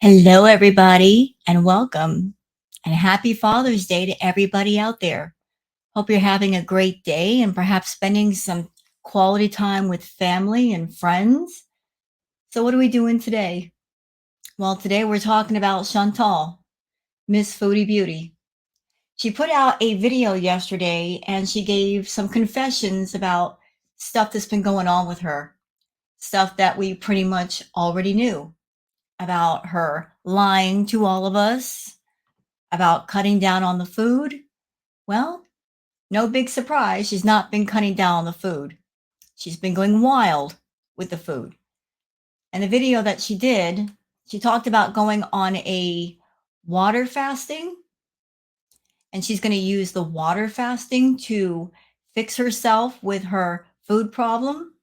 Hello, everybody, and welcome. And happy Father's Day to everybody out there. Hope you're having a great day and perhaps spending some quality time with family and friends. So, what are we doing today? Well, today we're talking about Chantal, Miss Foodie Beauty. She put out a video yesterday and she gave some confessions about stuff that's been going on with her, stuff that we pretty much already knew about her lying to all of us, about cutting down on the food. Well, no big surprise. She's not been cutting down on the food. She's been going wild with the food. And the video that she did, she talked about going on a water fasting, and she's going to use the water fasting to fix herself with her food problem.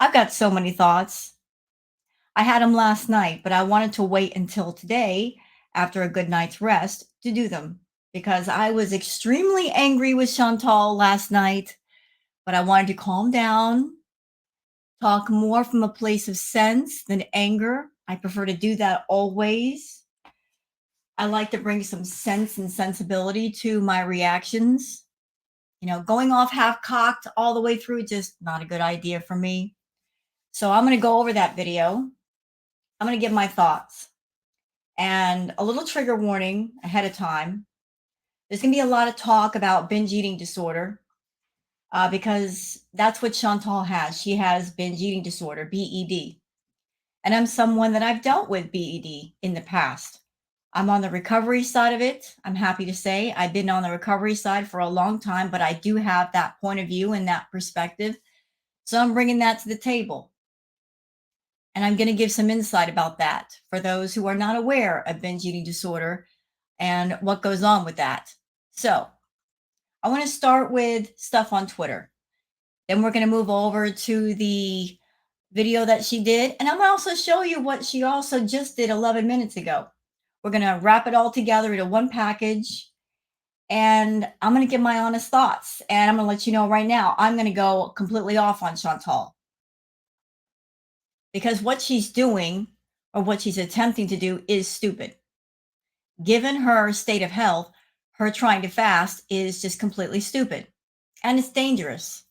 I've got so many thoughts. I had them last night, but I wanted to wait until today after a good night's rest to do them because I was extremely angry with Chantal last night, but I wanted to calm down, talk more from a place of sense than anger. I prefer to do that always. I like to bring some sense and sensibility to my reactions. Going off half cocked all the way through, just not a good idea for me. So I'm going to go over that video. I'm going to give my thoughts. And a little trigger warning ahead of time. There's going to be a lot of talk about binge eating disorder because that's what Chantal has. She has binge eating disorder, BED. And I'm someone that I've dealt with BED in the past. I'm on the recovery side of it. I'm happy to say I've been on the recovery side for a long time, but I do have that point of view and that perspective. So I'm bringing that to the table. And I'm going to give some insight about that for those who are not aware of binge eating disorder and what goes on with that. So, I want to start with stuff on Twitter. Then we're going to move over to the video that she did. And I'm going to also show you what she also just did 11 minutes ago. We're going to wrap it all together into one package. And I'm going to give my honest thoughts. And I'm going to let you know right now, I'm going to go completely off on Chantal. Because what she's doing or what she's attempting to do is stupid. Given her state of health, her trying to fast is just completely stupid and it's dangerous.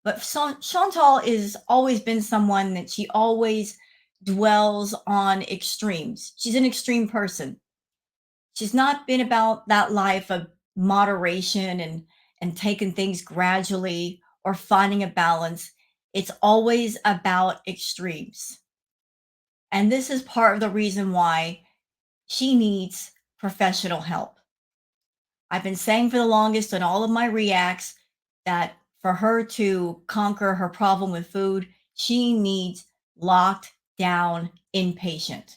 But Chantal has always been someone that she always dwells on extremes. She's an extreme person. She's not been about that life of moderation and taking things gradually or finding a balance. It's always about extremes. And this is part of the reason why she needs professional help. I've been saying for the longest in all of my reacts that for her to conquer her problem with food, she needs locked down inpatient.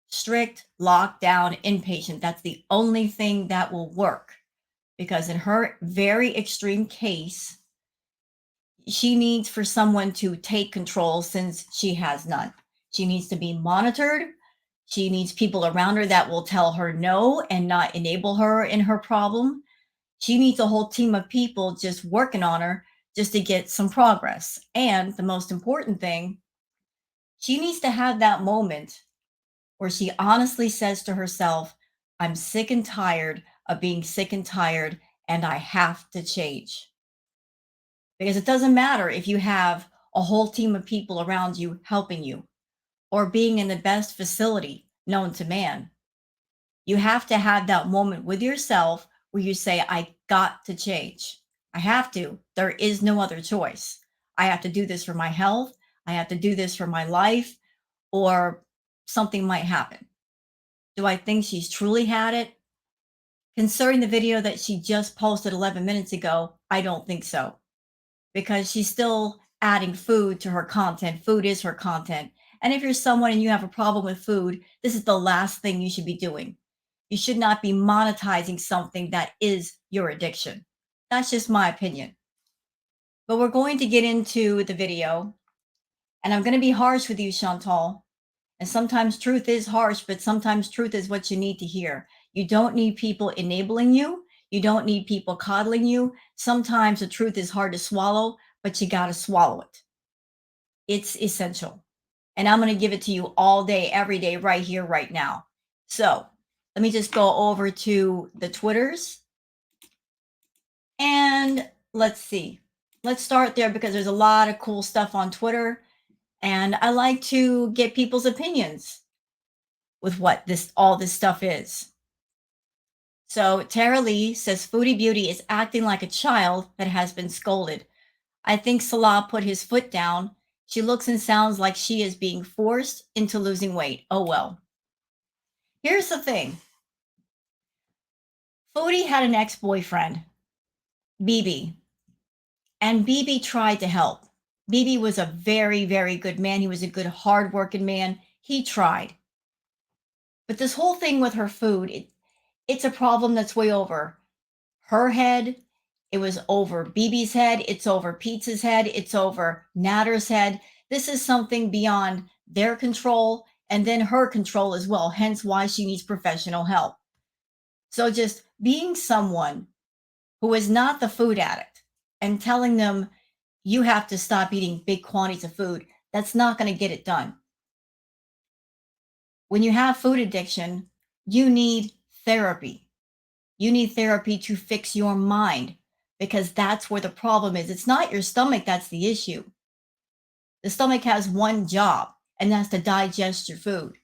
Strict lockdown inpatient. That's the only thing that will work because in her very extreme case, she needs for someone to take control since she has none. She needs to be monitored. She needs people around her that will tell her no and not enable her in her problem. She needs a whole team of people just working on her just to get some progress. And the most important thing, she needs to have that moment where she honestly says to herself, I'm sick and tired of being sick and tired, and I have to change. Because it doesn't matter if you have a whole team of people around you helping you or being in the best facility known to man. You have to have that moment with yourself where you say, I got to change. I have to. There is no other choice. I have to do this for my health. I have to do this for my life, or something might happen. Do I think she's truly had it? Concerning the video that she just posted 11 minutes ago, I don't think so. Because she's still adding food to her content. Food is her content. And if you're someone and you have a problem with food, this is the last thing you should be doing. You should not be monetizing something that is your addiction. That's just my opinion. But we're going to get into the video, and I'm going to be harsh with you, Chantal. And sometimes truth is harsh, but sometimes truth is what you need to hear. You don't need people enabling you. You don't need people coddling you. Sometimes the truth is hard to swallow, but you got to swallow it. It's essential. And I'm going to give it to you all day, every day, right here, right now. So let me just go over to the Twitters and let's see. Let's start there because there's a lot of cool stuff on Twitter. And I like to get people's opinions with what this all this stuff is. So Tara Lee says Foodie Beauty is acting like a child that has been scolded. I think Salah put his foot down. She looks and sounds like she is being forced into losing weight. Oh well. Here's the thing. Foodie had an ex-boyfriend, BB, and BB tried to help. BB was a very, very good man. He was a good, hard-working man. He tried. But this whole thing with her food, it's a problem that's way over her head. It was over BB's head. It's over Pizza's head. It's over Natter's head. This is something beyond their control and then her control as well, hence why she needs professional help. So just being someone who is not the food addict and telling them you have to stop eating big quantities of food, that's not going to get it done. When you have food addiction, you need therapy. You need therapy to fix your mind because that's where the problem is. It's not your stomach that's the issue. The stomach has one job, and that's to digest your food,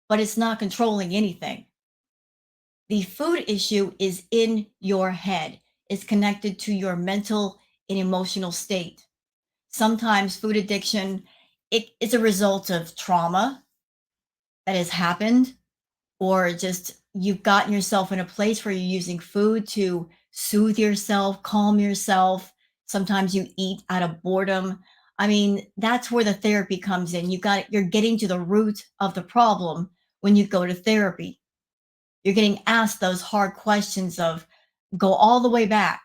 but it's not controlling anything. The food issue is in your head, it's connected to your mental and emotional state. Sometimes food addiction it's a result of trauma that has happened or just you've gotten yourself in a place where you're using food to soothe yourself, calm yourself. Sometimes you eat out of boredom. I mean, that's where the therapy comes in. You're getting to the root of the problem when you go to therapy. You're getting asked those hard questions of go all the way back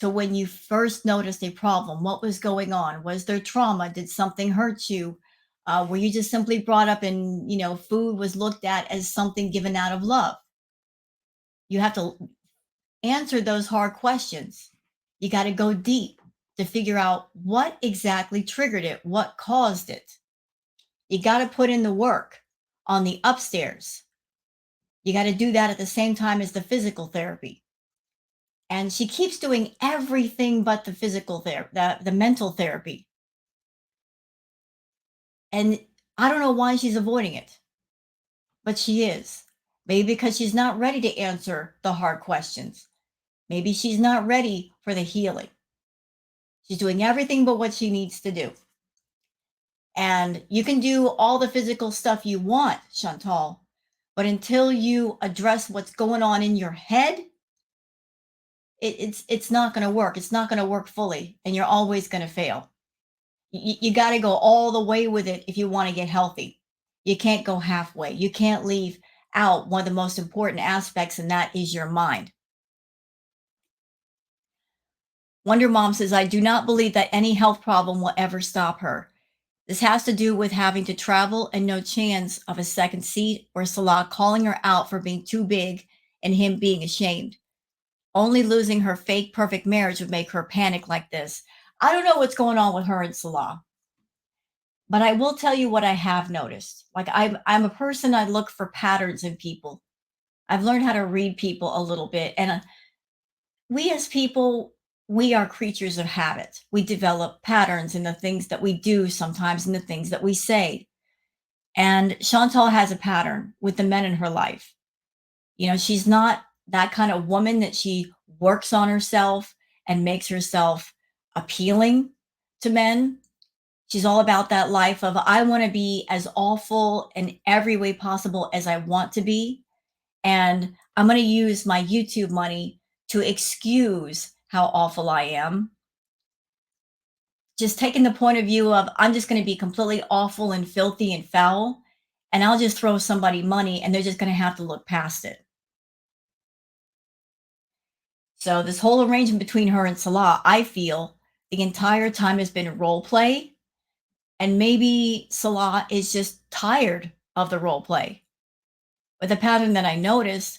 to when you first noticed a problem. What was going on? Was there trauma? Did something hurt you? Were you just simply brought up and, food was looked at as something given out of love? You have to answer those hard questions. You got to go deep to figure out what exactly triggered it, what caused it. You got to put in the work on the upstairs. You got to do that at the same time as the physical therapy. And she keeps doing everything but the physical therapy, the mental therapy. And I don't know why she's avoiding it, but she is. Maybe because she's not ready to answer the hard questions. Maybe she's not ready for the healing. She's doing everything but what she needs to do. And you can do all the physical stuff you want, Chantal, but until you address what's going on in your head, it's not going to work. It's not going to work fully, and you're always going to fail. You got to go all the way with it if you want to get healthy. You can't go halfway. You can't leave out one of the most important aspects, and that is your mind. Wonder Mom says, I do not believe that any health problem will ever stop her. This has to do with having to travel and no chance of a second seat or Salah calling her out for being too big and him being ashamed. Only losing her fake perfect marriage would make her panic like this. I don't know what's going on with her and Salah, but I will tell you what I have noticed. Like I'm a person, I look for patterns in people. I've learned how to read people a little bit. And we as people, we are creatures of habit. We develop patterns in the things that we do sometimes, in the things that we say. And Chantal has a pattern with the men in her life. She's not that kind of woman that she works on herself and makes herself appealing to men. She's all about that life of, I want to be as awful in every way possible as I want to be. And I'm going to use my YouTube money to excuse how awful I am. Just taking the point of view of, I'm just going to be completely awful and filthy and foul. And I'll just throw somebody money and they're just going to have to look past it. So this whole arrangement between her and Salah, I feel the entire time has been role play. And maybe Salah is just tired of the role play. But the pattern that I noticed,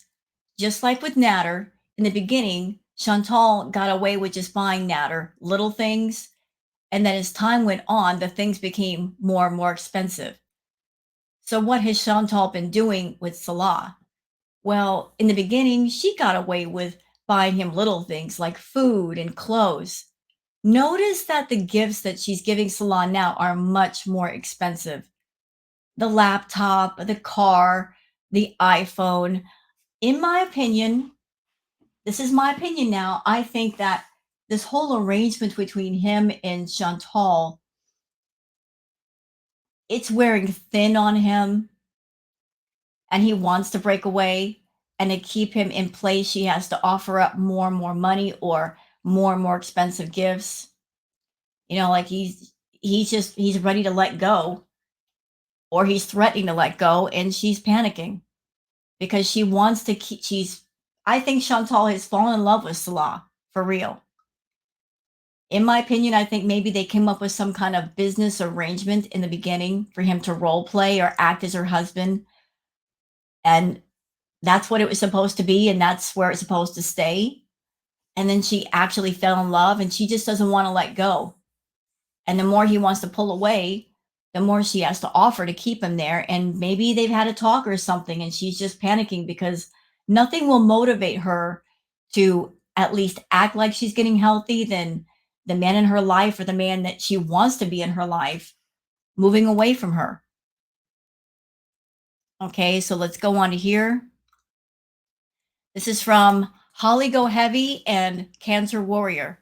just like with Natter, in the beginning, Chantal got away with just buying Natter little things. And then as time went on, the things became more and more expensive. So what has Chantal been doing with Salah? Well, in the beginning, she got away with buying him little things like food and clothes. Notice that the gifts that she's giving Salah now are much more expensive. The laptop, the car, the iPhone. In my opinion, this is my opinion now. I think that this whole arrangement between him and Chantal, it's wearing thin on him and he wants to break away. And to keep him in place, she has to offer up more and more money or more and more expensive gifts. Like he's ready to let go or he's threatening to let go and she's panicking because she wants to keep she's I think Chantal has fallen in love with Salah for real. In my opinion, I think maybe they came up with some kind of business arrangement in the beginning for him to role play or act as her husband. And that's what it was supposed to be. And that's where it's supposed to stay. And then she actually fell in love and she just doesn't want to let go. And the more he wants to pull away, the more she has to offer to keep him there. And maybe they've had a talk or something and she's just panicking because nothing will motivate her to at least act like she's getting healthy than the man in her life or the man that she wants to be in her life moving away from her. Okay, so let's go on to here. This is from Holly Go Heavy and Cancer Warrior.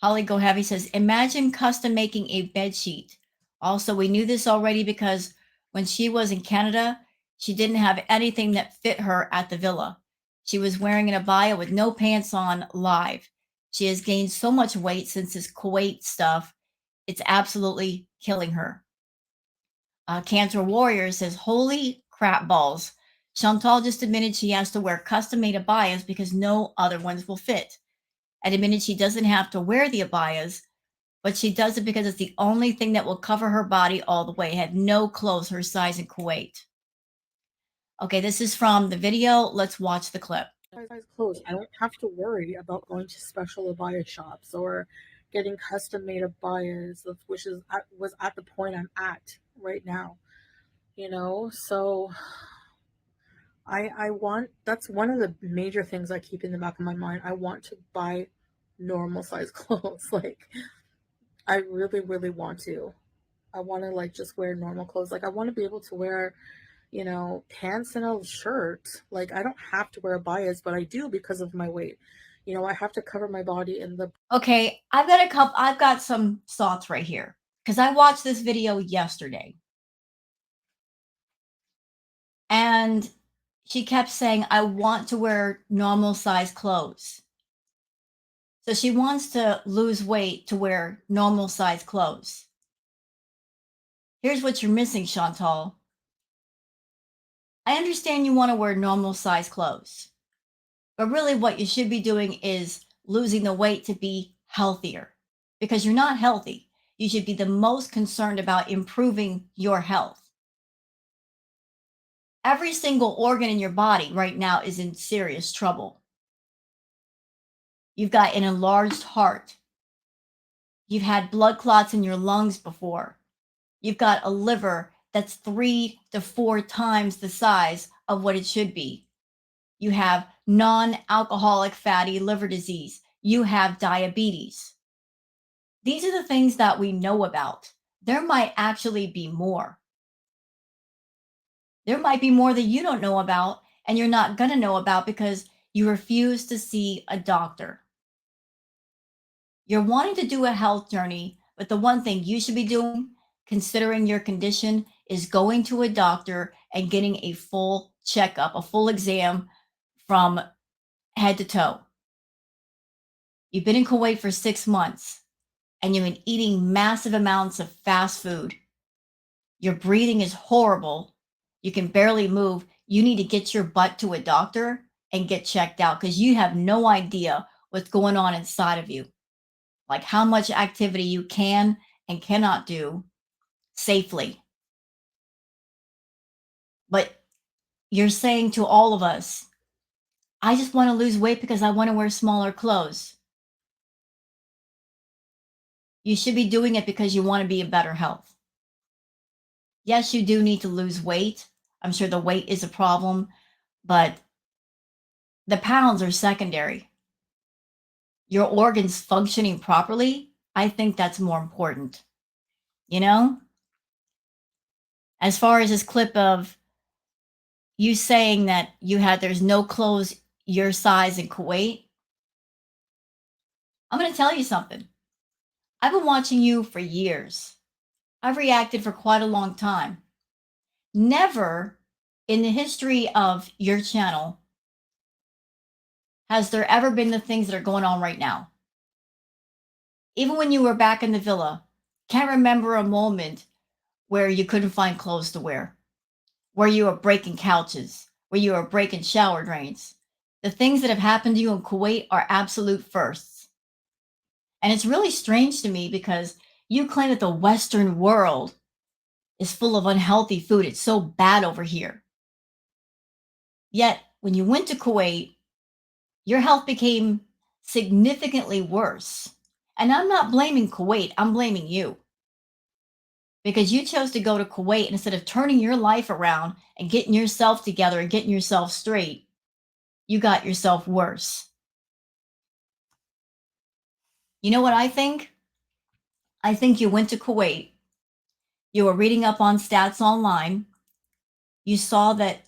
Holly Go Heavy says, imagine custom making a bed sheet. Also, we knew this already because when she was in Canada, she didn't have anything that fit her at the villa. She was wearing an abaya with no pants on live. She has gained so much weight since this Kuwait stuff. It's absolutely killing her. Cancer Warrior says, holy crap balls. Chantal just admitted she has to wear custom made abayas because no other ones will fit. And admitted she doesn't have to wear the abayas, but she does it because it's the only thing that will cover her body all the way. Had no clothes her size in Kuwait. Okay, this is from the video. Let's watch the clip. Size clothes. I don't have to worry about going to special abaya shops or getting custom made abayas, which was at the point I'm at right now. So I want that's one of the major things I keep in the back of my mind. I want to buy normal size clothes. Like I really, really want to. I want to like just wear normal clothes. Like I want to be able to wear pants and a shirt. Like I don't have to wear a bias, but I do because of my weight. I have to cover my body in the Okay, I've got some thoughts right here because I watched this video yesterday and she kept saying, I want to wear normal size clothes. So she wants to lose weight to wear normal size clothes. Here's what you're missing, Chantal. I understand you want to wear normal size clothes, but really what you should be doing is losing the weight to be healthier because you're not healthy. You should be the most concerned about improving your health. Every single organ in your body right now is in serious trouble. You've got an enlarged heart. You've had blood clots in your lungs before. You've got a liver that's 3 to 4 times the size of what it should be. You have non alcoholic fatty liver disease. You have diabetes. These are the things that we know about. There might actually be more. There might be more that you don't know about and you're not going to know about because you refuse to see a doctor. You're wanting to do a health journey, but the one thing you should be doing, considering your condition, is going to a doctor and getting a full checkup, a full exam from head to toe. You've been in Kuwait for 6 months and you've been eating massive amounts of fast food. Your breathing is horrible. You can barely move. You need to get your butt to a doctor and get checked out because you have no idea what's going on inside of you, like how much activity you can and cannot do safely. But you're saying to all of us, I just want to lose weight because I want to wear smaller clothes. You should be doing it because you want to be in better health. Yes, you do need to lose weight. I'm sure the weight is a problem, but the pounds are secondary. Your organs functioning properly, I think that's more important. You know, as far as this clip of you saying that there's no clothes your size in Kuwait, I'm going to tell you something. I've been watching you for years. I've reacted for quite a long time. Never in the history of your channel has there ever been the things that are going on right now. Even when you were back in the villa, can't remember a moment where you couldn't find clothes to wear, where you were breaking couches, where you were breaking shower drains. The things that have happened to you in Kuwait are absolute firsts. And it's really strange to me because you claim that the Western world is full of unhealthy food. It's so bad over here. Yet, when you went to Kuwait, your health became significantly worse. And I'm not blaming Kuwait, I'm blaming you because you chose to go to Kuwait and instead of turning your life around and getting yourself together and getting yourself straight, you got yourself worse. You know what I think? I think you went to Kuwait, you were reading up on stats online, you saw that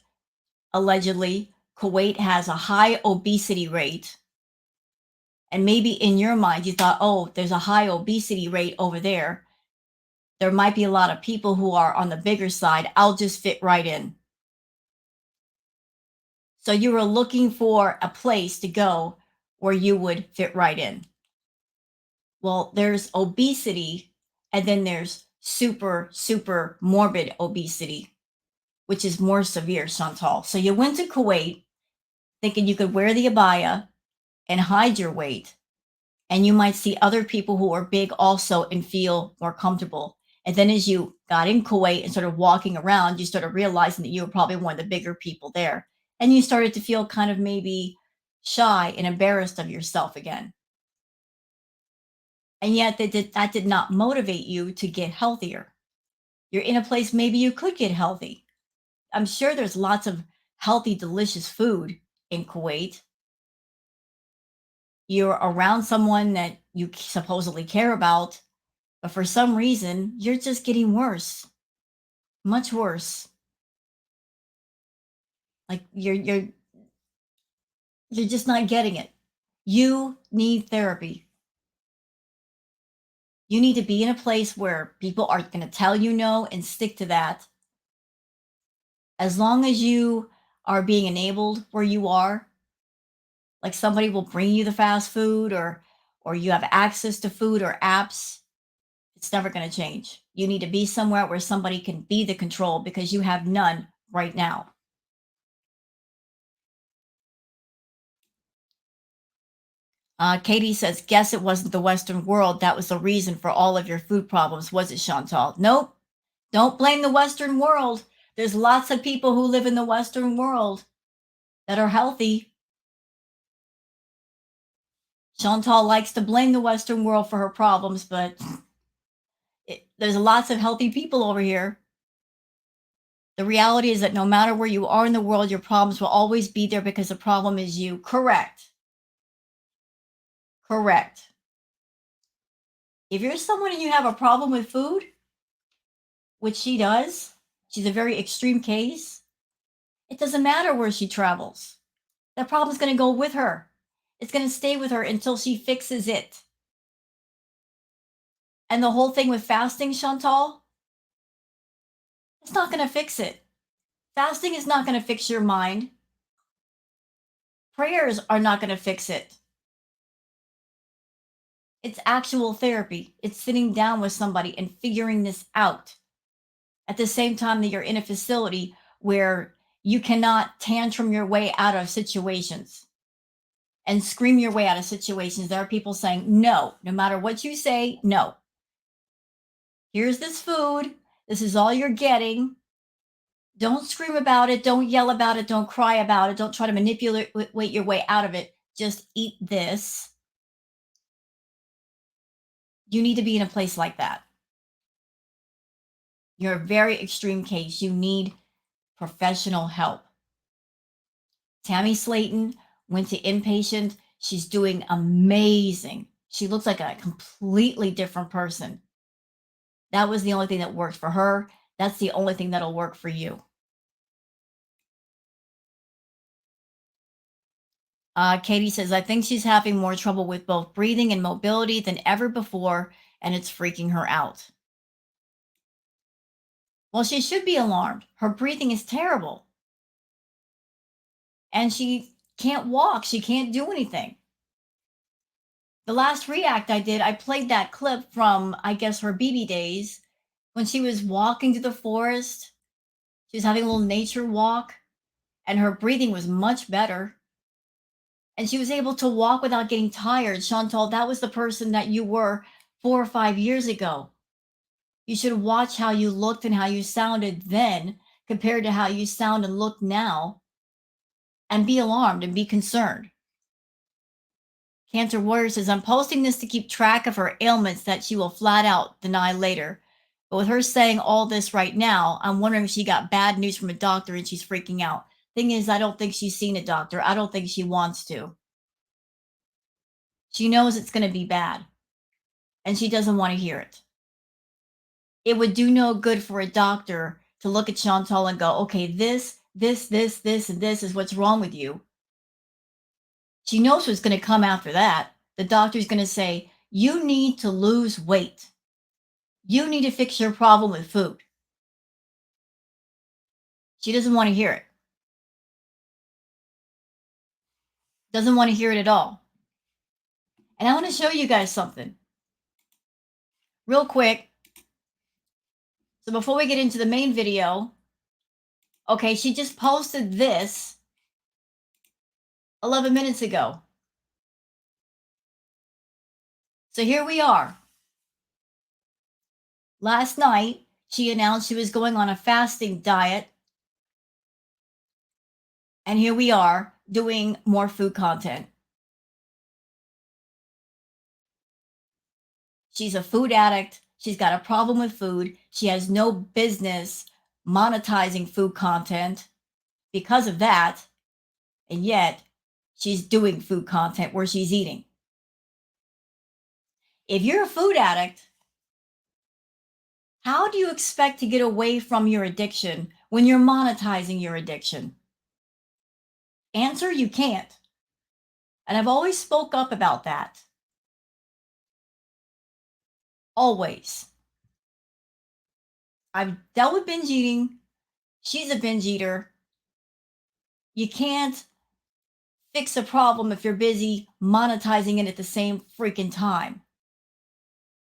allegedly Kuwait has a high obesity rate. And maybe in your mind, you thought, oh, there's a high obesity rate over there. There might be a lot of people who are on the bigger side. I'll just fit right in. So you were looking for a place to go where you would fit right in. Well, there's obesity, and then there's super, super morbid obesity, which is more severe, Chantal. So you went to Kuwait thinking you could wear the abaya and hide your weight. And you might see other people who are big also and feel more comfortable. And then as you got in Kuwait and started walking around, you started realizing that you were probably one of the bigger people there. And you started to feel kind of maybe shy and embarrassed of yourself again. And yet that did not motivate you to get healthier. You're in a place maybe you could get healthy. I'm sure there's lots of healthy, delicious food in Kuwait. You're around someone that you supposedly care about, but for some reason, you're just getting worse, much worse. Like you're just not getting it. You need therapy. You need to be in a place where people are going to tell you no and stick to that. As long as you are being enabled where you are, like somebody will bring you the fast food or you have access to food or apps, it's never going to change. You need to be somewhere where somebody can be the control because you have none right now. Katie says, guess it wasn't the Western world. That was the reason for all of your food problems, was it, Chantal? Nope. Don't blame the Western world. There's lots of people who live in the Western world that are healthy. Chantal likes to blame the Western world for her problems, but there's lots of healthy people over here. The reality is that no matter where you are in the world, your problems will always be there because the problem is you. Correct. Correct. If you're someone and you have a problem with food, which she does, she's a very extreme case. It doesn't matter where she travels. That problem's going to go with her. It's going to stay with her until she fixes it. And the whole thing with fasting, Chantal, it's not going to fix it. Fasting is not going to fix your mind. Prayers are not going to fix it. It's actual therapy. It's sitting down with somebody and figuring this out at the same time that you're in a facility where you cannot tantrum your way out of situations and scream your way out of situations. There are people saying, no, no matter what you say, no. Here's this food. This is all you're getting. Don't scream about it. Don't yell about it. Don't cry about it. Don't try to manipulate your way out of it. Just eat this. You need to be in a place like that. You're a very extreme case. You need professional help. Tammy Slayton went to inpatient. She's doing amazing. She looks like a completely different person. That was the only thing that worked for her. That's the only thing that'll work for you. Katie says, I think she's having more trouble with both breathing and mobility than ever before, and it's freaking her out. Well, she should be alarmed. Her breathing is terrible. And she can't walk. She can't do anything. The last react I did, I played that clip from, I guess, her BB days when she was walking through the forest. She was having a little nature walk, and her breathing was much better. And she was able to walk without getting tired. Chantal, that was the person that you were 4 or 5 years ago. You should watch how you looked and how you sounded then compared to how you sound and look now, and be alarmed and be concerned. Cancer Warrior says, I'm posting this to keep track of her ailments that she will flat out deny later. But with her saying all this right now, I'm wondering if she got bad news from a doctor and she's freaking out. Thing is, I don't think she's seen a doctor. I don't think she wants to. She knows it's going to be bad, and she doesn't want to hear it. It would do no good for a doctor to look at Chantal and go, okay, this, and this is what's wrong with you. She knows what's going to come after that. The doctor's going to say, you need to lose weight. You need to fix your problem with food. She doesn't want to hear it. Doesn't want to hear it at all. And I want to show you guys something real quick. So before we get into the main video, okay, she just posted this 11 minutes ago. So here we are. Last night, she announced she was going on a fasting diet. And here we are doing more food content. She's a food addict. She's got a problem with food. She has no business monetizing food content because of that. And yet, she's doing food content where she's eating. If you're a food addict, how do you expect to get away from your addiction when you're monetizing your addiction? Answer, you can't. And I've always spoke up about that. Always. I've dealt with binge eating. She's a binge eater. You can't fix a problem if you're busy monetizing it at the same freaking time.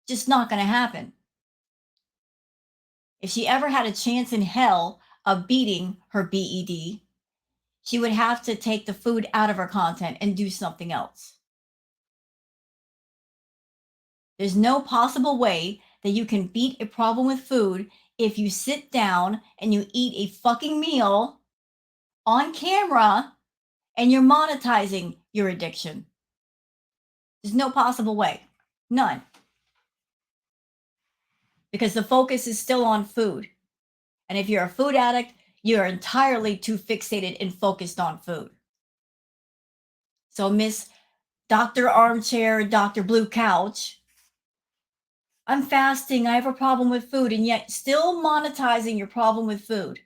Just not going to happen. If she ever had a chance in hell of beating her BED, she would have to take the food out of her content and do something else. There's no possible way that you can beat a problem with food if you sit down and you eat a fucking meal on camera and you're monetizing your addiction. There's no possible way. None. Because the focus is still on food. And if you're a food addict, you're entirely too fixated and focused on food. So, Miss Dr. Armchair, Dr. Blue Couch, I'm fasting, I have a problem with food, and yet still monetizing your problem with food.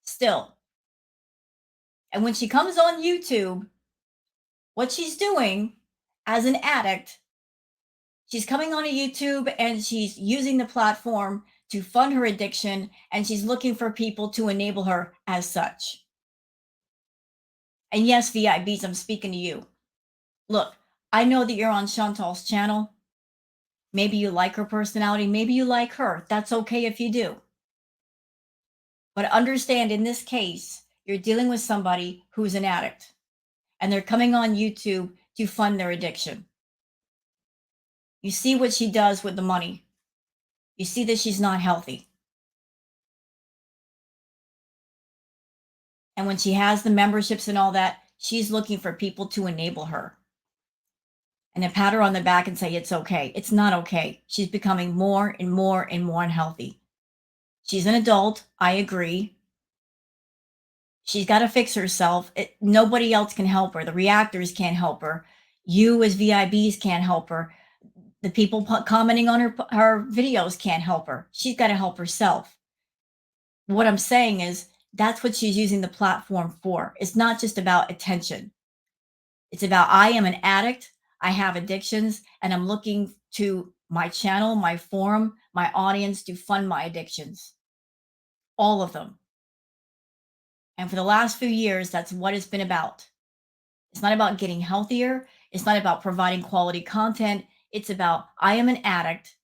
Still. And when she comes on YouTube, what she's doing as an addict, she's coming on a YouTube and she's using the platform to fund her addiction, and she's looking for people to enable her as such. And yes, VIBs, I'm speaking to you. Look, I know that you're on Chantal's channel. Maybe you like her personality. Maybe you like her. That's okay if you do. But understand, in this case, you're dealing with somebody who's an addict, and they're coming on YouTube to fund their addiction. You see what she does with the money. You see that she's not healthy. And when she has the memberships and all that, she's looking for people to enable her and to pat her on the back and say, it's okay. It's not okay. She's becoming more and more and more unhealthy. She's an adult. I agree. She's got to fix herself. Nobody else can help her. The reactors can't help her. You as VIBs can't help her. The people commenting on her videos can't help her. She's got to help herself. What I'm saying is that's what she's using the platform for. It's not just about attention. It's about I am an addict. I have addictions, and I'm looking to my channel, my forum, my audience to fund my addictions, all of them. And for the last few years, that's what it's been about. It's not about getting healthier. It's not about providing quality content. It's about I am an addict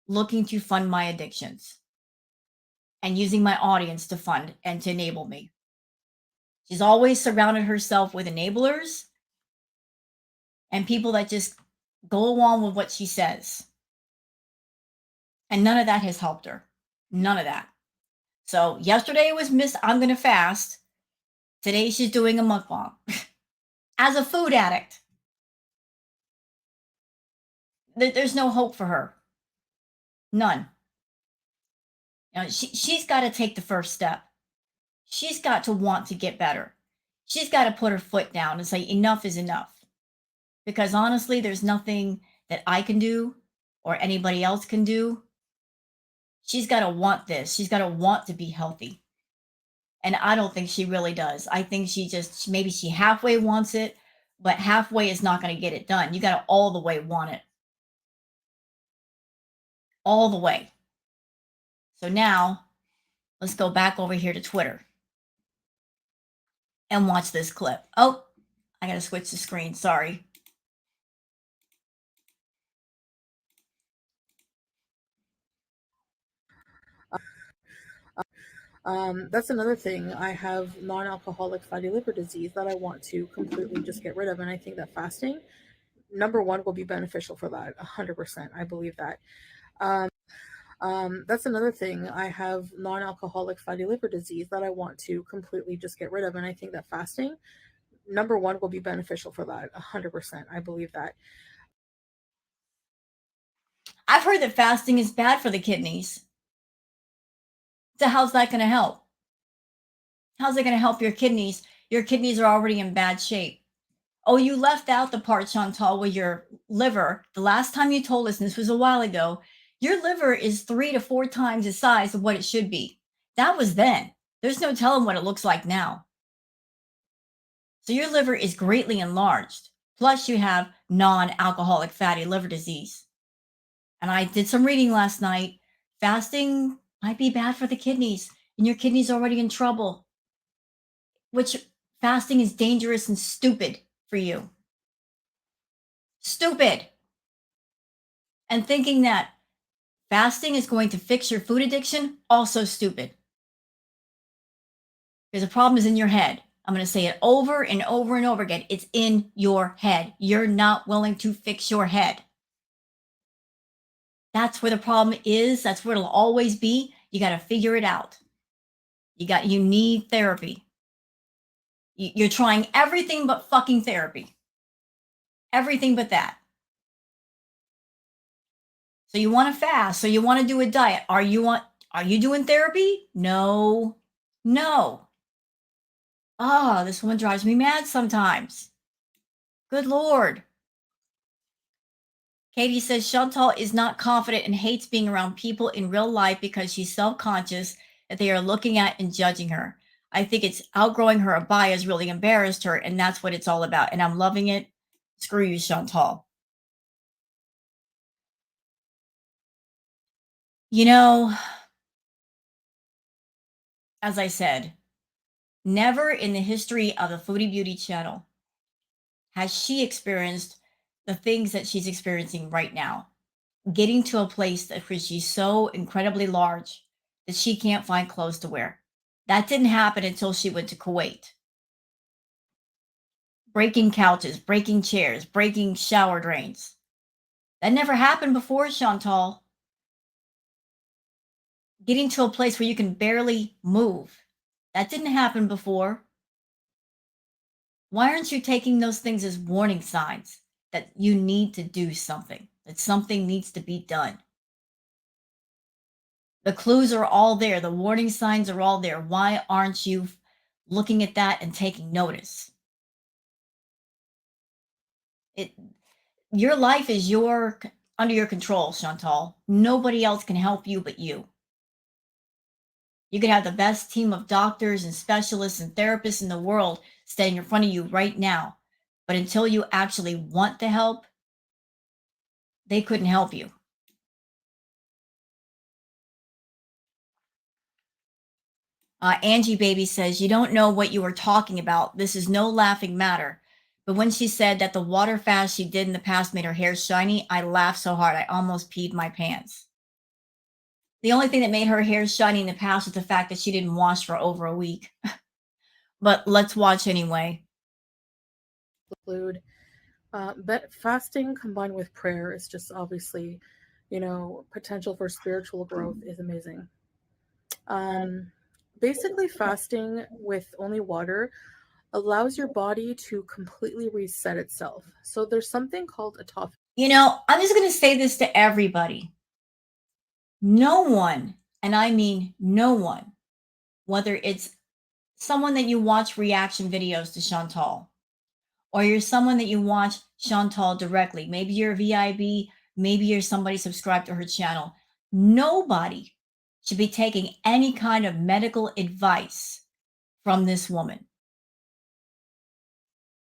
looking to fund my addictions and using my audience to fund and to enable me. She's always surrounded herself with enablers and people that just go along with what she says. And none of that has helped her. None of that. So yesterday it was Miss I'm gonna fast. Today she's doing a mukbang as a food addict. There's no hope for her. None. She's got to take the first step. She's got to want to get better. She's got to put her foot down and say enough is enough. Because honestly, there's nothing that I can do or anybody else can do. She's got to want this. She's got to want to be healthy. And I don't think she really does. I think maybe she halfway wants it, but halfway is not going to get it done. You got to all the way want it. All the way. So now let's go back over here to Twitter and watch this clip. Oh, I got to switch the screen. Sorry. That's another thing. I have non-alcoholic fatty liver disease that I want to completely just get rid of, and I think that fasting, number one, will be beneficial for that. 100%, I believe that. That's another thing. I have non-alcoholic fatty liver disease that I want to completely just get rid of, and I think that fasting, number one, will be beneficial for that. 100%, I believe that. I've heard that fasting is bad for the kidneys. So how's that going to help? How's it going to help your kidneys? Your kidneys are already in bad shape. Oh, you left out the part, Chantal, with your liver. The last time you told us, and this was a while ago, your liver is 3 to 4 times the size of what it should be. That was then. There's no telling what it looks like now. So your liver is greatly enlarged. Plus, you have non-alcoholic fatty liver disease. And I did some reading last night. Fasting might be bad for the kidneys, and your kidneys already in trouble. Which fasting is dangerous and stupid for you. Stupid. And thinking that fasting is going to fix your food addiction, also stupid. Because the problem is in your head. I'm going to say it over and over and over again. It's in your head. You're not willing to fix your head. That's where the problem is. That's where it'll always be. You got to figure it out. You need therapy. You're trying everything but fucking therapy. Everything but that. So you want to fast. So you want to do a diet. Are you doing therapy? No. No. Oh, this one drives me mad sometimes. Good Lord. Katie says Chantal is not confident and hates being around people in real life because she's self-conscious that they are looking at and judging her. I think it's outgrowing her abayas really embarrassed her, and that's what it's all about. And I'm loving it. Screw you, Chantal. You know, as I said, never in the history of the Foodie Beauty channel has she experienced the things that she's experiencing right now. Getting to a place that where she's so incredibly large that she can't find clothes to wear. That didn't happen until she went to Kuwait. Breaking couches, breaking chairs, breaking shower drains. That never happened before, Chantal. Getting to a place where you can barely move. That didn't happen before. Why aren't you taking those things as warning signs that you need to do something, that something needs to be done? The clues are all there. The warning signs are all there. Why aren't you looking at that and taking notice? It Your life is under your control, Chantal. Nobody else can help you but you. You could have the best team of doctors and specialists and therapists in the world standing in front of you right now. But until you actually want the help, they couldn't help you. Angie Baby says, "You don't know what you are talking about. This is no laughing matter." But when she said that the water fast she did in the past made her hair shiny, I laughed so hard I almost peed my pants. The only thing that made her hair shiny in the past was the fact that she didn't wash for over a week. But let's watch anyway. Include, but fasting combined with prayer is just obviously, potential for spiritual growth is amazing. Um, Basically, fasting with only water allows your body to completely reset itself. So there's something called autophagy. I'm just going to say this to everybody. No one, and I mean no one, whether it's someone that you watch reaction videos to Chantal, or you're someone that you watch Chantal directly, maybe you're a VIB, maybe you're somebody subscribed to her channel. Nobody should be taking any kind of medical advice from this woman.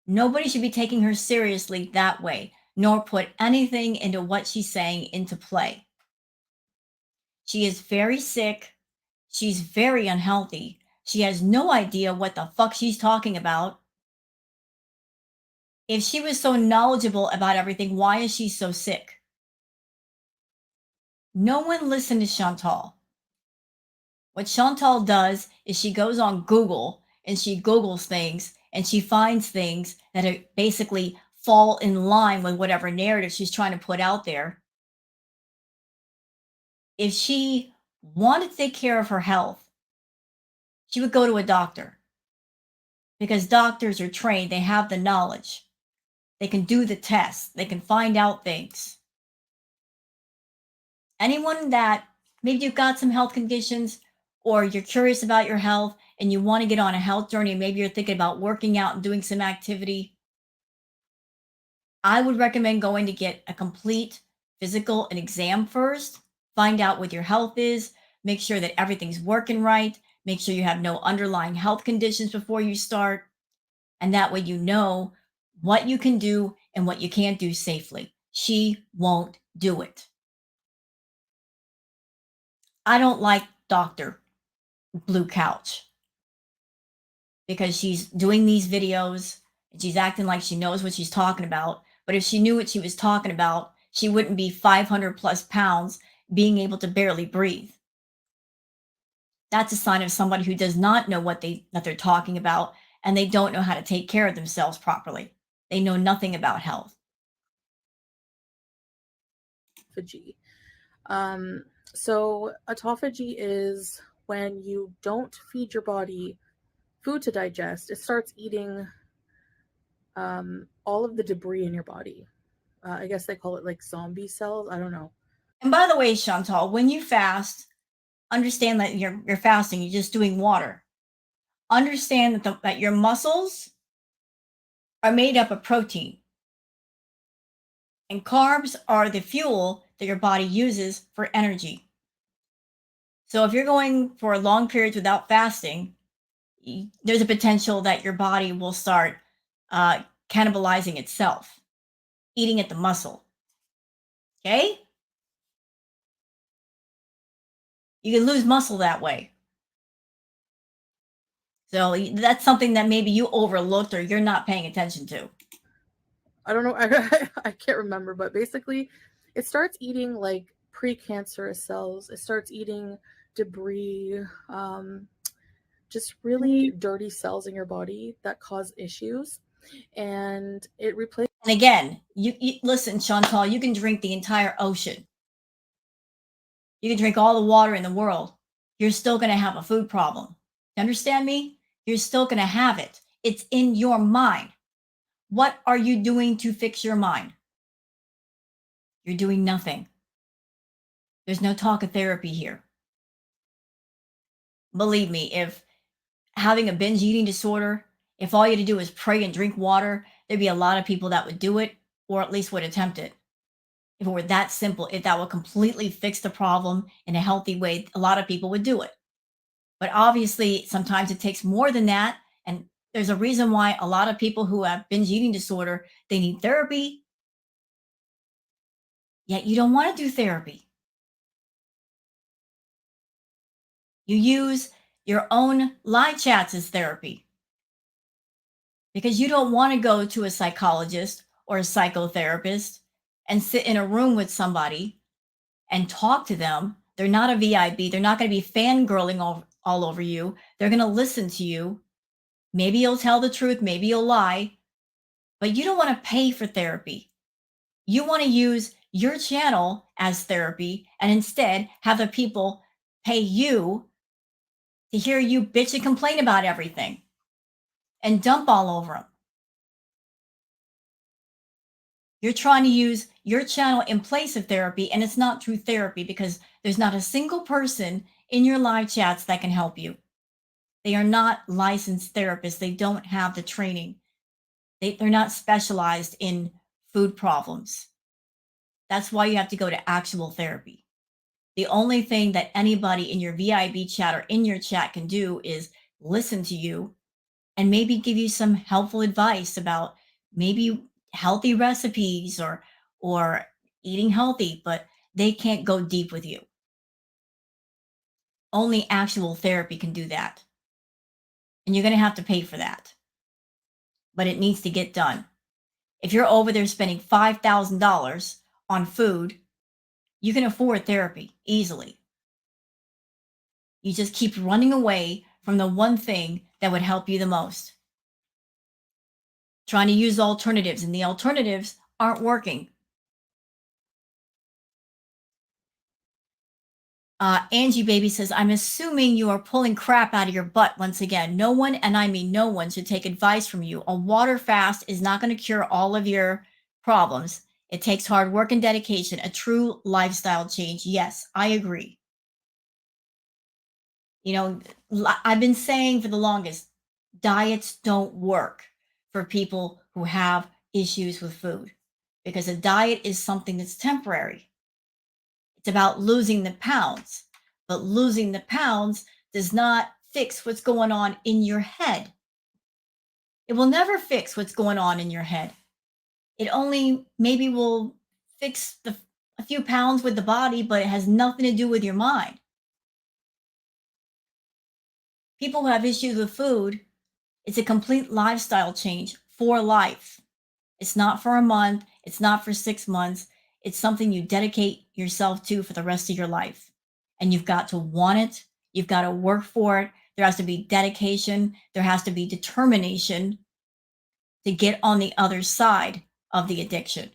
Nobody should be taking her seriously that way, nor put anything into what she's saying into play. She is very sick. She's very unhealthy. She has no idea what the fuck she's talking about. If she was so knowledgeable about everything, why is she so sick? No one listened to Chantal. What Chantal does is she goes on Google and she Googles things and she finds things that are basically fall in line with whatever narrative she's trying to put out there. If she wanted to take care of her health, she would go to a doctor because doctors are trained, they have the knowledge, they can do the tests, they can find out things. Anyone that maybe you've got some health conditions or you're curious about your health and you want to get on a health journey, and maybe you're thinking about working out and doing some activity, I would recommend going to get a complete physical and exam first. Find out what your health is, make sure that everything's working right, make sure you have no underlying health conditions before you start. And that way you know what you can do and what you can't do safely. She won't do it. I don't like Dr. Blue Couch because she's doing these videos and she's acting like she knows what she's talking about. But if she knew what she was talking about, she wouldn't be 500 plus pounds being able to barely breathe. That's a sign of somebody who does not know that they're talking about, and they don't know how to take care of themselves properly. They know nothing about health. Um, so autophagy is when you don't feed your body food to digest, it starts eating all of the debris in your body. I guess they call it like zombie cells. I don't know. And by the way, Chantal, when you fast, understand that you're fasting, you're just doing water. Understand that your muscles are made up of protein, and carbs are the fuel that your body uses for energy. So if you're going for long periods without fasting, there's a potential that your body will start cannibalizing itself, eating at the muscle. Okay? You can lose muscle that way. So that's something that maybe you overlooked or you're not paying attention to. I don't know. I can't remember, but basically, it starts eating like precancerous cells. It starts eating debris, just really dirty cells in your body that cause issues, and it replaces. And again, you listen, Chantal, you can drink the entire ocean. You can drink all the water in the world. You're still going to have a food problem. You understand me? You're still going to have it. It's in your mind. What are you doing to fix your mind? You're doing nothing. There's no talk of therapy here. Believe me, if having a binge eating disorder, if all you had to do was pray and drink water, there'd be a lot of people that would do it or at least would attempt it. If it were that simple, if that would completely fix the problem in a healthy way, a lot of people would do it. But obviously, sometimes it takes more than that. And there's a reason why a lot of people who have binge eating disorder, they need therapy, yet you don't want to do therapy. You use your own live chats as therapy because you don't want to go to a psychologist or a psychotherapist and sit in a room with somebody and talk to them. They're not a VIB. They're not going to be fangirling all over you. They're going to listen to you. Maybe you'll tell the truth, maybe you'll lie, but you don't want to pay for therapy. You want to use your channel as therapy and instead have the people pay you to hear you bitch and complain about everything and dump all over them. You're trying to use your channel in place of therapy, and it's not true therapy because there's not a single person in your live chats that can help you. They are not licensed therapists. They don't have the training. They're not specialized in food problems. That's why you have to go to actual therapy. The only thing that anybody in your VIB chat or in your chat can do is listen to you and maybe give you some helpful advice about maybe healthy recipes or eating healthy, but they can't go deep with you. Only actual therapy can do that. And you're going to have to pay for that. But it needs to get done. If you're over there spending $5,000 on food, you can afford therapy easily. You just keep running away from the one thing that would help you the most. Trying to use alternatives, and the alternatives aren't working. Angie Baby says, I'm assuming you are pulling crap out of your butt once again. No one, and I mean no one, should take advice from you. A water fast is not going to cure all of your problems. It takes hard work and dedication, a true lifestyle change. Yes, I agree. You know, I've been saying for the longest, diets don't work for people who have issues with food because a diet is something that's temporary. It's about losing the pounds, but losing the pounds does not fix what's going on in your head. It will never fix what's going on in your head. It only maybe will fix a few pounds with the body, but it has nothing to do with your mind. People who have issues with food, it's a complete lifestyle change for life. It's not for a month, it's not for 6 months. It's something you dedicate yourself to for the rest of your life. And you've got to want it, you've got to work for it. There has to be dedication, there has to be determination to get on the other side of the addiction.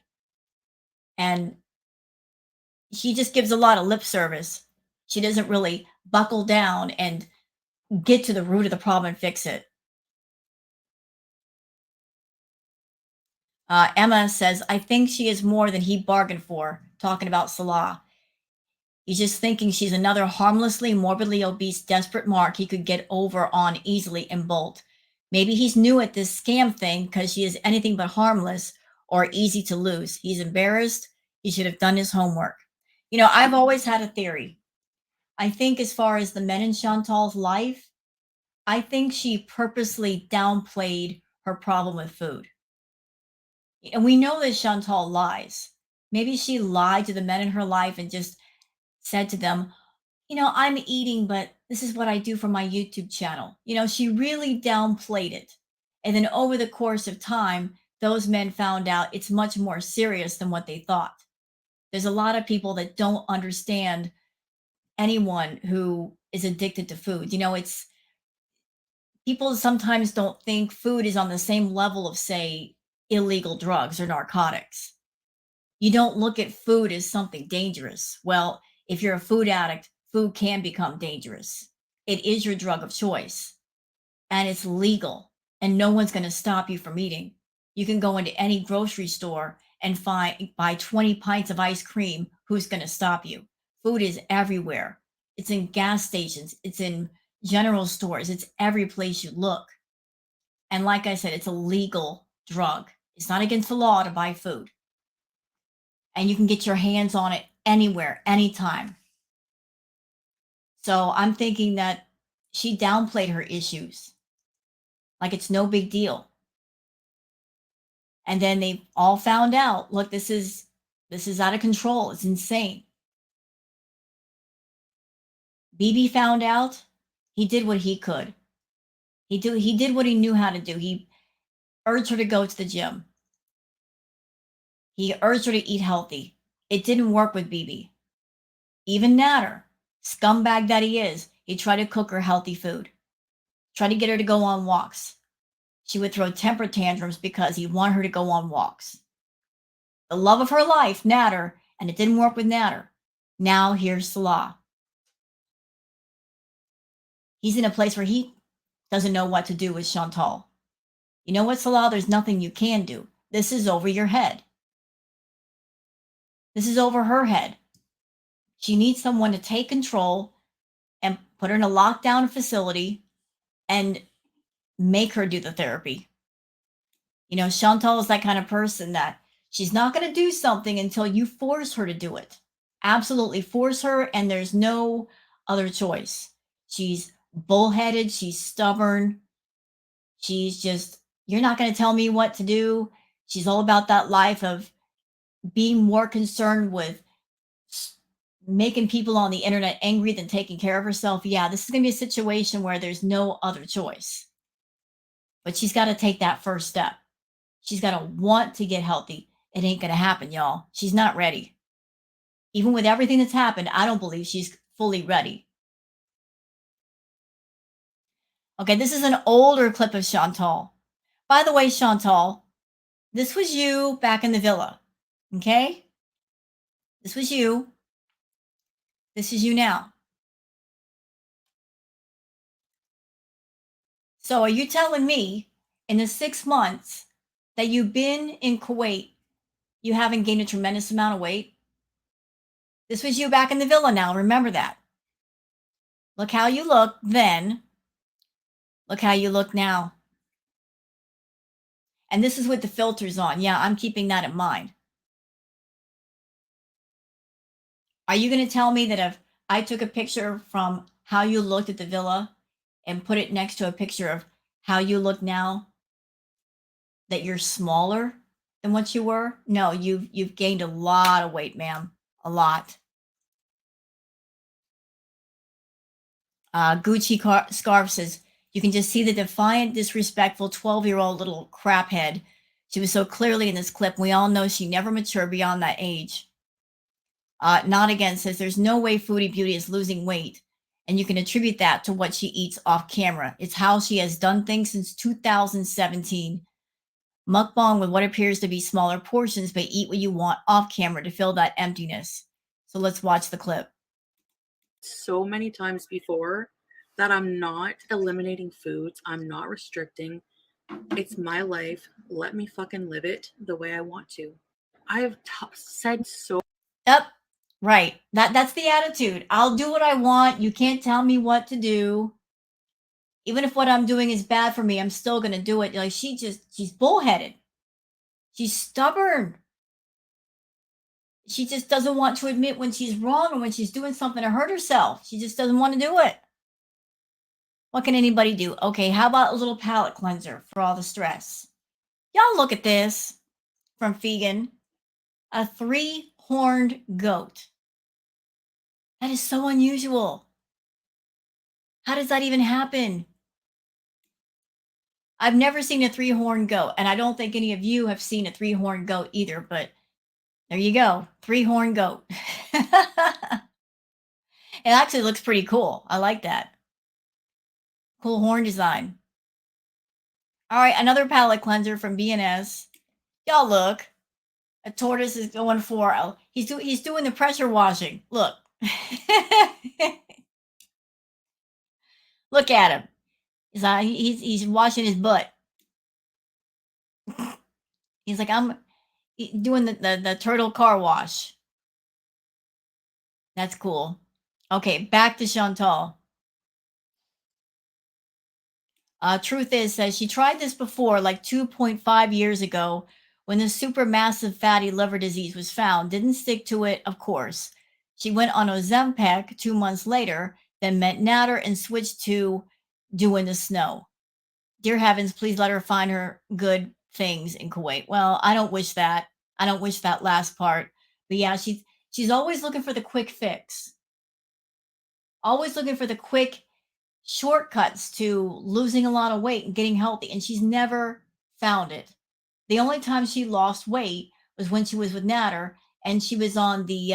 And she just gives a lot of lip service. She doesn't really buckle down and get to the root of the problem and fix it. Emma says, I think she is more than he bargained for, talking about Salah. He's just thinking she's another harmlessly, morbidly obese, desperate mark he could get over on easily and bolt. Maybe he's new at this scam thing because she is anything but harmless or easy to lose. He's embarrassed. He should have done his homework. You know, I've always had a theory. I think as far as the men in Chantal's life, I think she purposely downplayed her problem with food. And we know that Chantal lies. Maybe she lied to the men in her life and just said to them, you know, I'm eating, but this is what I do for my YouTube channel. You know, she really downplayed it. And then over the course of time, those men found out it's much more serious than what they thought. There's a lot of people that don't understand anyone who is addicted to food. You know, it's people sometimes don't think food is on the same level of, say, illegal drugs or narcotics. You don't look at food as something dangerous. Well, if you're a food addict, food can become dangerous. It is your drug of choice and it's legal, and no one's going to stop you from eating. You can go into any grocery store and buy 20 pints of ice cream. Who's going to stop you? Food is everywhere. It's in gas stations, it's in general stores. It's every place you look. And like I said, it's a legal drug. It's not against the law to buy food. And you can get your hands on it anywhere, anytime. So I'm thinking that she downplayed her issues like it's no big deal. And then they all found out, look, this is out of control. It's insane. BB found out. He did what he could. He did what he knew how to do. He urged her to go to the gym. He urged her to eat healthy. It didn't work with BB. Even Natter, scumbag that he is, he tried to cook her healthy food. Tried to get her to go on walks. She would throw temper tantrums because he wanted her to go on walks. The love of her life, Natter, and it didn't work with Natter. Now here's Salah. He's in a place where he doesn't know what to do with Chantal. You know what, Salah? There's nothing you can do. This is over your head. This is over her head. She needs someone to take control and put her in a lockdown facility and make her do the therapy. You know, Chantal is that kind of person that she's not going to do something until you force her to do it. Absolutely force her, and there's no other choice. She's bullheaded, she's stubborn. She's just, you're not going to tell me what to do. She's all about that life of being more concerned with making people on the internet angry than taking care of herself. Yeah, this is going to be a situation where there's no other choice. But she's got to take that first step. She's got to want to get healthy. It ain't going to happen, y'all. She's not ready. Even with everything that's happened, I don't believe she's fully ready. Okay, this is an older clip of Chantal. By the way, Chantal, this was you back in the villa. Okay? This was you. This is you now. So are you telling me in the 6 months that you've been in Kuwait, you haven't gained a tremendous amount of weight? This was you back in the villa now. Remember that. Look how you look then. Look how you look now. And this is with the filters on. Yeah, I'm keeping that in mind. Are you going to tell me that if I took a picture from how you looked at the villa and put it next to a picture of how you look now, that you're smaller than what you were? No, you've gained a lot of weight, ma'am. A lot. Gucci Scarf says, you can just see the defiant, disrespectful 12-year-old little craphead. She was so clearly in this clip. We all know she never matured beyond that age. Not Again says, there's no way Foodie Beauty is losing weight. And you can attribute that to what she eats off camera. It's how she has done things since 2017. Mukbang with what appears to be smaller portions, but eat what you want off camera to fill that emptiness. So let's watch the clip. So many times before that I'm not eliminating foods, I'm not restricting. It's my life. Let me fucking live it the way I want to. I have said so. Yep, right. That's the attitude. I'll do what I want. You can't tell me what to do. Even if what I'm doing is bad for me, I'm still gonna do it. Like she's bullheaded. She's stubborn. She just doesn't want to admit when she's wrong or when she's doing something to hurt herself. She just doesn't want to do it. What can anybody do? Okay, how about a little palate cleanser for all the stress? Y'all look at this from Vegan. A 3-horned goat. That is so unusual. How does that even happen? I've never seen a 3-horned goat, and I don't think any of you have seen a 3-horned goat either, but there you go. 3-horned goat. It actually looks pretty cool. I like that. Cool horn design. All right, another palate cleanser from B&S. Y'all look. A tortoise is going for, he's doing the pressure washing. Look. Look at him. He's washing his butt. He's like, I'm doing the turtle car wash. That's cool. Okay, back to Chantal. Truth is, says she tried this before, like 2.5 years ago, when the supermassive fatty liver disease was found. Didn't stick to it, of course. She went on Ozempic 2 months later, then met Natter and switched to doing the snow. Dear heavens, please let her find her good things in Kuwait. Well, I don't wish that. I don't wish that last part. But yeah, she's always looking for the quick fix. Always looking for the quick shortcuts to losing a lot of weight and getting healthy, and she's never found it. The only time she lost weight was when she was with Natter and she was on the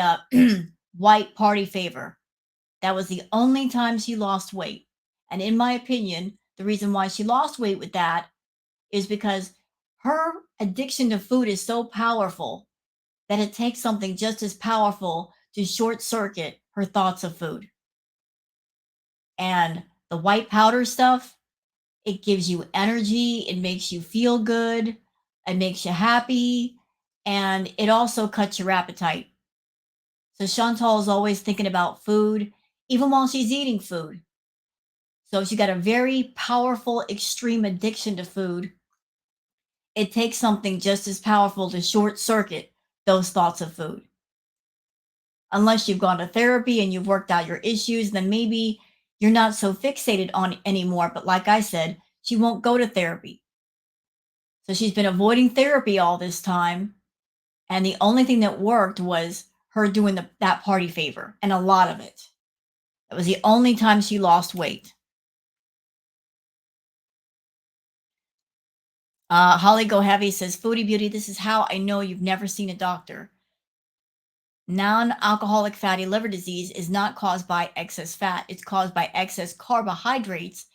white party favor. That was the only time she lost weight. And in my opinion, the reason why she lost weight with that is because her addiction to food is so powerful that it takes something just as powerful to short circuit her thoughts of food. And the white powder stuff, it gives you energy, it makes you feel good, it makes you happy, and it also cuts your appetite. So Chantal is always thinking about food, even while she's eating food. So if she got a very powerful, extreme addiction to food, it takes something just as powerful to short circuit those thoughts of food. Unless you've gone to therapy and you've worked out your issues, then maybe you're not so fixated on it anymore. But like I said, she won't go to therapy. So she's been avoiding therapy all this time. And the only thing that worked was her doing that party favor, and a lot of it. It was the only time she lost weight. Holly Go Heavy says, Foodie Beauty, this is how I know you've never seen a doctor. Non-alcoholic fatty liver disease is not caused by excess fat. It's caused by excess carbohydrates.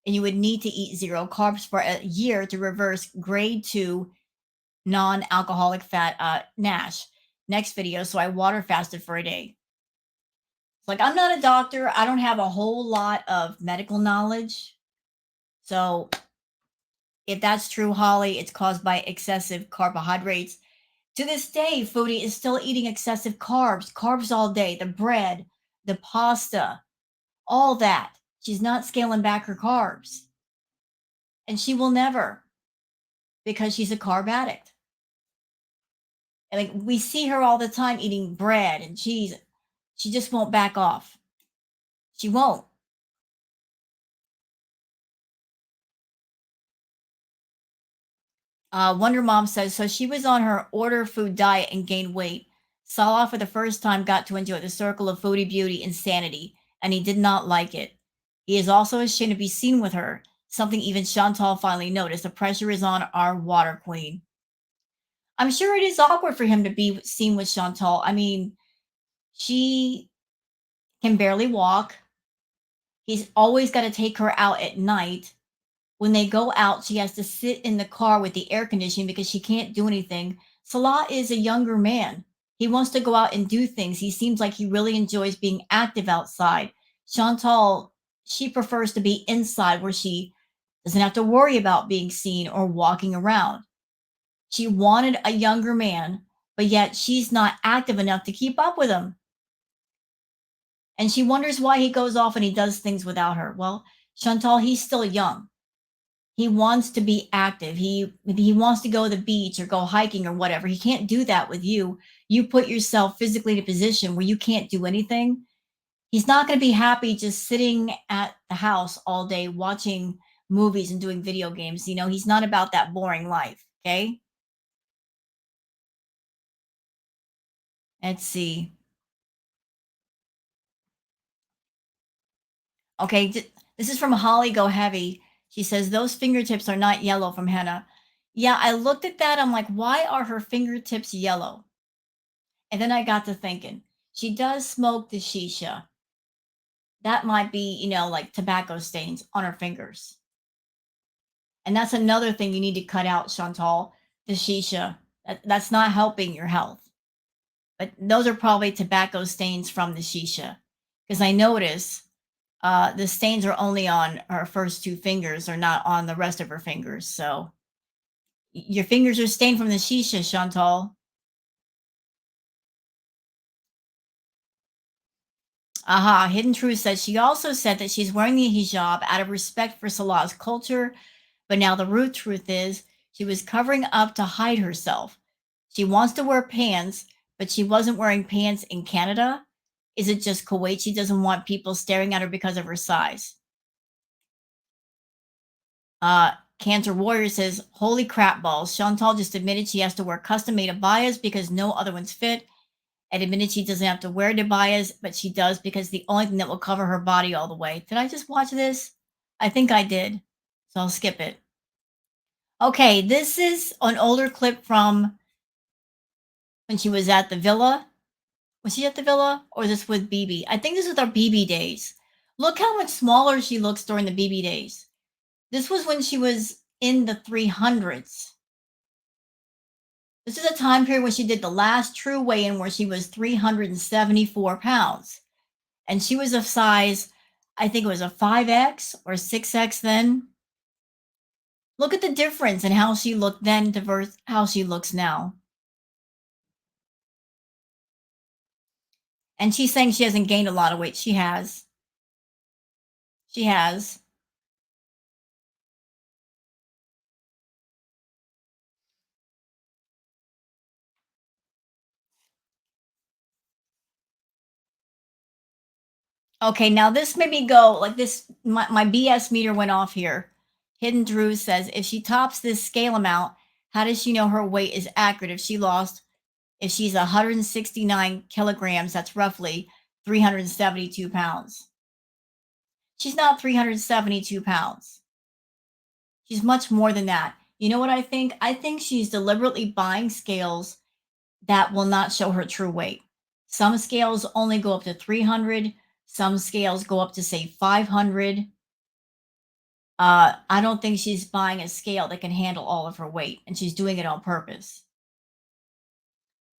And you would need to eat zero carbs for a year to reverse grade 2 non-alcoholic fat NASH. Next video. So I water fasted for a day. Like, I'm not a doctor. I don't have a whole lot of medical knowledge. So if that's true, Holly, it's caused by excessive carbohydrates. To this day, Foodie is still eating excessive carbs all day, the bread, the pasta, all that. She's not scaling back her carbs. And she will never, because she's a carb addict. And like, we see her all the time eating bread and cheese. She just won't back off. She won't. Wonder Mom says, so she was on her order food diet and gained weight. Salah for the first time got to enjoy the circle of foodie beauty insanity, and he did not like it. He is also ashamed to be seen with her, something even Chantal finally noticed. The pressure is on our water queen. I'm sure it is awkward for him to be seen with Chantal. I mean, she can barely walk. He's always got to take her out at night. When they go out, she has to sit in the car with the air conditioning because she can't do anything. Salah is a younger man. He wants to go out and do things. He seems like he really enjoys being active outside. Chantal, she prefers to be inside where she doesn't have to worry about being seen or walking around. She wanted a younger man, but yet she's not active enough to keep up with him. And she wonders why he goes off and he does things without her. Well, Chantal, he's still young. He wants to be active. He wants to go to the beach or go hiking or whatever. He can't do that with you. You put yourself physically in a position where you can't do anything. He's not going to be happy just sitting at the house all day watching movies and doing video games. You know, he's not about that boring life. Okay. Let's see. Okay. This is from Holly Go Heavy. She says, those fingertips are not yellow from henna. Yeah, I looked at that. I'm like, why are her fingertips yellow? And then I got to thinking, she does smoke the shisha. That might be, like tobacco stains on her fingers. And that's another thing you need to cut out, Chantal, the shisha. That's not helping your health. But those are probably tobacco stains from the shisha. Because I notice the stains are only on her first two fingers, or not on the rest of her fingers. So your fingers are stained from the shisha, Chantal. Aha, Hidden Truth says she also said that she's wearing the hijab out of respect for Salah's culture, but now the root truth is she was covering up to hide herself. She wants to wear pants, but she wasn't wearing pants in Canada. Is it just Kuwait? She doesn't want people staring at her because of her size. Cancer Warrior says, "Holy crap balls. Chantal just admitted she has to wear custom made abayas because no other ones fit, and admitted she doesn't have to wear the abayas, but she does because the only thing that will cover her body all the way." Did I just watch this? I think I did. So I'll skip it. Okay, this is an older clip from when she was at the villa. Was she at the villa or is this with BB? I think this is our BB days. Look how much smaller she looks during the BB days. This was when she was in the 300s. This is a time period when she did the last true weigh in where she was 374 pounds. And she was of size, I think it was a 5X or 6X then. Look at the difference in how she looked then to versus how she looks now. And she's saying she hasn't gained a lot of weight. She has. She has. Okay, now this made me go like this. My BS meter went off here. Hidden Drew says if she tops this scale amount, how does she know her weight is accurate? If she's 169 kilograms, that's roughly 372 pounds. She's not 372 pounds. She's much more than that. You know what I think? I think she's deliberately buying scales that will not show her true weight. Some scales only go up to 300, some scales go up to say 500. I don't think she's buying a scale that can handle all of her weight, and she's doing it on purpose.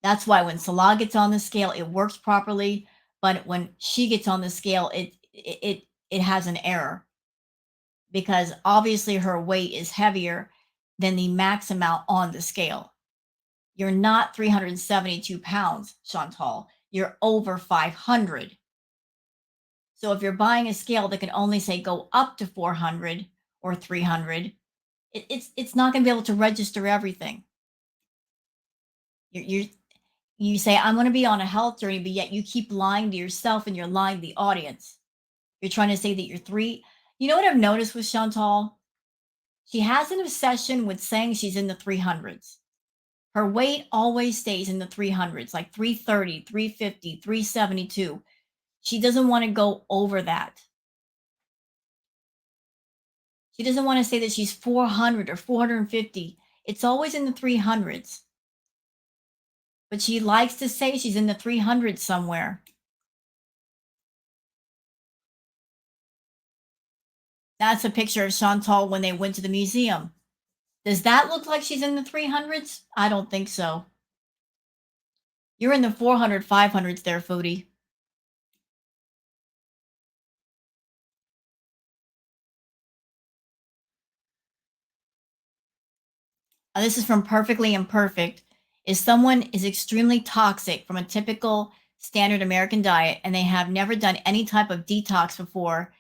That's why when Salah gets on the scale, it works properly, but when she gets on the scale, it has an error because obviously her weight is heavier than the max amount on the scale. You're not 372 pounds, Chantal. You're over 500. So if you're buying a scale that can only say go up to 400 or 300, it's not going to be able to register everything. You you say I'm going to be on a health journey, but yet you keep lying to yourself and you're lying to the audience. You're trying to say that you're three. You know what I've noticed with Chantal? She has an obsession with saying she's in the 300s. Her weight always stays in the 300s, like 330, 350, 372. She doesn't want to go over that. She doesn't want to say that she's 400 or 450. It's always in the 300s. But she likes to say she's in the 300s somewhere. That's a picture of Chantal when they went to the museum. Does that look like she's in the 300s? I don't think so. You're in the 400, 500s there, Foodie. This is from Perfectly Imperfect. If someone is extremely toxic from a typical standard American diet and they have never done any type of detox before,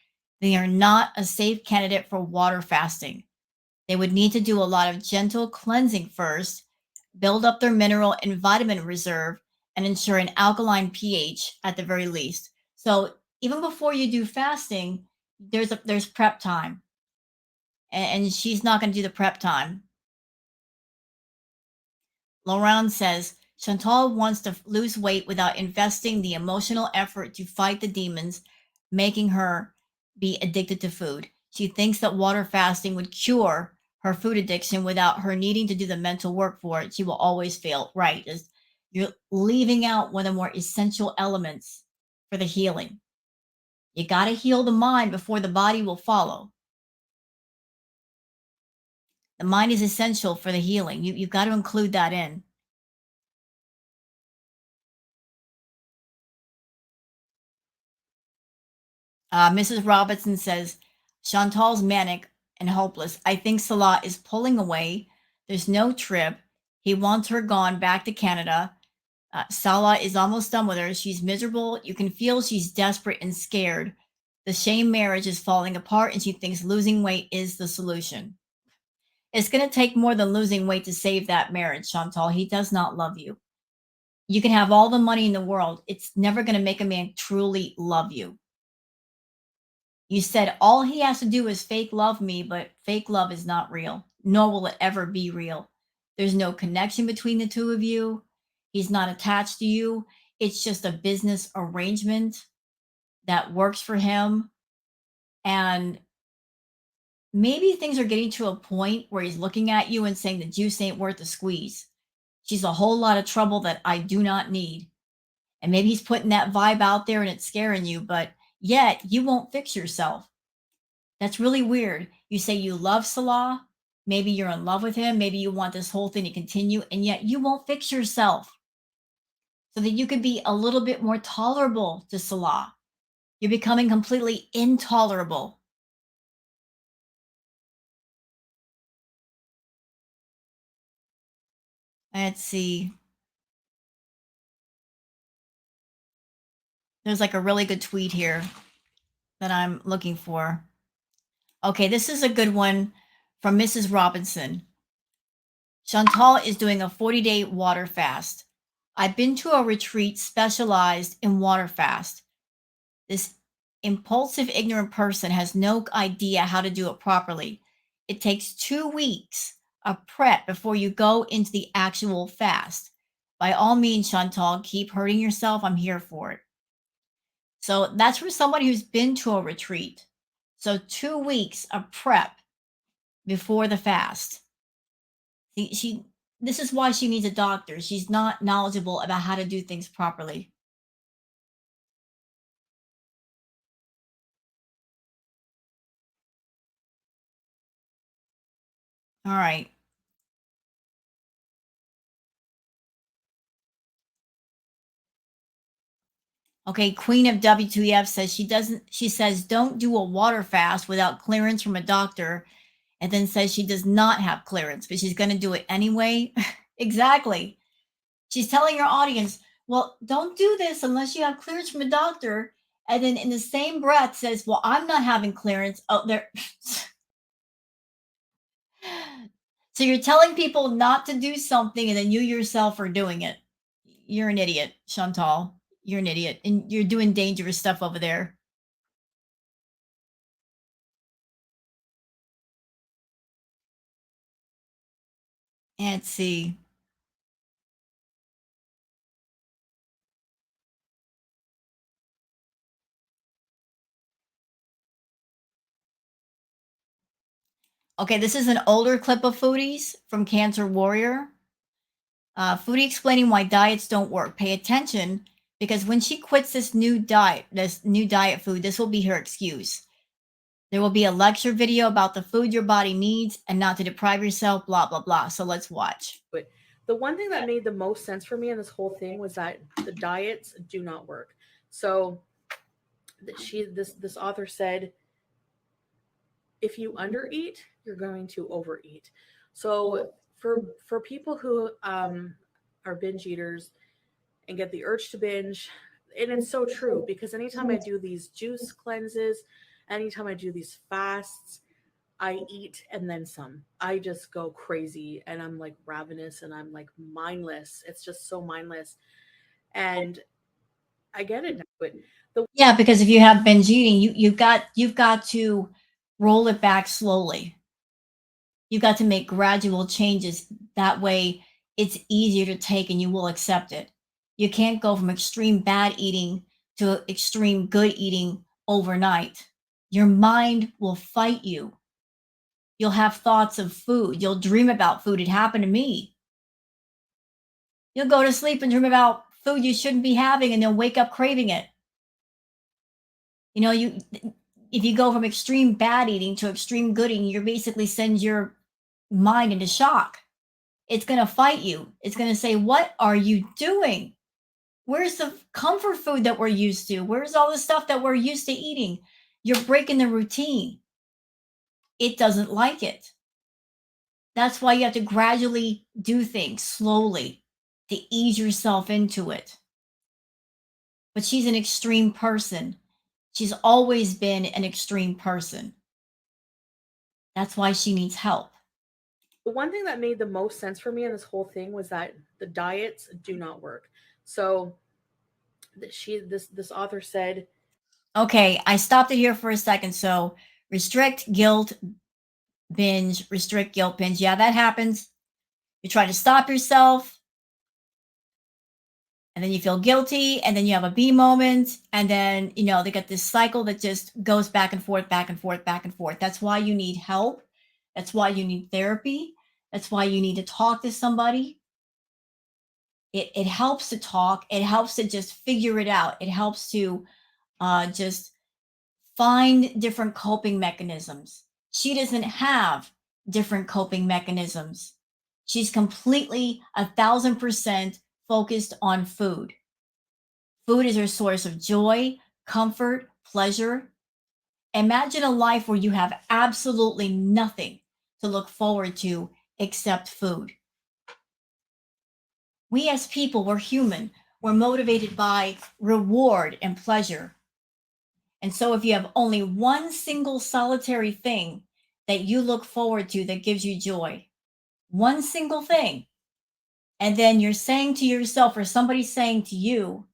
they are not a safe candidate for water fasting. They would need to do a lot of gentle cleansing first, build up their mineral and vitamin reserve, and ensure an alkaline pH at the very least. So even before you do fasting, there's prep time, and she's not going to do the prep time. Laurent says Chantal wants to lose weight without investing the emotional effort to fight the demons, making her be addicted to food. She thinks that water fasting would cure her food addiction without her needing to do the mental work for it. She will always fail. Right. You're leaving out one of the more essential elements for the healing. You got to heal the mind before the body will follow. The mind is essential for the healing. You've got to include that in. Mrs. Robinson says, Chantal's manic and hopeless. I think Salah is pulling away. There's no trip. He wants her gone back to Canada. Salah is almost done with her. She's miserable. You can feel she's desperate and scared. The shame marriage is falling apart, and she thinks losing weight is the solution. It's going to take more than losing weight to save that marriage, Chantal. He does not love you. You can have all the money in the world. It's never going to make a man truly love you. You said all he has to do is fake love me, but fake love is not real, nor will it ever be real. There's no connection between the two of you. He's not attached to you. It's just a business arrangement that works for him. And maybe things are getting to a point where he's looking at you and saying the juice ain't worth the squeeze. She's a whole lot of trouble that I do not need. And maybe he's putting that vibe out there and it's scaring you, but yet you won't fix yourself. That's really weird. You say you love Salah, maybe you're in love with him, maybe you want this whole thing to continue, and yet you won't fix yourself so that you could be a little bit more tolerable to Salah. You're becoming completely intolerable. Let's see. There's like a really good tweet here that I'm looking for. Okay, this is a good one from Mrs. Robinson. Chantal is doing a 40-day water fast. I've been to a retreat specialized in water fast. This impulsive, ignorant person has no idea how to do it properly. It takes 2 weeks of prep before you go into the actual fast. By all means, Chantal, keep hurting yourself. I'm here for it. So that's for somebody who's been to a retreat. So 2 weeks of prep before the fast. She this is why she needs a doctor. She's not knowledgeable about how to do things properly. All right. Okay, Queen of W2F says she says don't do a water fast without clearance from a doctor and then says she does not have clearance, but she's going to do it anyway. Exactly. She's telling her audience, "Well, don't do this unless you have clearance from a doctor." And then in the same breath says, "Well, I'm not having clearance." Oh, there So you're telling people not to do something and then you yourself are doing it. You're an idiot, Chantal. You're an idiot and you're doing dangerous stuff over there. Let's see. Okay, this is an older clip of Foodies from Cancer Warrior. Foodie explaining why diets don't work. Pay attention because when she quits this new diet food, this will be her excuse. There will be a lecture video about the food your body needs and not to deprive yourself, blah, blah, blah. So let's watch. But the one thing that made the most sense for me in this whole thing was that the diets do not work. So this author said, if you undereat, you're going to overeat. So for people who are binge eaters and get the urge to binge, and it's so true because anytime I do these juice cleanses, anytime I do these fasts, I eat and then some. I just go crazy and I'm like ravenous and I'm like mindless. It's just so mindless. And I get it now, but the Yeah, because if you have binge eating, you've got to roll it back slowly. You've got to make gradual changes. That way it's easier to take and you will accept it. You can't go from extreme bad eating to extreme good eating overnight. Your mind will fight you. You'll have thoughts of food. You'll dream about food. It happened to me. You'll go to sleep and dream about food you shouldn't be having and then wake up craving it. You know, you if you go from extreme bad eating to extreme good eating, you're basically sends your mind into shock. It's going to fight you. It's going to say, "What are you doing? Where's the comfort food that we're used to? Where's all the stuff that we're used to eating? You're breaking the routine." It doesn't like it. That's why you have to gradually do things slowly. to ease yourself into it. But she's an extreme person. She's always been an extreme person. That's why she needs help. The one thing that made the most sense for me in this whole thing was that the diets do not work. So this author said, Okay, I stopped it here for a second. So restrict, guilt, binge, restrict, guilt, binge. Yeah, that happens. You try to stop yourself, and then you feel guilty, and then you have a B moment, and then, they get this cycle that just goes back and forth, back and forth, back and forth. That's why you need help. That's why you need therapy. That's why you need to talk to somebody. It helps to talk. It helps to just figure it out. It helps to just find different coping mechanisms. She doesn't have different coping mechanisms. She's completely 1,000% focused on food. Food is her source of joy, comfort, pleasure. Imagine a life where you have absolutely nothing to look forward to except food. We as people, we're human. We're motivated by reward and pleasure. And so if you have only one single solitary thing that you look forward to that gives you joy, one single thing, and then you're saying to yourself or somebody's saying to you,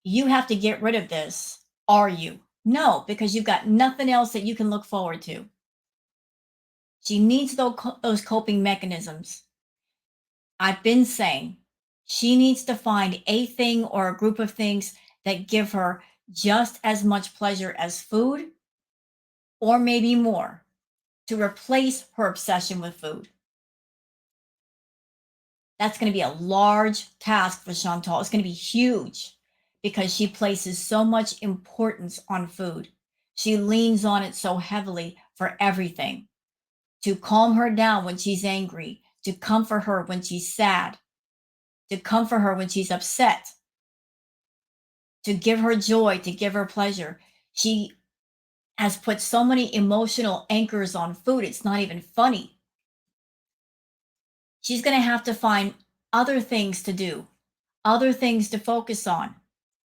you have to get rid of this, are you? No, because you've got nothing else that you can look forward to. She needs those coping mechanisms. I've been saying she needs to find a thing or a group of things that give her just as much pleasure as food, or maybe more, to replace her obsession with food. That's going to be a large task for Chantal. It's going to be huge because she places so much importance on food. She leans on it so heavily for everything, to calm her down when she's angry, to comfort her when she's sad, to comfort her when she's upset, to give her joy, to give her pleasure. She has put so many emotional anchors on food, it's not even funny. She's going to have to find other things to do, other things to focus on,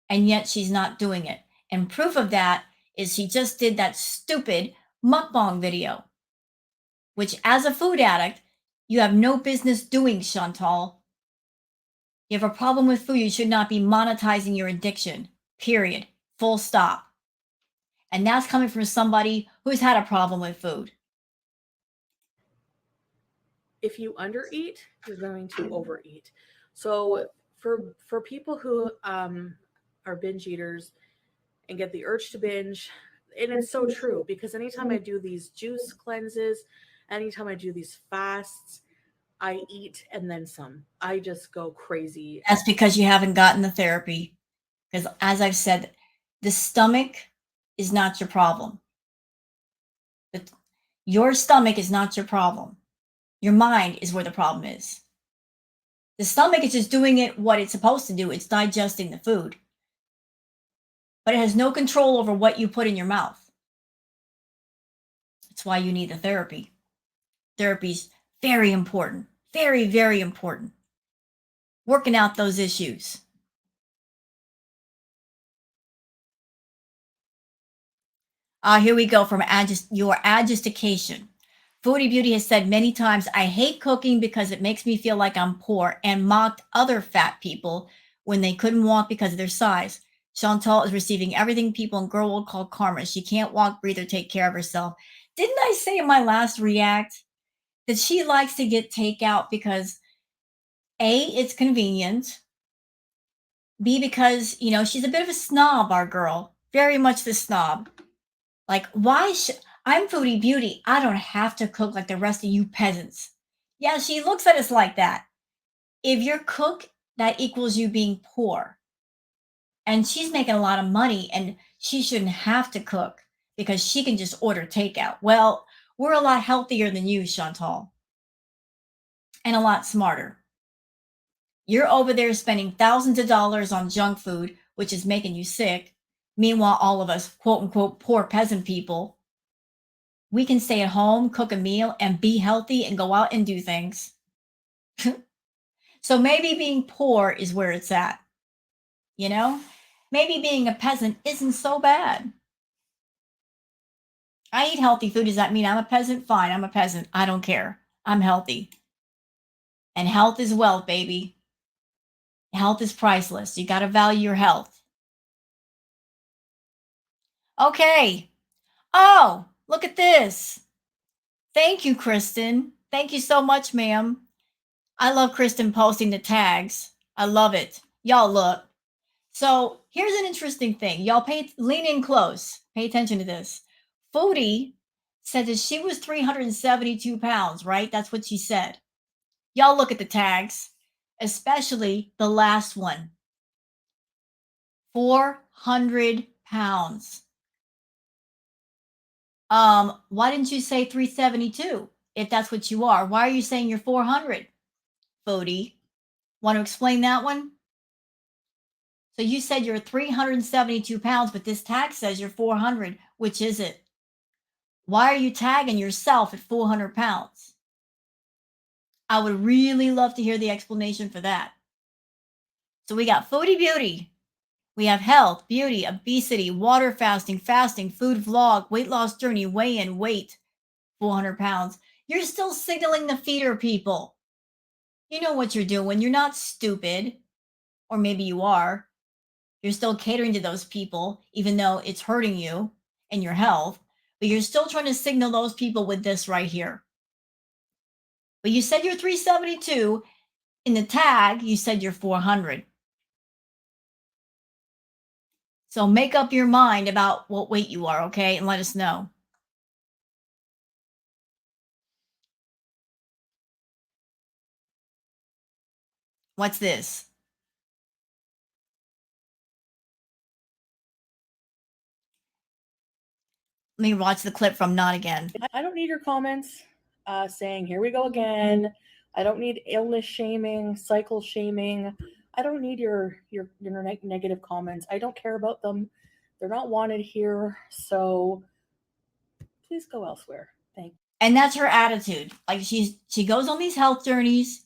and yet she's not doing it. And proof of that is she just did that stupid mukbang video, which, as a food addict, you have no business doing, Chantal. You have a problem with food, you should not be monetizing your addiction, period. Full stop. And that's coming from somebody who's had a problem with food. if you undereat, you're going to overeat. So for people who are binge eaters and get the urge to binge, and it's so true because anytime I do these juice cleanses, anytime I do these fasts, I eat and then some. I just go crazy. That's because you haven't gotten the therapy. Because, as I've said, the stomach is not your problem. Your stomach is not your problem. Your mind is where the problem is. The stomach is just doing what it's supposed to do. It's digesting the food. But it has no control over what you put in your mouth. That's why you need the therapy. Therapy's very important. Very, very important. Working out those issues. Here we go from your agistication. Foodie Beauty has said many times, I hate cooking because it makes me feel like I'm poor, and mocked other fat people when they couldn't walk because of their size. Chantal is receiving everything people in girl world call karma. She can't walk, breathe, or take care of herself. Didn't I say in my last react that she likes to get takeout because A, it's convenient. B, because, she's a bit of a snob, our girl. Very much the snob. Like, why should I'm Foodie Beauty? I don't have to cook like the rest of you peasants. Yeah, she looks at us like that. If you're cook, that equals you being poor. And she's making a lot of money and she shouldn't have to cook because she can just order takeout. Well, we're a lot healthier than you, Chantal, and a lot smarter. You're over there spending thousands of dollars on junk food, which is making you sick. Meanwhile, all of us, quote unquote, poor peasant people, we can stay at home, cook a meal, and be healthy and go out and do things. So maybe being poor is where it's at, you know? Maybe being a peasant isn't so bad. I eat healthy food. Does that mean I'm a peasant? Fine, I'm a peasant. I don't care. I'm healthy. And health is wealth, baby. Health is priceless. You got to value your health. Okay. Oh, look at this. Thank you, Kristen. Thank you so much, ma'am. I love Kristen posting the tags. I love it. Y'all look. So here's an interesting thing. Y'all lean in close. Pay attention to this. Foodie said that she was 372 pounds, right? That's what she said. Y'all look at the tags, especially the last one. 400 pounds. Why didn't you say 372 if that's what you are? Why are you saying you're 400? Foodie. Want to explain that one? So you said you're 372 pounds, but this tag says you're 400. Which is it? Why are you tagging yourself at 400 pounds? I would really love to hear the explanation for that. So we got Foodie Beauty. We have health, beauty, obesity, water fasting, food vlog, weight loss journey, weigh in, weight, 400 pounds. You're still signaling the feeder people. You know what you're doing. You're not stupid. Or maybe you are. You're still catering to those people, even though it's hurting you and your health. But you're still trying to signal those people with this right here. But you said you're 372. In the tag, you said you're 400. So make up your mind about what weight you are, okay? And let us know. What's this? Let me watch the clip from Not Again. I don't need your comments saying, here we go again. I don't need illness shaming, cycle shaming. I don't need your negative comments. I don't care about them. They're not wanted here. So please go elsewhere. Thank you. And that's her attitude. Like she goes on these health journeys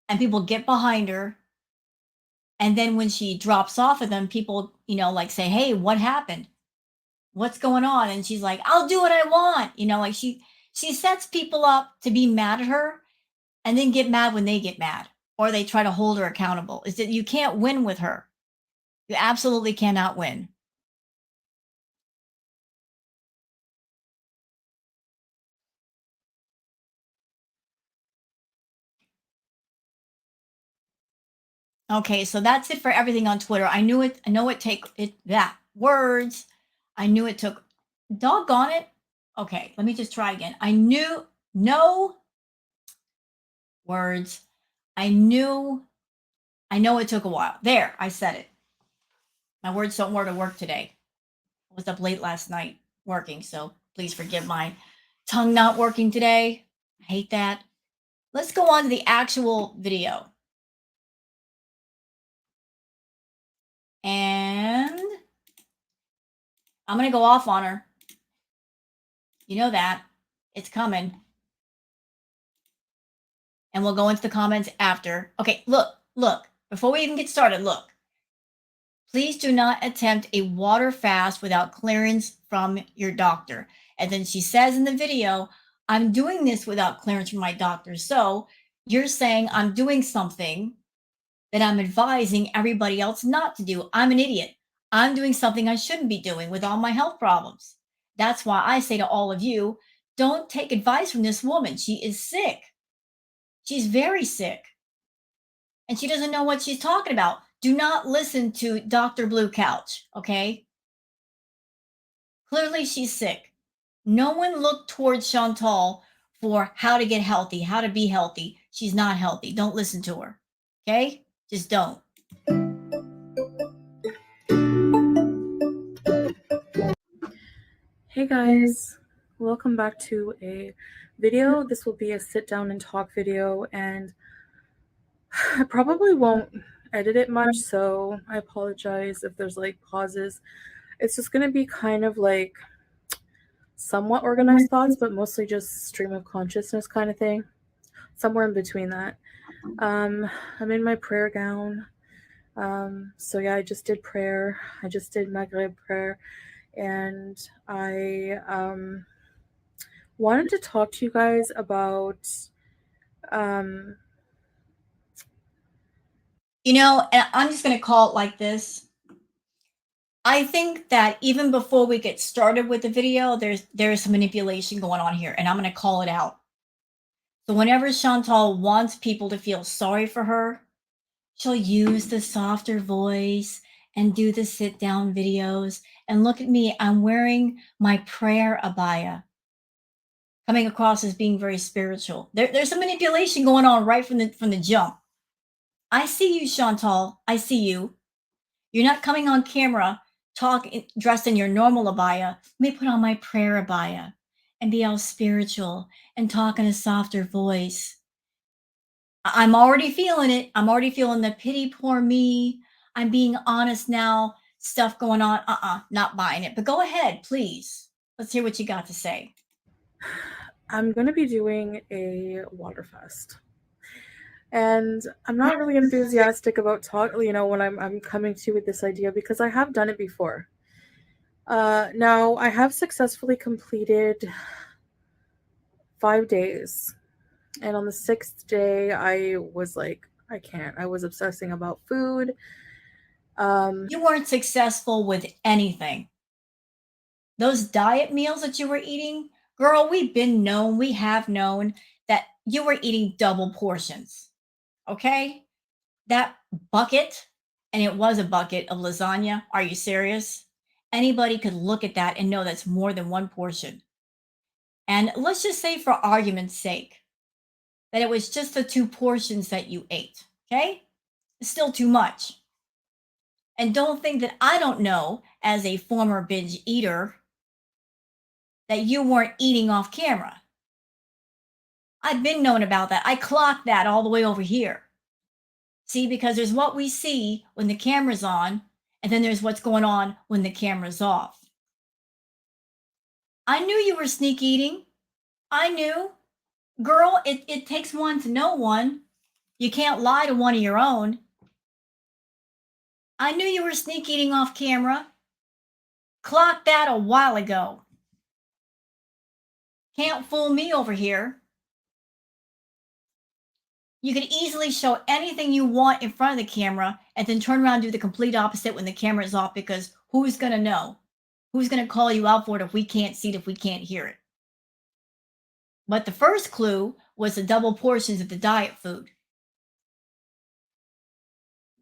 and people get behind her. And then when she drops off of them, people, like say, hey, what happened? What's going on? And she's like, I'll do what I want. Like she sets people up to be mad at her and then get mad when they get mad or they try to hold her accountable. Is that you can't win with her. You absolutely cannot win. Okay, so that's it for everything on Twitter. I know it that words. I knew it took doggone it. Okay, let me just try again. I knew no words. I know it took a while. There, I said it. My words don't work to work today. I was up late last night working, so please forgive my tongue not working today. I hate that. Let's go on to the actual video. And I'm going to go off on her. You know that. It's coming. And we'll go into the comments after. Okay, look. Before we even get started, look. Please do not attempt a water fast without clearance from your doctor. And then she says in the video, I'm doing this without clearance from my doctor. So you're saying I'm doing something that I'm advising everybody else not to do. I'm an idiot. I'm doing something I shouldn't be doing with all my health problems. That's why I say to all of you, don't take advice from this woman. She is sick. She's very sick. And she doesn't know what she's talking about. Do not listen to Dr. Blue Couch, okay? Clearly, she's sick. No one looked towards Chantal for how to get healthy, how to be healthy. She's not healthy. Don't listen to her, okay? Just don't. Hey guys, welcome back to a video. This will be a sit down and talk video, and I probably won't edit it much, so I apologize if there's like pauses. It's just going to be kind of like somewhat organized thoughts, but mostly just stream of consciousness kind of thing, somewhere in between that. Um, I'm in my prayer gown. So yeah, I just did prayer. I just did Maghrib prayer, and I wanted to talk to you guys about um, And I'm just going to call it like this. I think that even before we get started with the video, there's some manipulation going on here, and I'm going to call it out. So whenever Chantal wants people to feel sorry for her, she'll use the softer voice and do the sit down videos. And look at me, I'm wearing my prayer abaya, coming across as being very spiritual. There's some manipulation going on right from the jump. I see you, Chantal. I see you. You're not coming on camera dressed in your normal abaya. Let me put on my prayer abaya and be all spiritual and talk in a softer voice. I'm already feeling it. I'm already feeling the pity poor me. I'm being honest now. Stuff going on. Not buying it. But go ahead, please. Let's hear what you got to say. I'm gonna be doing a water fast. And I'm not really enthusiastic about when I'm coming to you with this idea because I have done it before. Now I have successfully completed 5 days, and on the sixth day, I was like, I can't. I was obsessing about food. You weren't successful with anything. Those diet meals that you were eating, girl, we have known that you were eating double portions. Okay? That bucket, and it was a bucket of lasagna. Are you serious? Anybody could look at that and know that's more than one portion. And let's just say, for argument's sake, that it was just the two portions that you ate. Okay? It's still too much. And don't think that I don't know, as a former binge eater, that you weren't eating off camera. I've been known about that. I clocked that all the way over here. See, because there's what we see when the camera's on, and then there's what's going on when the camera's off. I knew you were sneak eating. I knew. Girl, it takes one to know one. You can't lie to one of your own. I knew you were sneak eating off camera. Clocked that a while ago. Can't fool me over here. You could easily show anything you want in front of the camera and then turn around and do the complete opposite when the camera is off, because who's going to know? Who's going to call you out for it if we can't see it, if we can't hear it? But the first clue was the double portions of the diet food,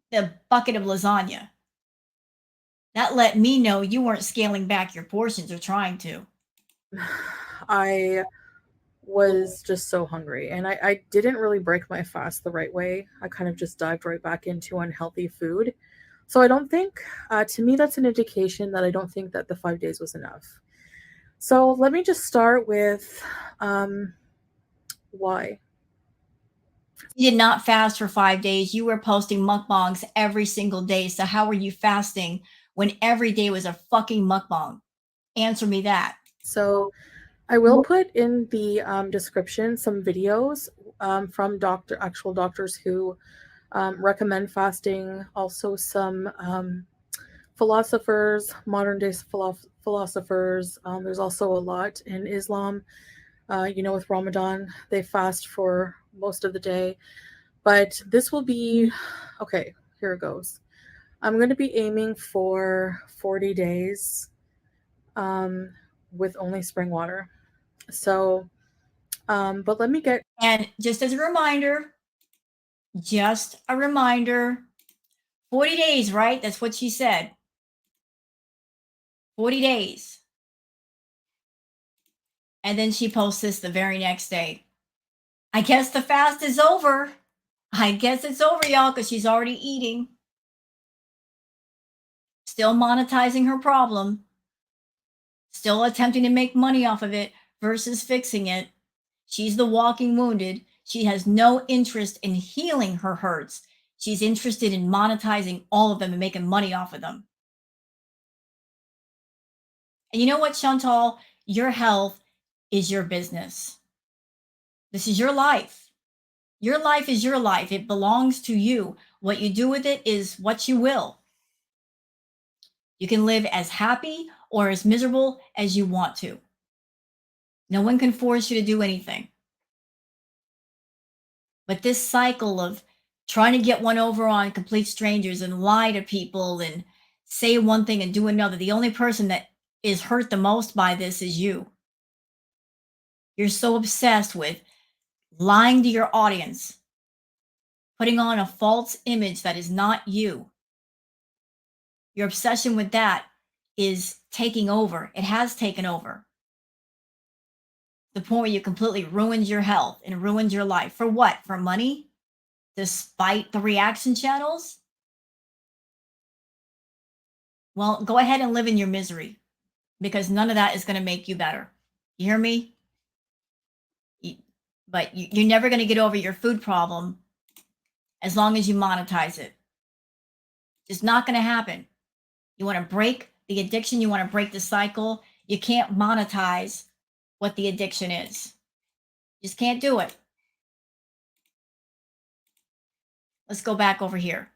the bucket of lasagna. That let me know you weren't scaling back your portions or trying to. I was just so hungry, and I didn't really break my fast the right way. I kind of just dived right back into unhealthy food. So I don't think, to me, that's an indication that I don't think that the 5 days was enough. So let me just start with why. You did not fast for 5 days. You were posting mukbangs every single day. So how were you fasting when every day was a fucking mukbang? Answer me that. So I will put in the description some videos from actual doctors who recommend fasting. Also, some philosophers, modern day philosophers. There's also a lot in Islam. With Ramadan, they fast for most of the day. But this will be okay. Here it goes. I'm going to be aiming for 40 days um, with only spring water. So, but let me get. And just a reminder, 40 days, right? That's what she said. 40 days. And then she posts this the very next day. I guess the fast is over. I guess it's over, y'all, because she's already eating. Still monetizing her problem. Still attempting to make money off of it versus fixing it. She's the walking wounded. She has no interest in healing her hurts. She's interested in monetizing all of them and making money off of them. And you know what, Chantal? Your health is your business. This is your life. Your life is your life. It belongs to you. What you do with it is what you will. You can live as happy or as miserable as you want to. No one can force you to do anything. But this cycle of trying to get one over on complete strangers and lie to people and say one thing and do another, the only person that is hurt the most by this is you. You're so obsessed with lying to your audience, putting on a false image that is not you. Your obsession with that is taking over. It has taken over. The point where you completely ruined your health and ruined your life. For what? For money? Despite the reaction channels? Well, go ahead and live in your misery because none of that is going to make you better. You hear me? You- But you're never going to get over your food problem as long as you monetize it. It's not going to happen. You want to break the addiction, you want to break the cycle. You can't monetize what the addiction is. Just can't do it. Let's go back over here.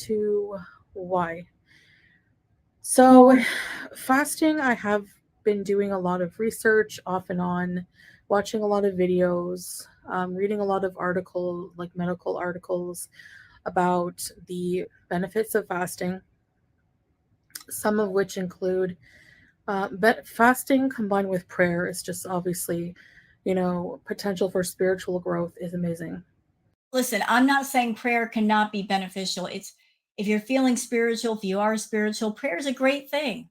To why. So, fasting, I have been doing a lot of research off and on, watching a lot of videos, reading a lot of articles, like medical articles, about the benefits of fasting, some of which include but fasting combined with prayer is just obviously, potential for spiritual growth is amazing. Listen, I'm not saying prayer cannot be beneficial. It's if you're feeling spiritual, if you are spiritual, prayer is a great thing.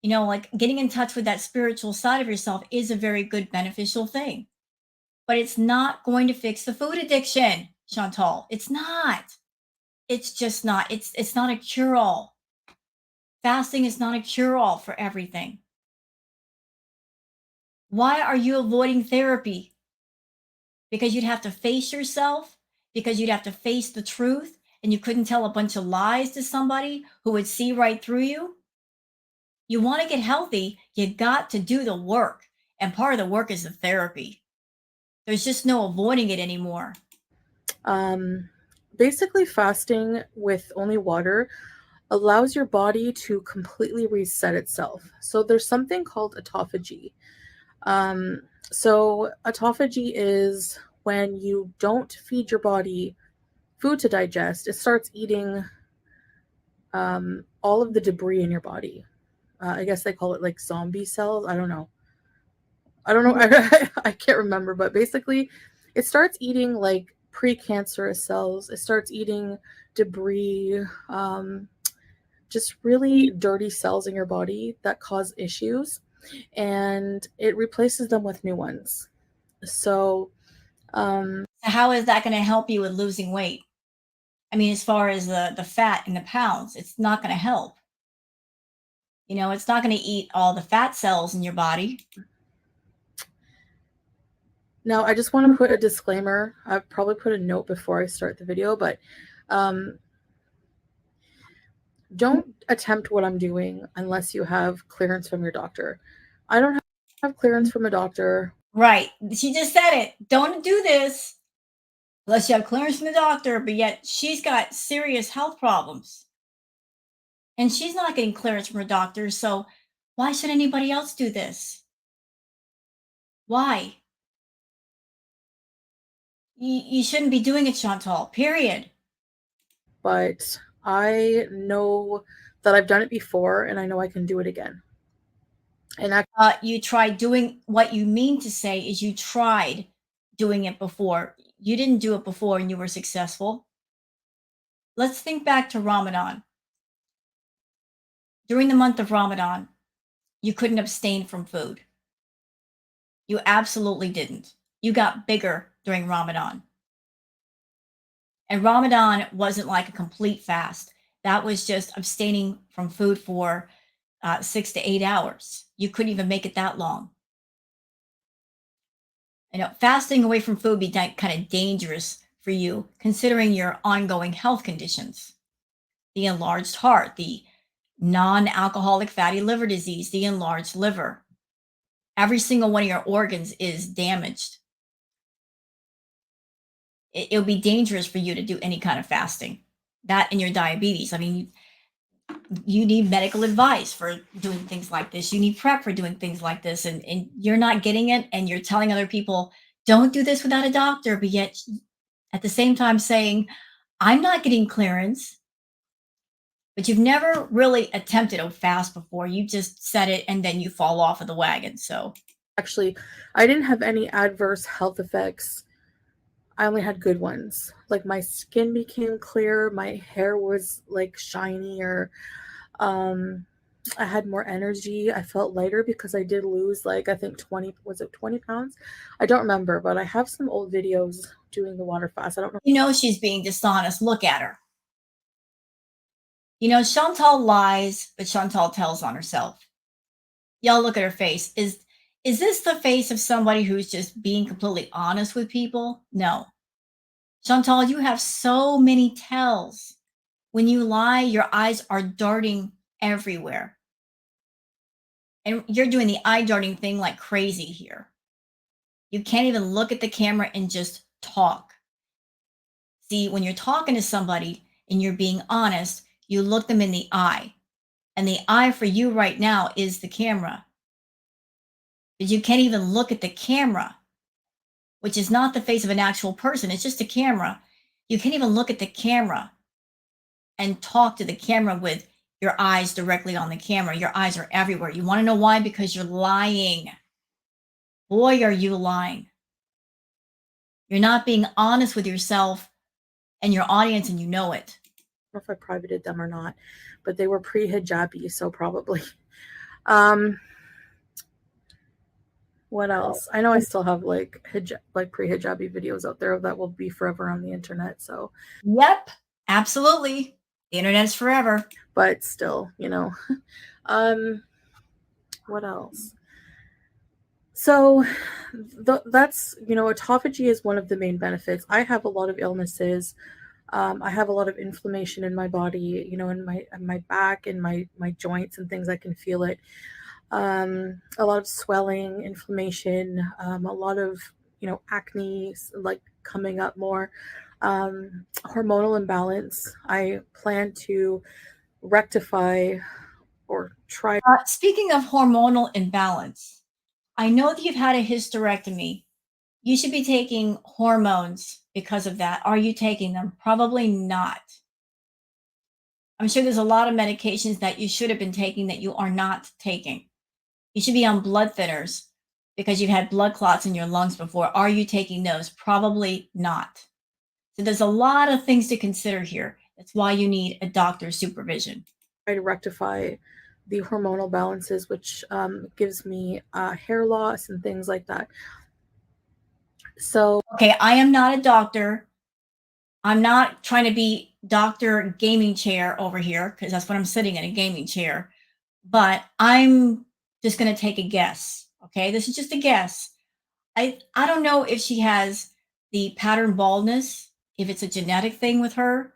Like getting in touch with that spiritual side of yourself is a very good beneficial thing. But it's not going to fix the food addiction, Chantal. It's not. It's just not. It's not a cure-all. Fasting is not a cure-all for everything. Why are you avoiding therapy? Because you'd have to face yourself, because you'd have to face the truth, and you couldn't tell a bunch of lies to somebody who would see right through you. You want to get healthy, you got to do the work. And part of the work is the therapy. There's just no avoiding it anymore. Um, Basically, fasting with only water allows your body to completely reset itself. So there's something called autophagy. So autophagy is when you don't feed your body food to digest, it starts eating all of the debris in your body. I guess they call it like zombie cells. I don't know. I don't know. I can't remember, but basically, it starts eating like precancerous cells. It starts eating debris, just really dirty cells in your body that cause issues, and it replaces them with new ones. So, um, So how is that going to help you with losing weight? I mean, as far as the fat and the pounds, it's not going to help. It's not going to eat all the fat cells in your body. Now I just want to put a disclaimer. I've probably put a note before I start the video, but um, don't attempt what I'm doing unless you have clearance from your doctor. I don't have clearance from a doctor. Right. She just said it. Don't do this unless you have clearance from the doctor, but yet she's got serious health problems. And she's not getting clearance from her doctor. So why should anybody else do this? Why? You shouldn't be doing it, Chantal, period. But I know that I've done it before and I know I can do it again. And You tried doing what you mean to say is you tried doing it before. You didn't do it before and you were successful. Let's think back to Ramadan. During the month of Ramadan, you couldn't abstain from food. You absolutely didn't. You got bigger during Ramadan. And Ramadan wasn't like a complete fast. That was just abstaining from food for 6 to 8 hours. You couldn't even make it that long. Fasting away from food be kind of dangerous for you, considering your ongoing health conditions: the enlarged heart, the non-alcoholic fatty liver disease, the enlarged liver. Every single one of your organs is damaged. it'll be dangerous for you to do any kind of fasting. That and your diabetes. I mean, you need medical advice for doing things like this. You need prep for doing things like this. And you're not getting it. And you're telling other people, don't do this without a doctor. But yet at the same time saying, I'm not getting clearance, but you've never really attempted a fast before. You just said it and then you fall off of the wagon. So Actually, I didn't have any adverse health effects. I only had good ones. Like my skin became clear, my hair was like shinier. Um, I had more energy. I felt lighter because I did lose like I think 20, was it 20 pounds? I don't remember, but I have some old videos doing the water fast. I don't know. you know she's being dishonest. Look at her. You know, Chantal lies, but Chantal tells on herself. Y'all look at her face. Is this the face of somebody who's just being completely honest with people? No. Chantal, you have so many tells. When you lie, your eyes are darting everywhere. And you're doing the eye darting thing like crazy here. You can't even look at the camera and just talk. See, when you're talking to somebody and you're being honest, you look them in the eye. And the eye for you right now is the camera. But you can't even look at the camera, which is not the face of an actual person. It's just a camera. You can't even look at the camera and talk to the camera with your eyes directly on the camera. Your eyes are everywhere. You want to know why? Because you're lying. Boy, are you lying. You're not being honest with yourself and your audience, and you know it. I don't know if I privated them or not, but they were pre-hijabi, so probably. Um, what else? I know I still have like like pre-hijabi videos out there that will be forever on the internet. So, Yep, absolutely. The internet is forever. but still, um, what else? So, that's autophagy is one of the main benefits. I have a lot of illnesses. I have a lot of inflammation in my body, in my back and my joints and things. I can feel it. A lot of swelling, inflammation, a lot of acne, like coming up more. Hormonal imbalance. I plan to rectify or try. Speaking of hormonal imbalance, I know that you've had a hysterectomy. You should be taking hormones because of that. Are you taking them? Probably not. I'm sure there's a lot of medications that you should have been taking that you are not taking. You should be on blood thinners because you've had blood clots in your lungs before. Are you taking those? Probably not. So there's a lot of things to consider here. That's why you need a doctor's supervision. Try to rectify the hormonal balances, which gives me hair loss and things like that. So, Okay, I am not a doctor. I'm not trying to be doctor gaming chair over here because that's what I'm sitting in, a gaming chair. But I'm just going to take a guess. Okay, this is just a guess. I don't know if she has the pattern baldness, if it's a genetic thing with her,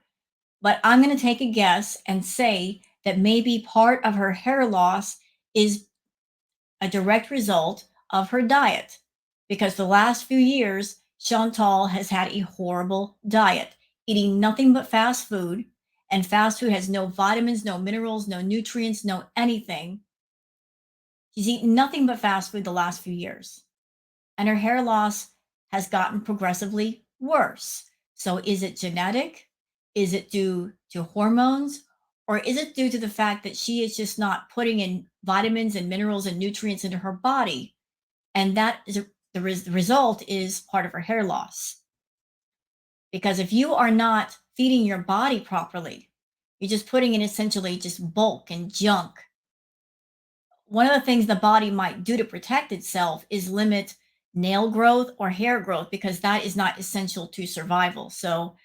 but I'm going to take a guess and say that maybe part of her hair loss is a direct result of her diet. Because the last few years, Chantal has had a horrible diet, eating nothing but fast food. And fast food has no vitamins, no minerals, no nutrients, no anything. She's eaten nothing but fast food the last few years. And her hair loss has gotten progressively worse. So is it genetic? Is it due to hormones? Or is it due to the fact that she is just not putting in vitamins and minerals and nutrients into her body? And that is the result is part of her hair loss. Because if you are not feeding your body properly, you're just putting in essentially just bulk and junk. One of the things the body might do to protect itself is limit nail growth or hair growth because that is not essential to survival. So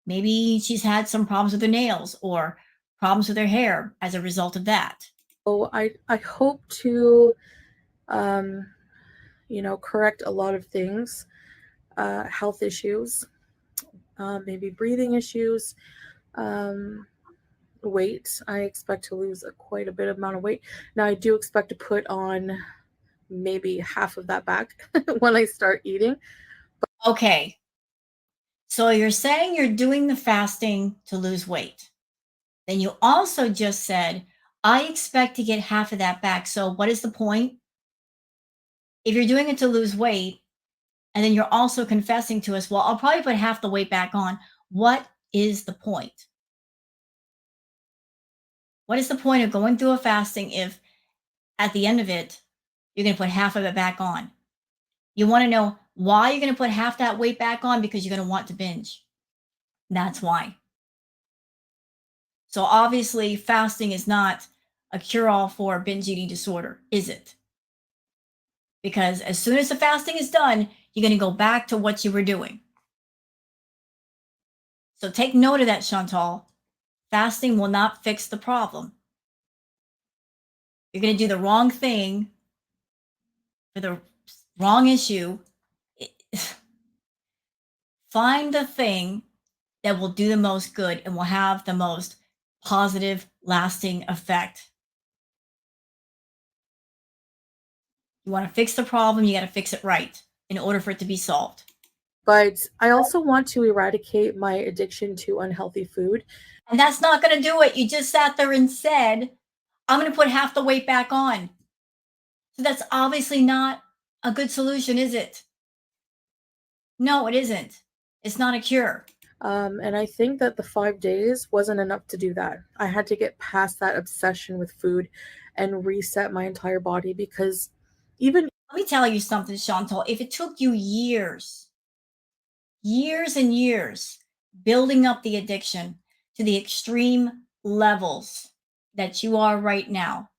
maybe she's had some problems with her nails or problems with her hair as a result of that. I hope to correct a lot of things, health issues, maybe breathing issues, um, weight. I expect to lose quite a bit amount of weight. Now I do expect to put on maybe half of that back when I start eating. Okay. So you're saying you're doing the fasting to lose weight. Then you also just said, I expect to get half of that back. So what is the point? If you're doing it to lose weight, and then you're also confessing to us, well, I'll probably put half the weight back on. What is the point? What is the point of going through a fasting if at the end of it, you're going to put half of it back on? You want to know why you're going to put half that weight back on? Because you're going to want to binge. That's why. So obviously, fasting is not a cure all for binge eating disorder, is it? Because as soon as the fasting is done, you're going to go back to what you were doing. So take note of that, Chantal. Fasting will not fix the problem. You're going to do the wrong thing for the wrong issue. Find the thing that will do the most good and will have the most positive, lasting effect. You want to fix the problem, you got to fix it right in order for it to be solved. But I also want to eradicate my addiction to unhealthy food. And that's not going to do it. You just sat there and said, I'm going to put half the weight back on. So that's obviously not a good solution, is it? No, it isn't. It's not a cure. And I think that the 5 days wasn't enough to do that. I had to get past that obsession with food and reset my entire body because even Let me tell you something, Chantal. If it took you years, years and years building up the addiction to the extreme levels that you are right now,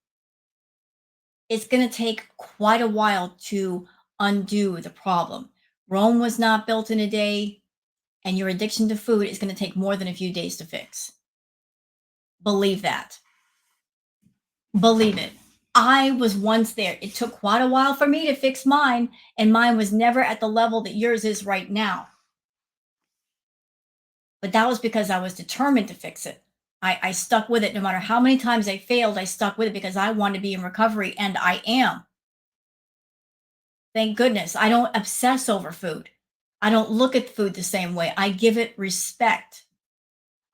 it's going to take quite a while to undo the problem. Rome was not built in a day, and your addiction to food is going to take more than a few days to fix. Believe that. Believe it. I was once there. It took quite a while for me to fix mine, and mine was never at the level that yours is right now. But that was because I was determined to fix it. I stuck with it. No matter how many times I failed, I stuck with it because I wanted to be in recovery, and I am. Thank goodness. I don't obsess over food. I don't look at food the same way. I give it respect.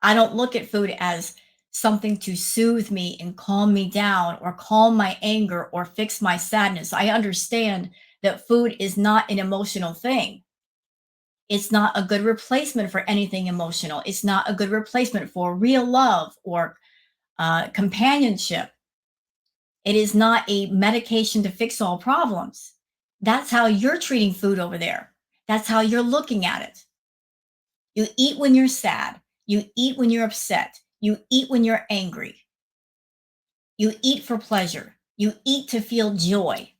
I don't look at food as something to soothe me and calm me down or calm my anger or fix my sadness. I understand that food is not an emotional thing. It's not a good replacement for anything emotional. It's not a good replacement for real love or companionship. It is not a medication to fix all problems. That's how you're treating food over there. That's how you're looking at it. You eat when you're sad. You eat when you're upset. You eat when you're angry. You eat for pleasure. You eat to feel joy.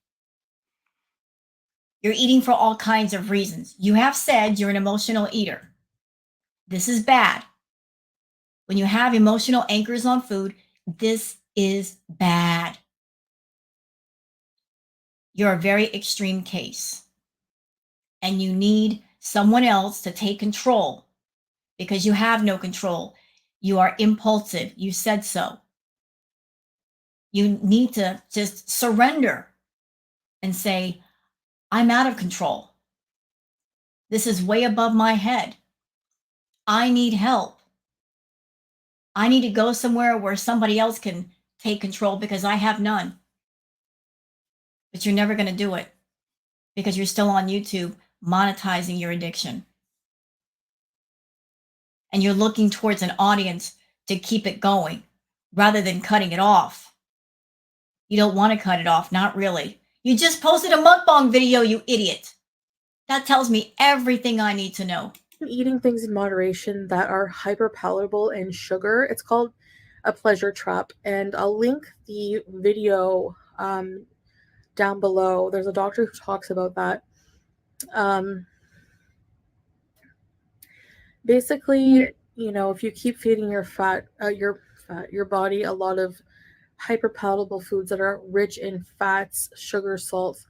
You're eating for all kinds of reasons. You have said you're an emotional eater. This is bad. When you have emotional anchors on food, this is bad. You're a very extreme case. And you need someone else to take control because you have no control. You are impulsive. You said so. You need to just surrender and say, I'm out of control. This is way above my head. I need help. I need to go somewhere where somebody else can take control because I have none. But you're never going to do it because you're still on YouTube monetizing your addiction. And you're looking towards an audience to keep it going rather than cutting it off. You don't want to cut it off, not really. You just posted a mukbang video, you idiot. That tells me everything I need to know. eating things in moderation that are hyper palatable in sugar, it's called a pleasure trap. And I'll link the video down below. There's a doctor who talks about that. Um, Basically, if you keep feeding your body a lot of hyper palatable foods that are rich in fats, sugar, salt,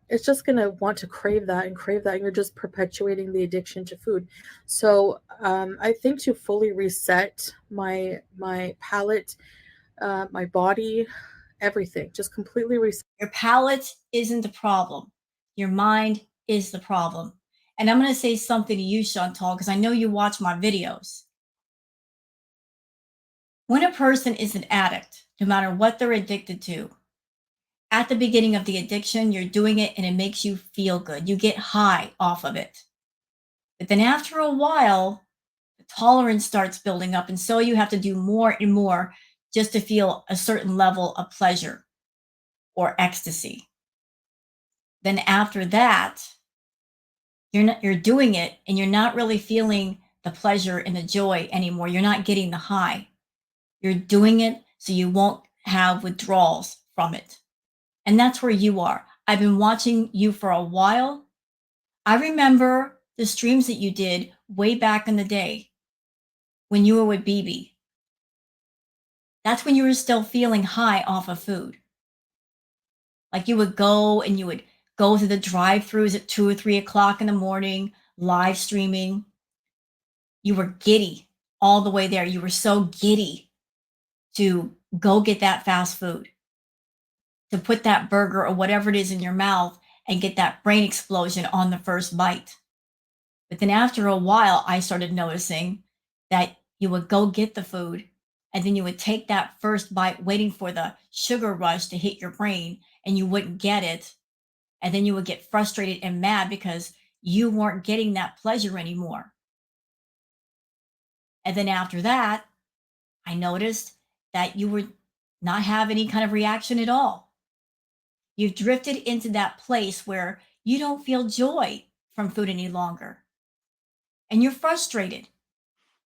it's just going to want to crave that and crave that, and you're just perpetuating the addiction to food. So I think to fully reset my palate, my body, everything, just completely reset. Your palate isn't the problem. Your mind is the problem. And I'm going to say something to you, Chantal, because I know you watch my videos. When a person is an addict, no matter what they're addicted to, at the beginning of the addiction, you're doing it and it makes you feel good. You get high off of it. But then after a while, the tolerance starts building up. And so you have to do more and more just to feel a certain level of pleasure or ecstasy. Then after that, you're doing it and you're not really feeling the pleasure and the joy anymore. You're not getting the high. You're doing it so you won't have withdrawals from it. And that's where you are. I've been watching you for a while. I remember the streams that you did way back in the day when you were with BB. That's when you were still feeling high off of food. Like you would go and you would go to the drive-throughs at 2 or 3 o'clock in the morning, live streaming. You were giddy all the way there. You were so giddy to go get that fast food, to put that burger or whatever it is in your mouth and get that brain explosion on the first bite. But then after a while, I started noticing that you would go get the food and then you would take that first bite, waiting for the sugar rush to hit your brain, and you wouldn't get it. And then you would get frustrated and mad because you weren't getting that pleasure anymore. And then after that, I noticed that you would not have any kind of reaction at all. You've drifted into that place where you don't feel joy from food any longer. And you're frustrated.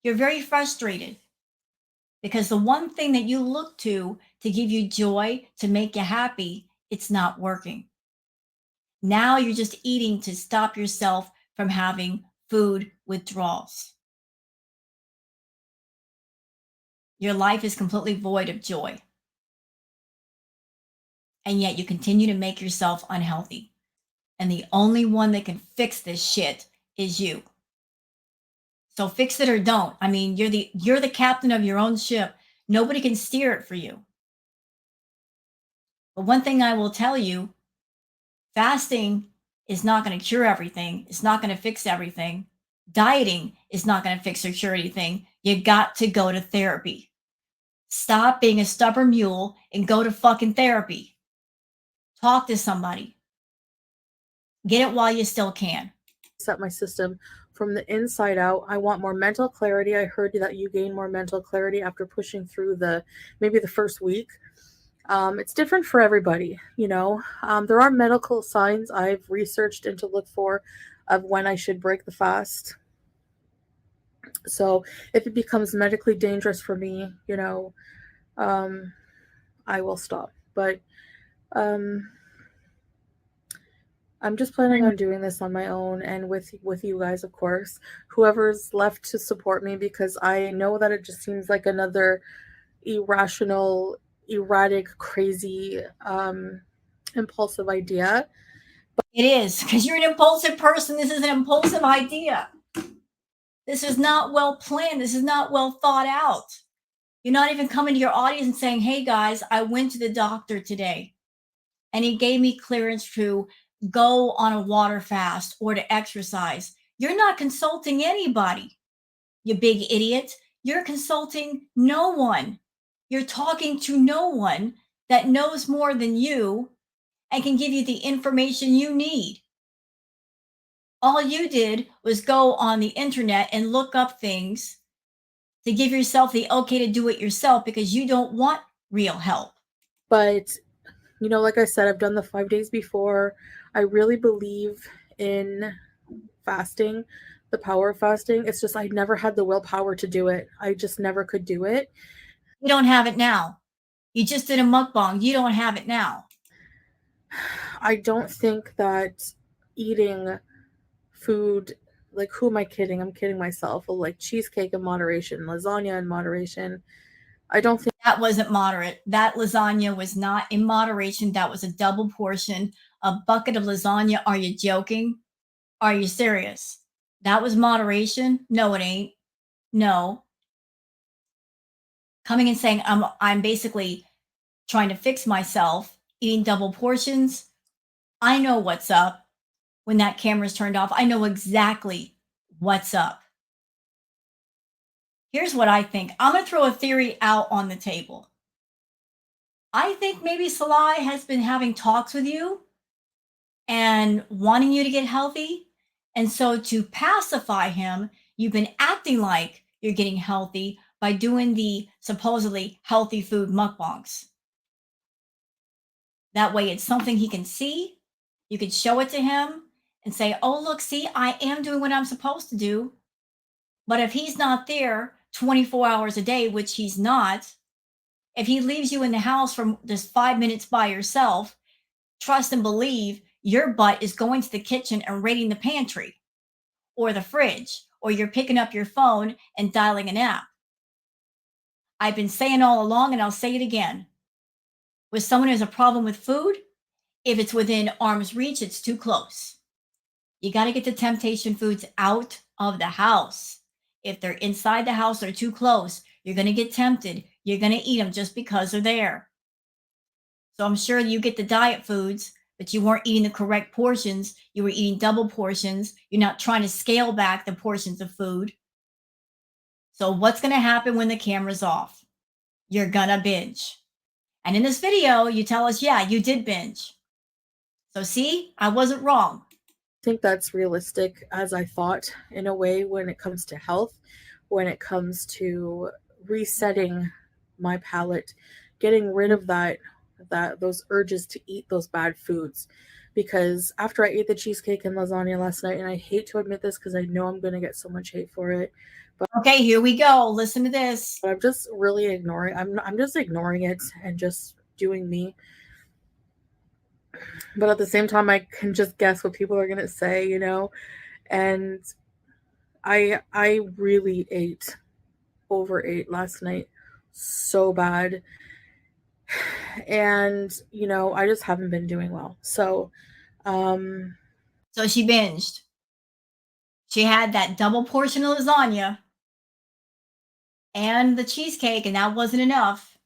You're very frustrated because the one thing that you look to give you joy, to make you happy, it's not working. Now you're just eating to stop yourself from having food withdrawals. Your life is completely void of joy. And yet you continue to make yourself unhealthy. And the only one that can fix this shit is you. So fix it or don't. I mean, you're the captain of your own ship. Nobody can steer it for you. But one thing I will tell you, fasting is not going to cure everything. It's not going to fix everything. Dieting is not going to fix or cure anything. You got to go to therapy. Stop being a stubborn mule and go to fucking therapy. Talk to somebody. Get it while you still can. Set my system from the inside out. I want more mental clarity. I heard that you gain more mental clarity after pushing through maybe the first week. It's different for everybody, you know. There are medical signs I've researched and to look for of when I should break the fast. So if it becomes medically dangerous for me, you know, I will stop. But I'm just planning on doing this on my own and with you guys, of course. Whoever's left to support me, because I know that it just seems like another irrational, erratic, crazy, impulsive idea. It is, because you're an impulsive person. This is an impulsive idea. This is not well planned. This is not well thought out. You're not even coming to your audience and saying, hey guys, I went to the doctor today and he gave me clearance to go on a water fast or to exercise. You're not consulting anybody, you big idiot. You're consulting no one. You're talking to no one that knows more than you and can give you the information you need. All you did was go on the internet and look up things to give yourself the okay to do it yourself because you don't want real help. But, you know, like I said, I've done the 5 days before. I really believe in fasting, the power of fasting. It's just I never had the willpower to do it. I just never could do it. You don't have it now. You just did a mukbang. You don't have it now. I don't think that eating food, like, who am I kidding? I'm kidding myself. Well, like cheesecake in moderation, lasagna in moderation. I don't think that wasn't moderate. That lasagna was not in moderation. That was a double portion, a bucket of lasagna. Are you joking? Are you serious? That was moderation? No, it ain't. No. Coming and saying I'm basically trying to fix myself, eating double portions. I know what's up. when that camera's turned off. I know exactly what's up. Here's what I think. I'm going to throw a theory out on the table. I think maybe Salai has been having talks with you and wanting you to get healthy. And so to pacify him, you've been acting like you're getting healthy by doing the supposedly healthy food mukbangs. That way it's something he can see. You could show it to him and say, oh, look, see, I am doing what I'm supposed to do. But if he's not there 24 hours a day, which he's not, if he leaves you in the house for just 5 minutes by yourself, trust and believe your butt is going to the kitchen and raiding the pantry or the fridge, or you're picking up your phone and dialing an app. I've been saying all along, and I'll say it again. With someone who has a problem with food, if it's within arm's reach, it's too close. You got to get the temptation foods out of the house. If they're inside the house, they're too close. You're going to get tempted. You're going to eat them just because they're there. So I'm sure you get the diet foods, but you weren't eating the correct portions. You were eating double portions. You're not trying to scale back the portions of food. So what's going to happen when the camera's off? You're going to binge. And in this video, you tell us, yeah, you did binge. So see, I wasn't wrong. Think that's realistic as I thought in a way when it comes to health, when it comes to resetting my palate, getting rid of those urges to eat those bad foods. Because after I ate the cheesecake and lasagna last night, and I hate to admit this because I know I'm going to get so much hate for it, but Okay, here we go. Listen to this. I'm just really ignoring. I'm just ignoring it and just doing me. But at the same time, I can just guess what people are going to say, and I really overate last night so bad. And I just haven't been doing well. So So she binged. She had that double portion of lasagna and the cheesecake, and that wasn't enough.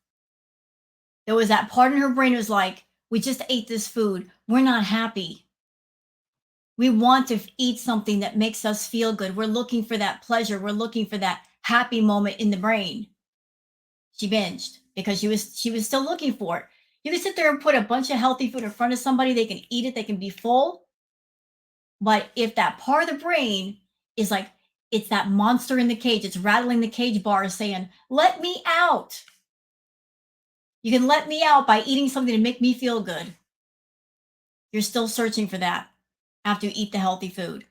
There was that part in her brain that was like, we just ate this food. We're not happy. We want to eat something that makes us feel good. We're looking for that pleasure. We're looking for that happy moment in the brain. She binged because she was still looking for it. You can sit there and put a bunch of healthy food in front of somebody, they can eat it, they can be full. But if that part of the brain is like, it's that monster in the cage, it's rattling the cage bars saying, let me out. You can let me out by eating something to make me feel good. You're still searching for that after you eat the healthy food.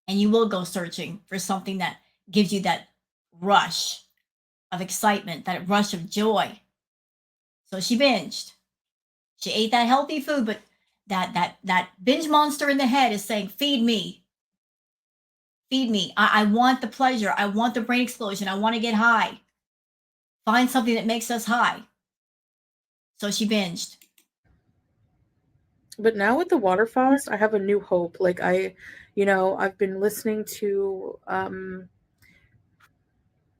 And you will go searching for something that gives you that rush of excitement, that rush of joy. So she binged. She ate that healthy food, but that binge monster in the head is saying, feed me. Feed me. I want the pleasure. I want the brain explosion. I want to get high. Find something that makes us high. So she binged. but now with the water fast, I have a new hope. Like I've been listening to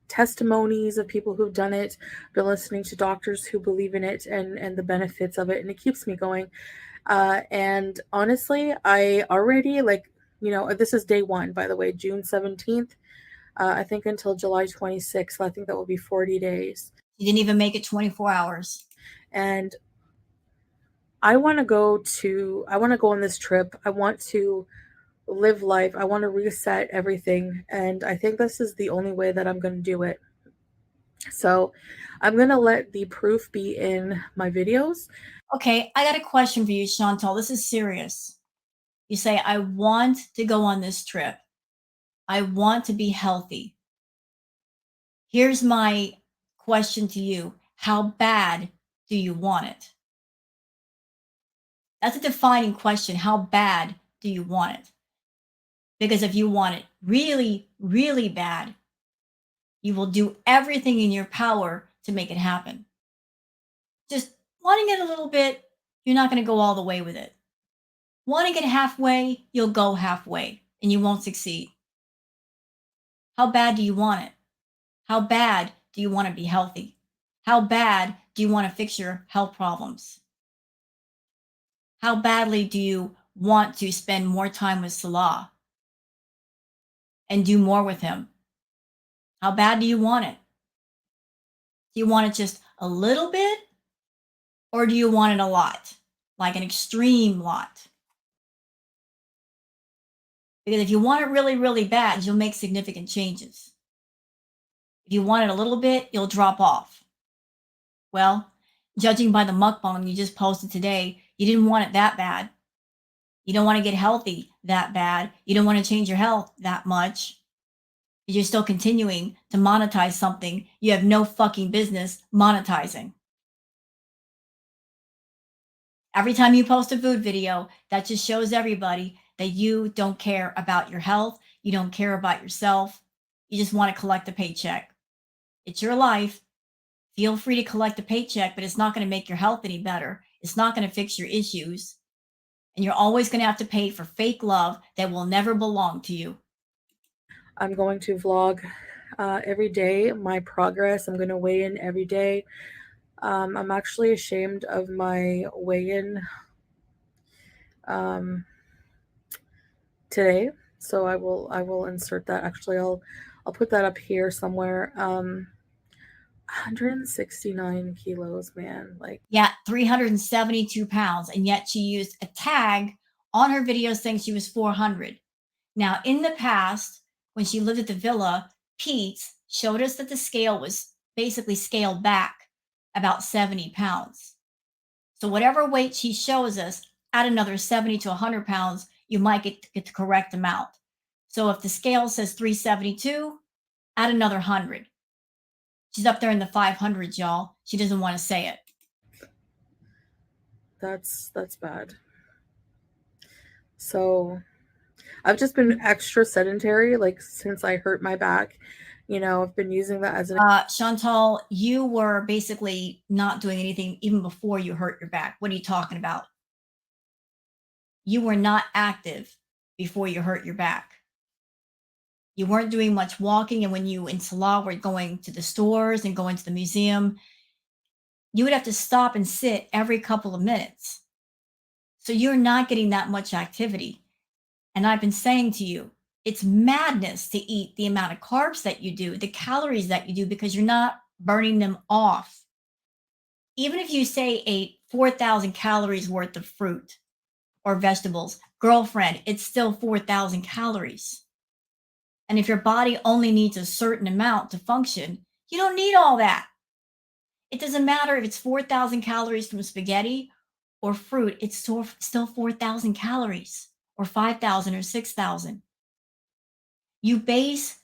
testimonies of people who've done it, been listening to doctors who believe in it and the benefits of it, and it keeps me going. And honestly, I already this is day one, by the way, June 17th. I think until July 26th. I think that will be 40 days. She didn't even make it 24 hours. And I want to go on this trip. I want to live life. I want to reset everything. And I think this is the only way that I'm going to do it. So I'm going to let the proof be in my videos. Okay, I got a question for you, Chantal. This is serious. You say, I want to go on this trip. I want to be healthy. Here's my question to you. How bad do you want it? That's a defining question. How bad do you want it? Because if you want it really, really bad, you will do everything in your power to make it happen. Just wanting it a little bit, you're not going to go all the way with it. Wanting it halfway, you'll go halfway and you won't succeed. How bad do you want it? How bad do you want to be healthy? How bad do you want to fix your health problems? How badly do you want to spend more time with Salah and do more with him? How bad do you want it? Do you want it just a little bit, or do you want it a lot? Like an extreme lot? Because if you want it really, really bad, you'll make significant changes. If you want it a little bit, you'll drop off. Well, judging by the mukbang you just posted today, you didn't want it that bad. You don't want to get healthy that bad. You don't want to change your health that much. You're still continuing to monetize something you have no fucking business monetizing. Every time you post a food video, that just shows everybody that you don't care about your health. You don't care about yourself. You just want to collect a paycheck. It's your life. Feel free to collect a paycheck, but it's not going to make your health any better. It's not going to fix your issues. And you're always going to have to pay for fake love that will never belong to you. I'm going to vlog every day my progress. I'm going to weigh in every day. I'm actually ashamed of my weigh-in today, so I will insert that. Actually, I'll put that up here somewhere. 169 kilos, man. Like, Yeah, 372 pounds. And yet she used a tag on her video saying she was 400. Now, in the past, when she lived at the villa, Pete showed us that the scale was basically scaled back about 70 pounds. So, whatever weight she shows us, add another 70 to 100 pounds, you might get the correct amount. So, if the scale says 372, add another 100. She's up there in the 500s, y'all. She doesn't want to say it. that's bad. So I've just been extra sedentary, like since I hurt my back. I've been using that as an Chantal, you were basically not doing anything even before you hurt your back. What are you talking about? You were not active before you hurt your back. You weren't doing much walking. And when you and Salah were going to the stores and going to the museum, you would have to stop and sit every couple of minutes. So you're not getting that much activity. And I've been saying to you, it's madness to eat the amount of carbs that you do, the calories that you do, because you're not burning them off. Even if you say ate 4,000 calories worth of fruit or vegetables, girlfriend, it's still 4,000 calories. And if your body only needs a certain amount to function, you don't need all that. It doesn't matter if it's 4,000 calories from spaghetti or fruit, it's still 4,000 calories or 5,000 or 6,000. You base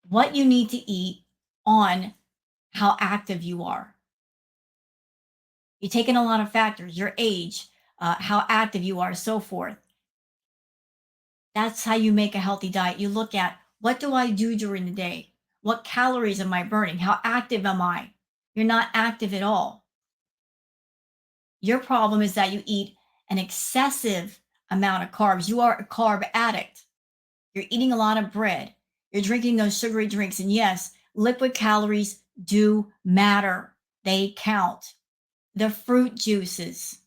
what you need to eat on how active you are. You take in a lot of factors, your age, how active you are, so forth. That's how you make a healthy diet. You look at, what do I do during the day? What calories am I burning? How active am I? You're not active at all. Your problem is that you eat an excessive amount of carbs. You are a carb addict. You're eating a lot of bread. You're drinking those sugary drinks. And yes, liquid calories do matter, they count. The fruit juices,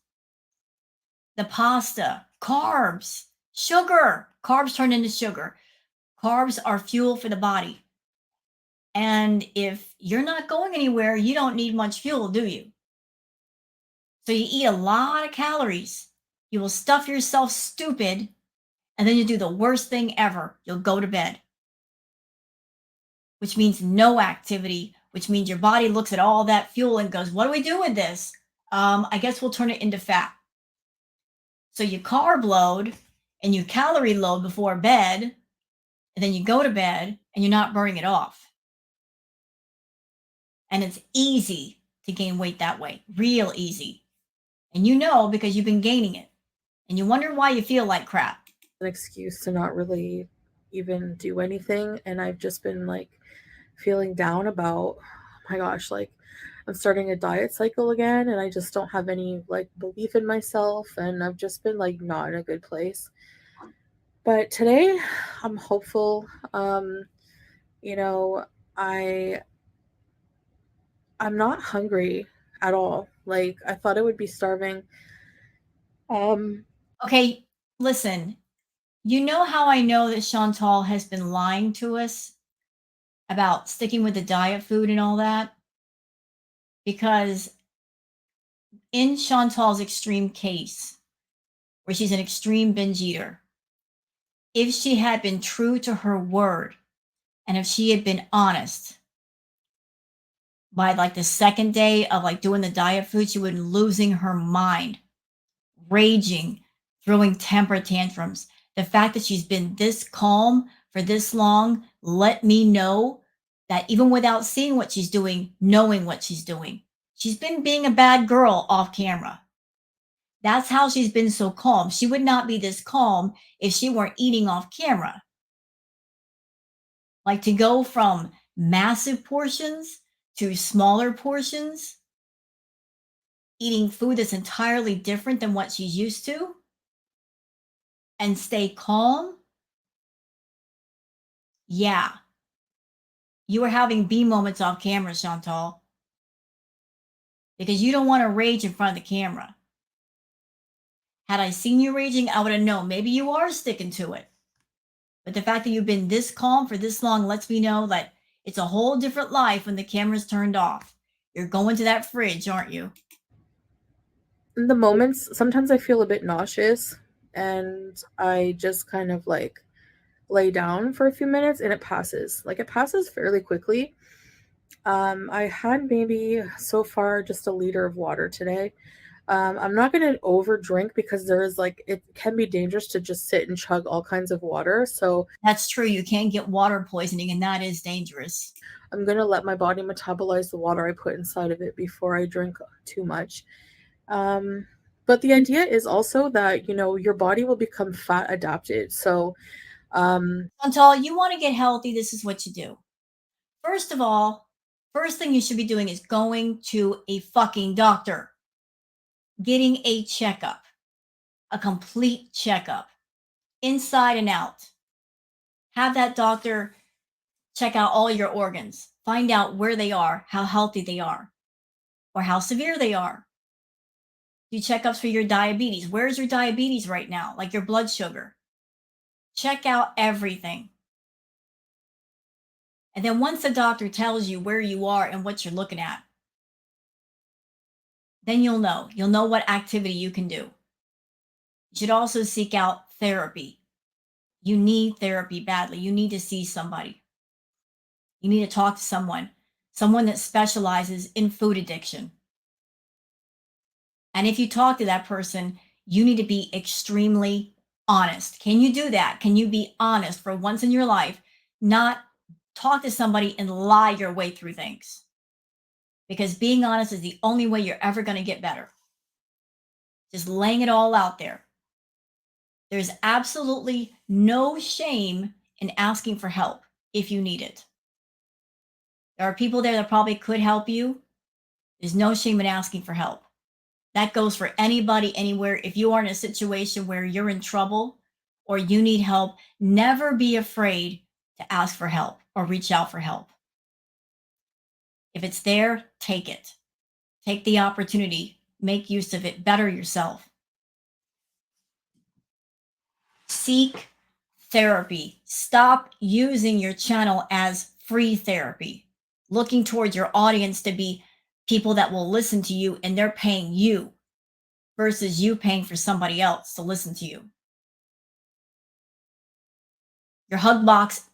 the pasta, carbs, sugar. Carbs turn into sugar. Carbs are fuel for the body. And if you're not going anywhere, you don't need much fuel, do you? So you eat a lot of calories. You will stuff yourself stupid, and then you do the worst thing ever. You'll go to bed, which means no activity, which means your body looks at all that fuel and goes, what do we do with this? I guess we'll turn it into fat. So you carb load and you calorie load before bed, and then you go to bed and you're not burning it off. And it's easy to gain weight that way, real easy. And you know because you've been gaining it. And you wonder why you feel like crap. an excuse to not really even do anything, and I've just been like feeling down about, oh my gosh, like I'm starting a diet cycle again and I just don't have any like belief in myself, and I've just been like not in a good place. But today I'm hopeful. You know, I I'm not hungry at all. Like I thought I would be starving. Okay, listen, you know how I know that Chantal has been lying to us about sticking with the diet food and all that? Because in Chantal's extreme case, where she's an extreme binge eater, if she had been true to her word and if she had been honest by like the second day of like doing the diet food, she would be losing her mind, raging, throwing temper tantrums. The fact that she's been this calm for this long let me know that even without seeing what she's doing, knowing what she's doing, she's been being a bad girl off camera. That's how she's been so calm. She would not be this calm if she weren't eating off camera. Like to go from massive portions to smaller portions, eating food that's entirely different than what she's used to, and stay calm. Yeah, you were having B moments off camera, Chantal, because you don't want to rage in front of the camera. Had I seen you raging, I would have known. Maybe you are sticking to it. But the fact that you've been this calm for this long lets me know that it's a whole different life when the camera's turned off. You're going to that fridge, aren't you? In the moments, sometimes I feel a bit nauseous and I just kind of like lay down for a few minutes and it passes. Like it passes fairly quickly. I had maybe so far just a liter of water today. I'm not going to over drink because there is like, it can be dangerous to just sit and chug all kinds of water. So That's true. You can get water poisoning, and that is dangerous. I'm going to let my body metabolize the water I put inside of it before I drink too much. Um, but the idea is also that, you know, your body will become fat adapted. So, um, Chantal, you want to get healthy, this is what you do. First of all, first thing you should be doing is going to a fucking doctor, getting a checkup, a complete checkup, inside and out. Have that doctor check out all your organs, find out where they are, how healthy they are, or how severe they are. Do checkups for your diabetes. Where's your diabetes right now? Like your blood sugar. Check out everything. And then once the doctor tells you where you are and what you're looking at, then you'll know. You'll know what activity you can do. You should also seek out therapy. You need therapy badly. You need to see somebody. You need to talk to someone that specializes in food addiction. And if you talk to that person, you need to be extremely honest. Can you do that? Can you be honest for once in your life? Not talk to somebody and lie your way through things. Because being honest is the only way you're ever going to get better. Just laying it all out there. There's absolutely no shame in asking for help if you need it. There are people there that probably could help you. There's no shame in asking for help. That goes for anybody, anywhere. If you are in a situation where you're in trouble or you need help, never be afraid to ask for help or reach out for help. If it's there, take it. Take the opportunity, make use of it, better yourself. Seek therapy. Stop using your channel as free therapy, looking towards your audience to be people that will listen to you and they're paying you versus you paying for somebody else to listen to you. Your hug box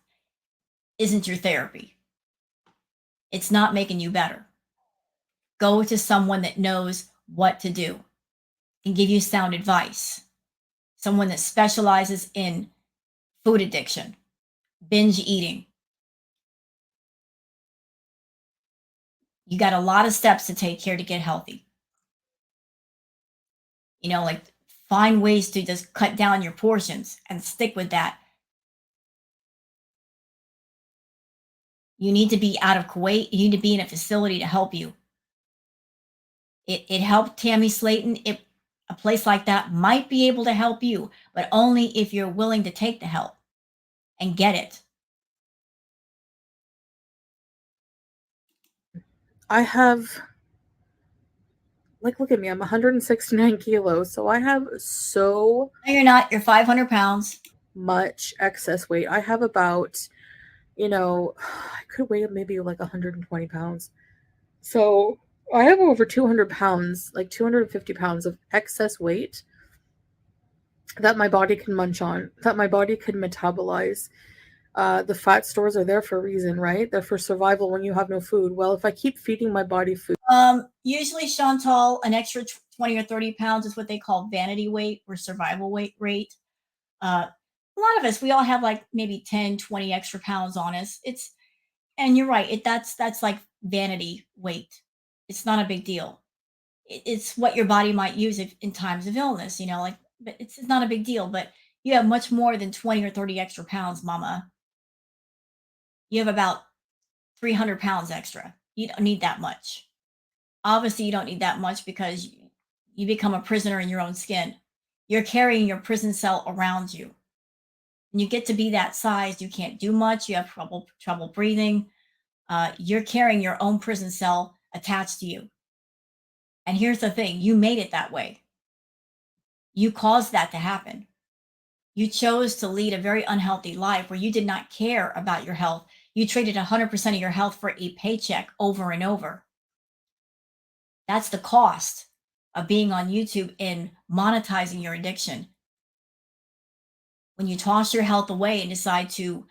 isn't your therapy. It's not making you better. Go to someone that knows what to do and give you sound advice. Someone that specializes in food addiction, binge eating. You got a lot of steps to take here to get healthy. Like find ways to just cut down your portions and stick with that. You need to be out of Kuwait. You need to be in a facility to help you. It helped Tammy Slayton. A place like that might be able to help you, but only if you're willing to take the help and get it. I have like, look at me, I'm 169 kilos, so I have so No, you're not. You're 500 pounds. much excess weight. I have about, I could weigh maybe like 120 pounds. So I have over 200 pounds, like 250 pounds of excess weight that my body can munch on, that my body can metabolize. The fat stores are there for a reason, right? They're for survival when you have no food. Well, if I keep feeding my body food, Usually, Chantal, an extra 20 or 30 pounds is what they call vanity weight or survival weight rate. A lot of us, we all have like maybe 10, 20 extra pounds on us. And you're right. That's like vanity weight. It's not a big deal. It's what your body might use if, in times of illness, like, but it's not a big deal. But you have much more than 20 or 30 extra pounds, mama. You have about 300 pounds extra. You don't need that much. Obviously, you don't need that much because you become a prisoner in your own skin. You're carrying your prison cell around you. And you get to be that size, you can't do much. You have trouble breathing. You're carrying your own prison cell attached to you. And here's the thing: you made it that way. You caused that to happen. You chose to lead a very unhealthy life where you did not care about your health. You traded 100% of your health for a paycheck over and over. That's the cost of being on YouTube and monetizing your addiction. When you toss your health away and decide to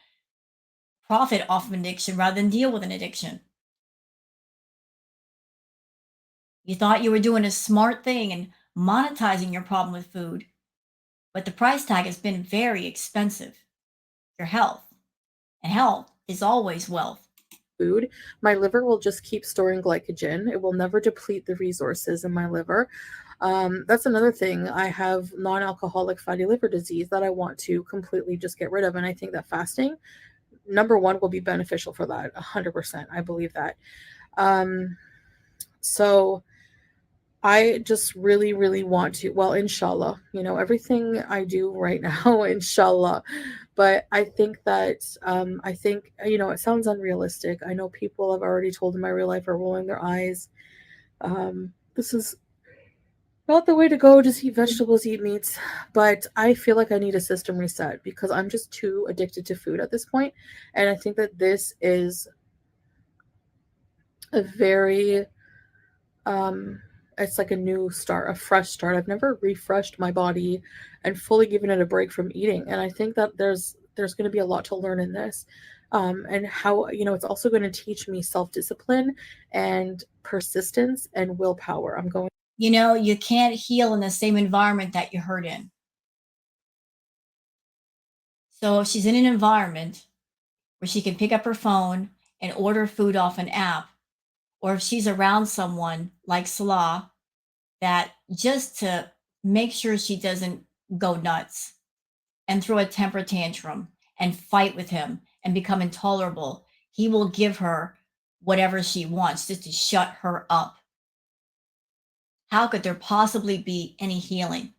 profit off of an addiction rather than deal with an addiction. You thought you were doing a smart thing and monetizing your problem with food, but the price tag has been very expensive. Your health, and health is always wealth. food, my liver will just keep storing glycogen. It will never deplete the resources in my liver. That's another thing. I have non alcoholic fatty liver disease that I want to completely just get rid of. And I think that fasting, number one, will be beneficial for that. 100%. I believe that. Um, so I just really, really want to, well, inshallah, everything I do right now, inshallah. But I think that, it sounds unrealistic. I know people have already told in my real life are rolling their eyes. This is not the way to go. Just eat vegetables, eat meats. But I feel like I need a system reset because I'm just too addicted to food at this point. And I think that this is a very um it's like a new start, a fresh start. I've never refreshed my body and fully given it a break from eating, and I think that there's going to be a lot to learn in this. And how, it's also going to teach me self-discipline and persistence and willpower. I'm going You can't heal in the same environment that you hurt in. So if she's in an environment where she can pick up her phone and order food off an app, or if she's around someone like Salah, that just to make sure she doesn't go nuts and throw a temper tantrum and fight with him and become intolerable, he will give her whatever she wants just to shut her up. How could there possibly be any healing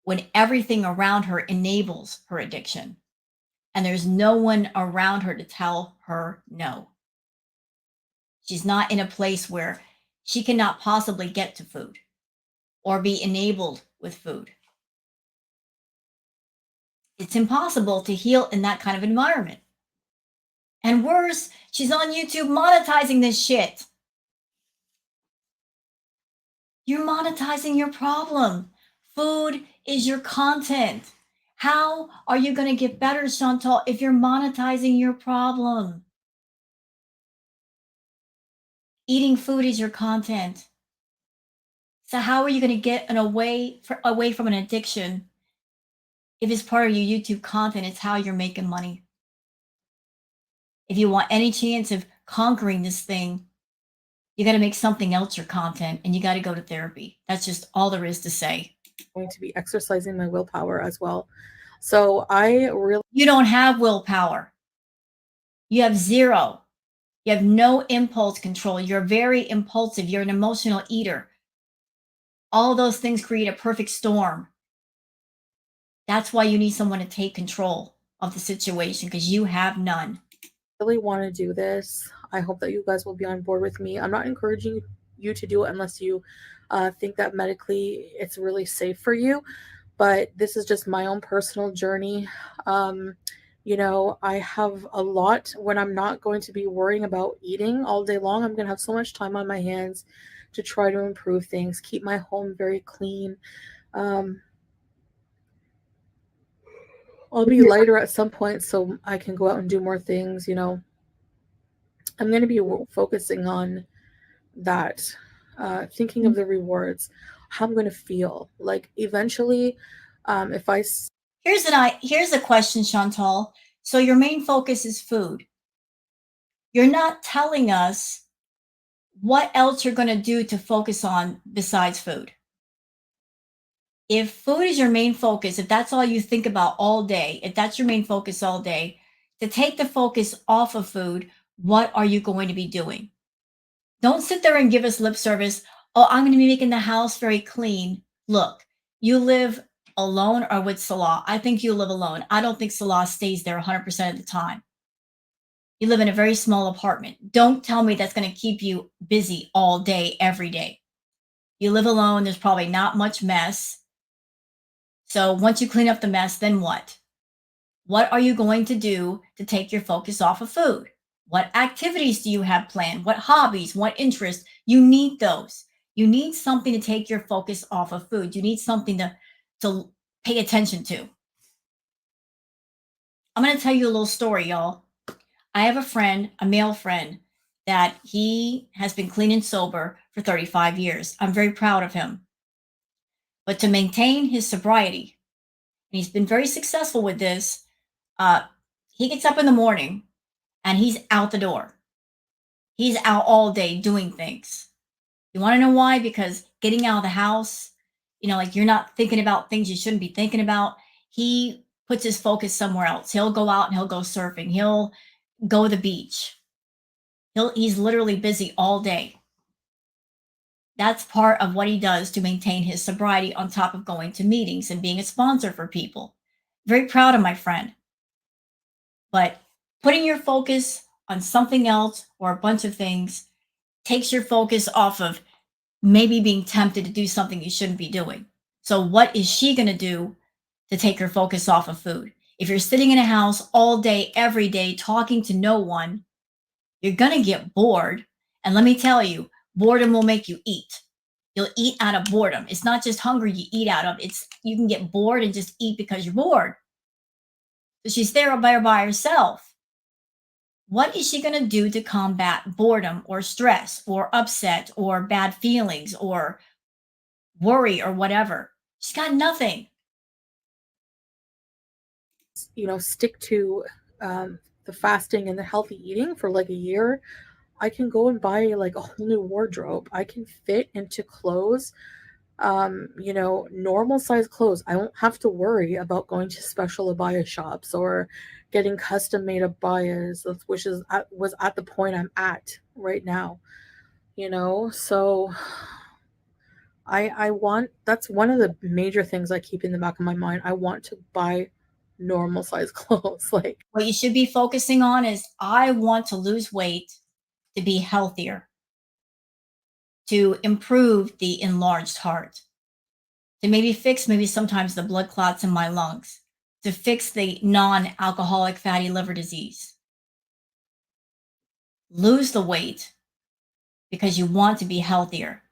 when everything around her enables her addiction and there's no one around her to tell her no? She's not in a place where she cannot possibly get to food or be enabled with food. It's impossible to heal in that kind of environment. And worse, she's on YouTube monetizing this shit. You're monetizing your problem. Food is your content. How are you going to get better, Chantal, if you're monetizing your problem? Eating food is your content. So how are you going to get away from an addiction if it's part of your YouTube content? It's how you're making money. If you want any chance of conquering this thing, you got to make something else your content and you got to go to therapy. That's just all there is to say. to be exercising my willpower as well. So I really You don't have willpower. You have zero. You have no impulse control. You're very impulsive. You're an emotional eater. All those things create a perfect storm. That's why you need someone to take control of the situation because you have none. really want to do this. I hope that you guys will be on board with me. I'm not encouraging you to do it unless you think that medically it's really safe for you, but this is just my own personal journey. Um, I have a lot when I'm not going to be worrying about eating all day long. I'm going to have so much time on my hands to try to improve things, keep my home very clean. Um, I'll be lighter at some point so I can go out and do more things. I'm going to be focusing on that, thinking of the rewards, how I'm going to feel. Like eventually, if Here's a question, Chantal. So your main focus is food. You're not telling us what else you're going to do to focus on besides food. If food is your main focus, if that's all you think about all day, if that's your main focus all day, to take the focus off of food, what are you going to be doing? Don't sit there and give us lip service. Oh, I'm going to be making the house very clean. Look, you live alone or with Salah. I think you live alone. I don't think Salah stays there 100% of the time. You live in a very small apartment. Don't tell me that's going to keep you busy all day, every day. You live alone. There's probably not much mess. So once you clean up the mess, then what? What are you going to do to take your focus off of food? What activities do you have planned? What hobbies? What interests? You need those. You need something to take your focus off of food. You need something to pay attention to. I'm going to tell you a little story, y'all. I have a friend, a male friend, that he has been clean and sober for 35 years. I'm very proud of him. But to maintain his sobriety, and he's been very successful with this, uh, he gets up in the morning and he's out the door. He's out all day doing things. You want to know why? Because getting out of the house, like you're not thinking about things you shouldn't be thinking about. He puts his focus somewhere else. He'll go out and he'll go surfing. He'll go to the beach. He's literally busy all day. That's part of what he does to maintain his sobriety on top of going to meetings and being a sponsor for people. Very proud of my friend. But putting your focus on something else or a bunch of things takes your focus off of maybe being tempted to do something you shouldn't be doing. So, what is she going to do to take her focus off of food? If you're sitting in a house all day, every day, talking to no one, you're going to get bored. And let me tell you, boredom will make you eat. You'll eat out of boredom. It's not just hunger you eat out of. It's you can get bored and just eat because you're bored. So she's there by herself. What is she going to do to combat boredom or stress or upset or bad feelings or worry or whatever? She's got nothing. stick to the fasting and the healthy eating for like a year, I can go and buy like a whole new wardrobe. I can fit into clothes, normal size clothes. I won't have to worry about going to special abaya shops or getting custom made abayas, which was at the point I'm at right now. So I want that's one of the major things I keep in the back of my mind. I want to buy normal size clothes. Like What you should be focusing on is I want to lose weight to be healthier, to improve the enlarged heart, to maybe fix maybe sometimes the blood clots in my lungs, to fix the non alcoholic fatty liver disease. Lose the weight because you want to be healthier.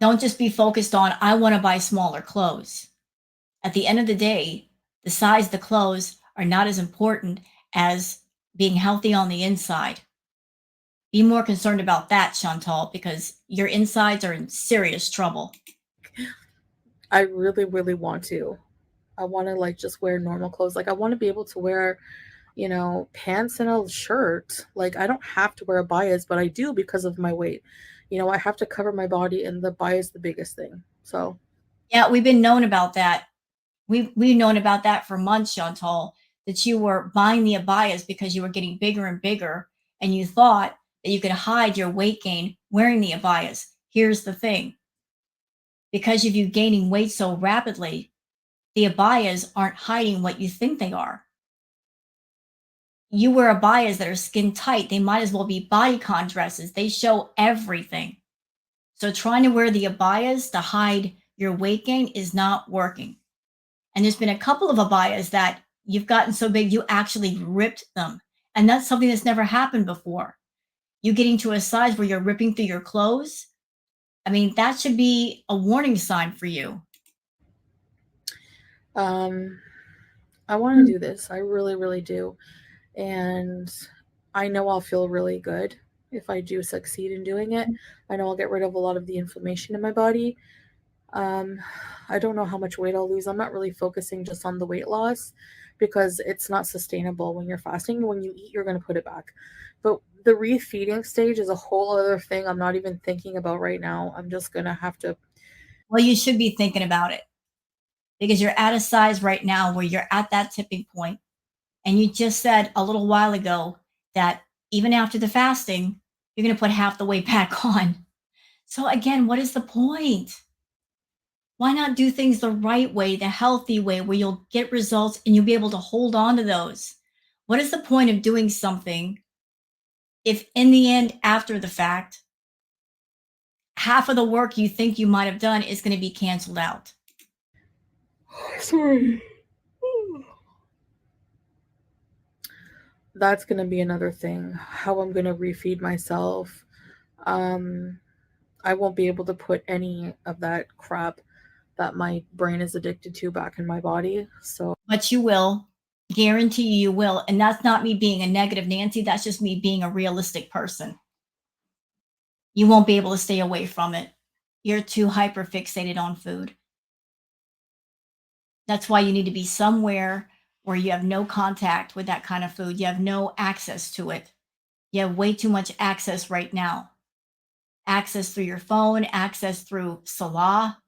Don't just be focused on, I want to buy smaller clothes. At the end of the day, the size of the clothes are not as important as being healthy on the inside. Be more concerned about that, Chantal, because your insides are in serious trouble. I really, really want to. I want to like just wear normal clothes. Like I want to be able to wear, pants and a shirt. Like I don't have to wear a bias, but I do because of my weight. I have to cover my body, and the bias is the biggest thing. So Yeah, we've been known about that. We've known about that for months, Chantal, that you were buying the abayas because you were getting bigger and bigger, and you thought that you could hide your weight gain wearing the abayas. Here's the thing, because of you gaining weight so rapidly, the abayas aren't hiding what you think they are. You wear abayas that are skin tight. They might as well be bodycon dresses. They show everything. So trying to wear the abayas to hide your weight gain is not working. And there's been a couple of abayas that you've gotten so big you actually ripped them. And that's something that's never happened before. You getting to a size where you're ripping through your clothes. I mean, that should be a warning sign for you. Um, I want to do this. I really, really do. And I know I'll feel really good if I do succeed in doing it. I know I'll get rid of a lot of the inflammation in my body. Um, I don't know how much weight I'll lose. I'm not really focusing just on the weight loss because it's not sustainable when you're fasting. When you eat, you're going to put it back. But the refeeding stage is a whole other thing I'm not even thinking about right now. I'm just going to have to. Well, you should be thinking about it because you're at a size right now where you're at that tipping point. And you just said a little while ago that even after the fasting, you're going to put half the weight back on. So, again, what is the point? Why not do things the right way, the healthy way, where you'll get results and you'll be able to hold on to those? What is the point of doing something if, in the end, after the fact, half of the work you think you might have done is going to be canceled out? Sorry. That's going to be another thing. How I'm going to refeed myself. Um, I won't be able to put any of that crap that my brain is addicted to back in my body. So, But you will. Guarantee you will. And that's not me being a negative Nancy. That's just me being a realistic person. You won't be able to stay away from it. You're too hyper fixated on food. That's why you need to be somewhere where you have no contact with that kind of food. You have no access to it. You have way too much access right now. Access through your phone, access through Salah,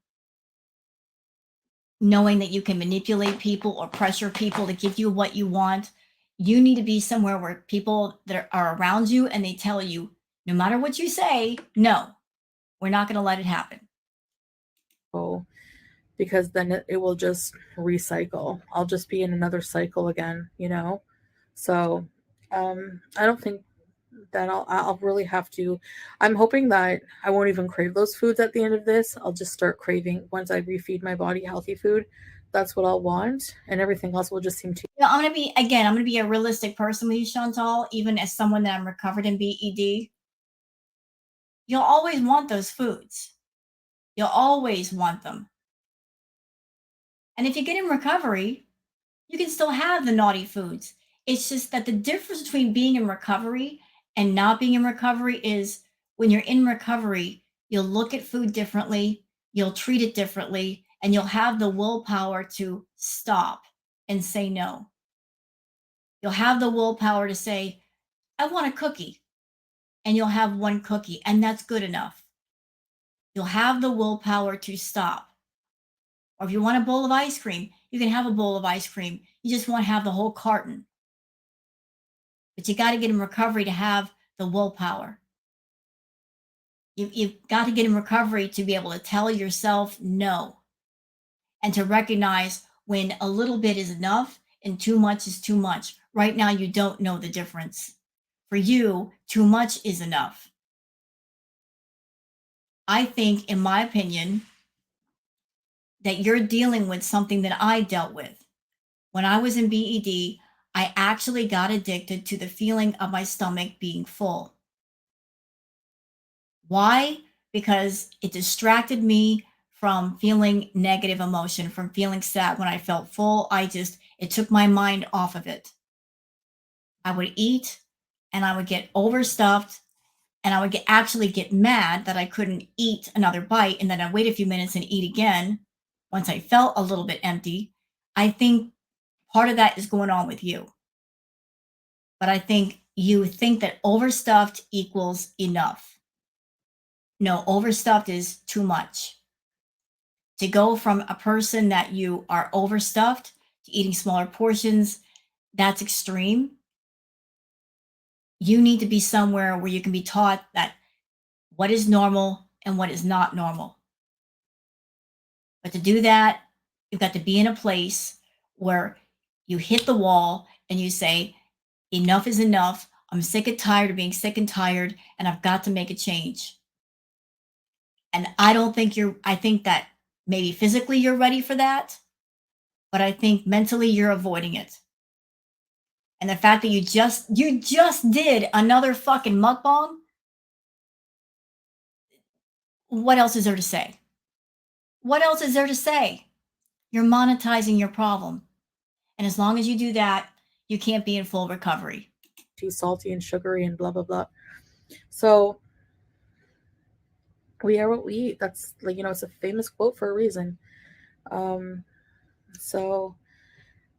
knowing that you can manipulate people or pressure people to give you what you want. You need to be somewhere where people that are around you and they tell you, no matter what you say, no, we're not going to let it happen. because then it will just recycle. I'll just be in another cycle again, you know? So, I don't think that I'll really have to. I'm hoping that I won't even crave those foods at the end of this. I'll just start craving once I refeed my body healthy food. That's what I'll want, and everything else will just seem to. Yeah, I'm gonna be again. I'm gonna be a realistic person with you, Chantal. Even as someone that I'm recovered in BED, you'll always want those foods. You'll always want them. And if you get in recovery, you can still have the naughty foods. It's just that the difference between being in recovery and not being in recovery is when you're in recovery, you'll look at food differently, you'll treat it differently, and you'll have the willpower to stop and say no. You'll have the willpower to say, I want a cookie, and you'll have one cookie, and that's good enough. You'll have the willpower to stop. Or if you want a bowl of ice cream, you can have a bowl of ice cream. You just won't have the whole carton. But you got to get in recovery to have the willpower. You've got to get in recovery to be able to tell yourself no and to recognize when a little bit is enough and too much is too much. Right now, you don't know the difference. For you, too much is enough. I think, in my opinion, that you're dealing with something that I dealt with. When I was in BED, I actually got addicted to the feeling of my stomach being full. Why? Because it distracted me from feeling negative emotion, from feeling sad. When I felt full, it took my mind off of it. I would eat and I would get overstuffed and I would actually get mad that I couldn't eat another bite. And then I'd wait a few minutes and eat again once I felt a little bit empty. I think part of that is going on with you. But I think you think that overstuffed equals enough. No, overstuffed is too much. To go from a person that you are overstuffed to eating smaller portions, that's extreme. You need to be somewhere where you can be taught that what is normal and what is not normal. But to do that, you've got to be in a place where you hit the wall and you say, enough is enough. I'm sick and tired of being sick and tired, and I've got to make a change. And I don't think I think that maybe physically you're ready for that, but I think mentally you're avoiding it. And the fact that you just did another fucking mukbang, what else is there to say? What else is there to say? You're monetizing your problem. And as long as you do that, you can't be in full recovery. too salty and sugary and blah blah blah. So we are what we eat. That's like, it's a famous quote for a reason. Um, so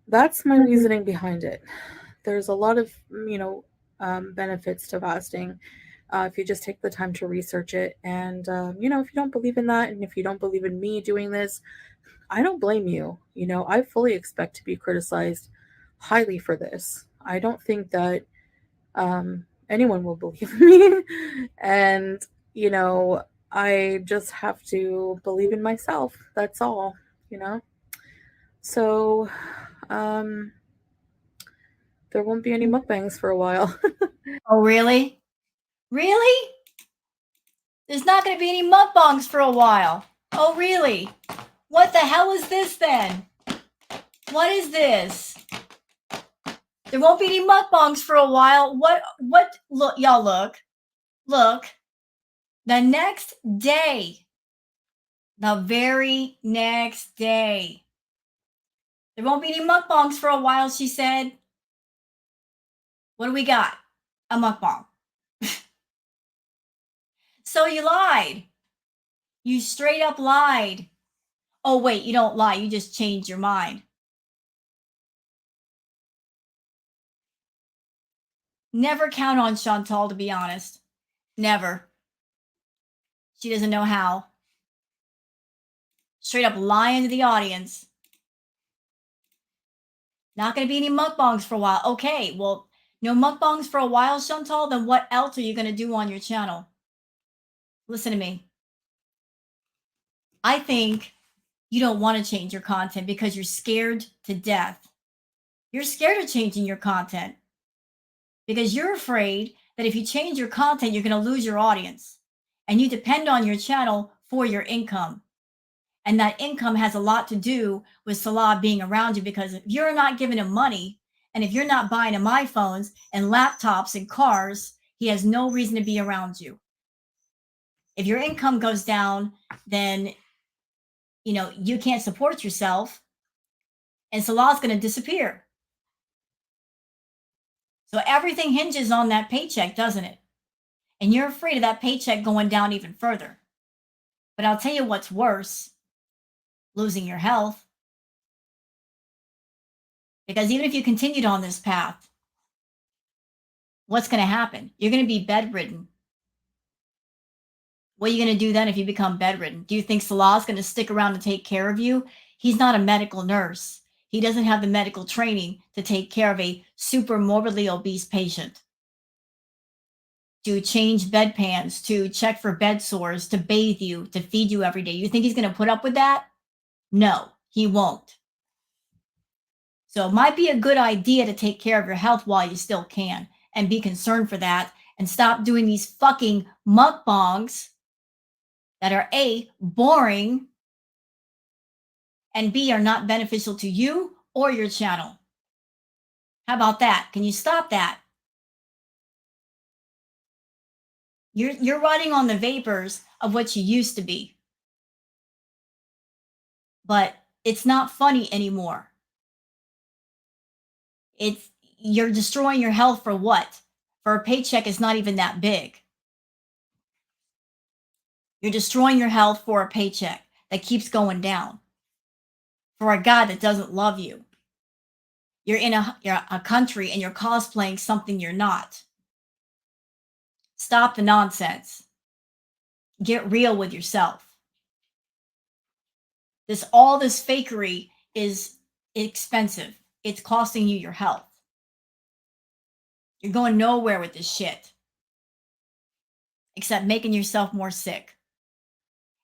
that's my reasoning behind it. There's a lot of benefits to fasting if you just take the time to research it. And if you don't believe in that, and if you don't believe in me doing this, I don't blame you. I fully expect to be criticized highly for this. I don't think that anyone will believe me. And, you know, I just have to believe in myself. That's all, you know? So, um, there won't be any mukbangs for a while. Oh, really? Really? There's not going to be any mukbangs for a while. Oh, really? What the hell is this then? What is this? There won't be any mukbangs for a while. What, look, y'all look. The next day, the very next day, there won't be any mukbangs for a while, she said. What do we got? A mukbang. So you lied. You straight up lied. Oh, wait, you don't lie. You just changed your mind. Never count on Chantal, to be honest. Never. She doesn't know how. Straight up lying to the audience. Not going to be any mukbangs for a while. Okay, well, no mukbangs for a while, Chantal. Then what else are you going to do on your channel? Listen to me. I think you don't want to change your content because you're scared to death. You're scared of changing your content because you're afraid that if you change your content, you're going to lose your audience. And you depend on your channel for your income. And that income has a lot to do with Salah being around you, because if you're not giving him money and if you're not buying him iPhones and laptops and cars, he has no reason to be around you. If your income goes down, then you can't support yourself and Salah's going to disappear. So everything hinges on that paycheck, doesn't it? And you're afraid of that paycheck going down even further. But I'll tell you what's worse: losing your health. Because even if you continued on this path, what's going to happen? You're going to be bedridden. What are you going to do then if you become bedridden? Do you think Salah's going to stick around to take care of you? He's not a medical nurse. He doesn't have the medical training to take care of a super morbidly obese patient, to change bedpans, to check for bed sores, to bathe you, to feed you every day. You think he's going to put up with that? No, he won't. So it might be a good idea to take care of your health while you still can and be concerned for that, and stop doing these fucking mukbangs that are A, boring, and B, are not beneficial to you or your channel. How about that? Can you stop that? You're riding on the vapors of what you used to be. But it's not funny anymore. You're destroying your health for what? For a paycheck is not even that big. You're destroying your health for a paycheck that keeps going down. For a guy that doesn't love you. You're in a country and you're cosplaying something you're not. Stop the nonsense. Get real with yourself. All this fakery is expensive. It's costing you your health. You're going nowhere with this shit except making yourself more sick.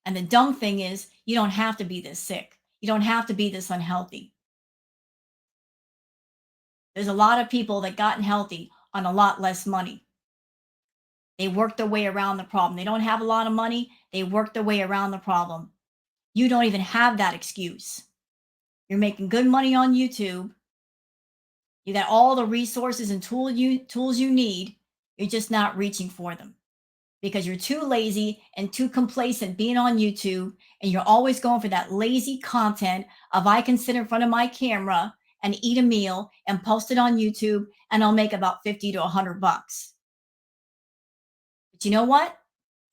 And the dumb thing is, you don't have to be this sick. You don't have to be this unhealthy. There's a lot of people that gotten healthy on a lot less money. They work their way around the problem. They don't have a lot of money. They work their way around the problem. You don't even have that excuse. You're making good money on YouTube. You got all the resources and tools you need. You're just not reaching for them because you're too lazy and too complacent being on YouTube, and you're always going for that lazy content of I can sit in front of my camera and eat a meal and post it on YouTube and I'll make about 50 to $100. But you know what?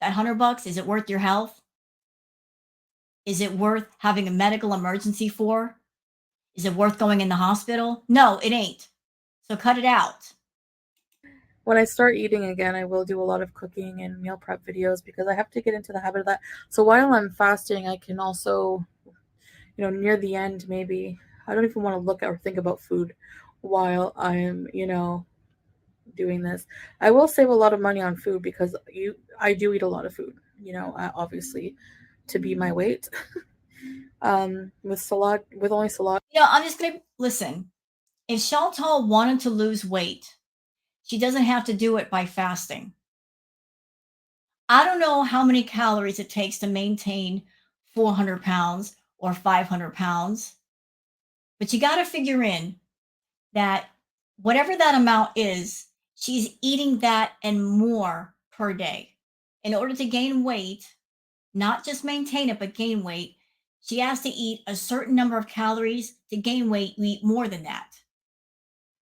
That $100, is it worth your health? Is it worth having a medical emergency for? Is it worth going in the hospital? No, it ain't. So cut it out. When I start eating again, I will do a lot of cooking and meal prep videos because I have to get into the habit of that. So while I'm fasting, I can also, near the end, maybe, I don't even want to look at or think about food while I'm, doing this. I will save a lot of money on food because I do eat a lot of food, obviously to be my weight. With salad, with only salad. I'm just going to listen. If Chantal wanted to lose weight, she doesn't have to do it by fasting. I don't know how many calories it takes to maintain 400 pounds or 500 pounds, but you got to figure in that whatever that amount is, she's eating that and more per day. In order to gain weight, not just maintain it, but gain weight, she has to eat a certain number of calories. To gain weight, you eat more than that.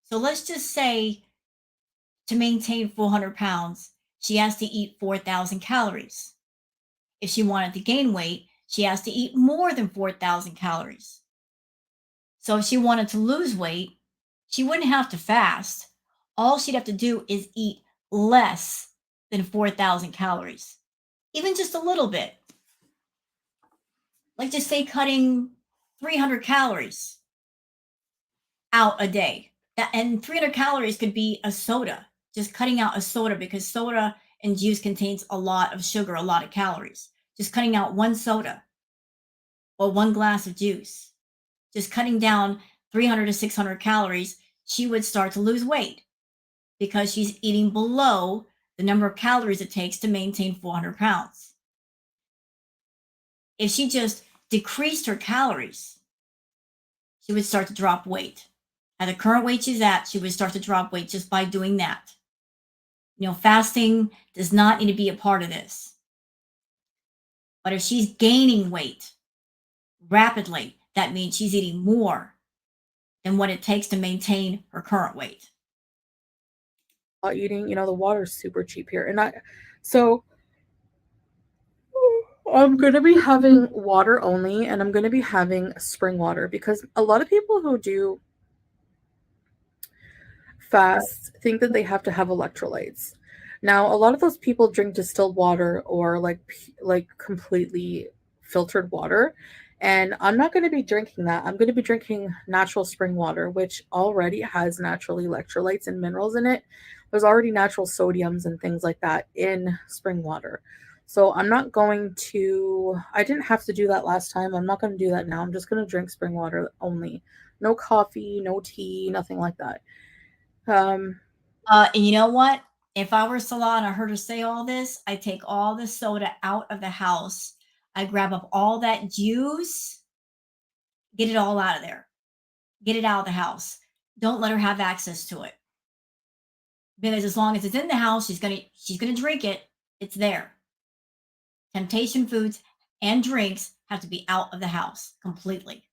So let's just say to maintain 400 pounds, she has to eat 4,000 calories. If she wanted to gain weight, she has to eat more than 4,000 calories. So if she wanted to lose weight, she wouldn't have to fast. All she'd have to do is eat less than 4,000 calories, even just a little bit. Like just say cutting 300 calories out a day. And 300 calories could be a soda, just cutting out a soda because soda and juice contains a lot of sugar, a lot of calories. Just cutting out one soda or one glass of juice, just cutting down 300 to 600 calories, she would start to lose weight because she's eating below the number of calories it takes to maintain 400 pounds. If she just decreased her calories, she would start to drop weight. At the current weight she's at, she would start to drop weight just by doing that. Fasting does not need to be a part of this. But if she's gaining weight rapidly, that means she's eating more than what it takes to maintain her current weight. Eating, the water's super cheap here, so I'm gonna be having water only, and I'm gonna be having spring water because a lot of people who do fasts think that they have to have electrolytes. Now, a lot of those people drink distilled water or like completely filtered water, and I'm not going to be drinking that. I'm going to be drinking natural spring water, which already has natural electrolytes and minerals in it. There's already natural sodiums and things like that in spring water. So I'm not going to, I didn't have to do that last time. I'm not going to do that now. I'm just going to drink spring water only. No coffee, no tea, nothing like that. Um, And you know what? If I were Salah and I heard her say all this, I take all the soda out of the house. I grab up all that juice, get it all out of there, get it out of the house. Don't let her have access to it because as long as it's in the house, she's gonna drink it. It's there. Temptation foods and drinks have to be out of the house completely.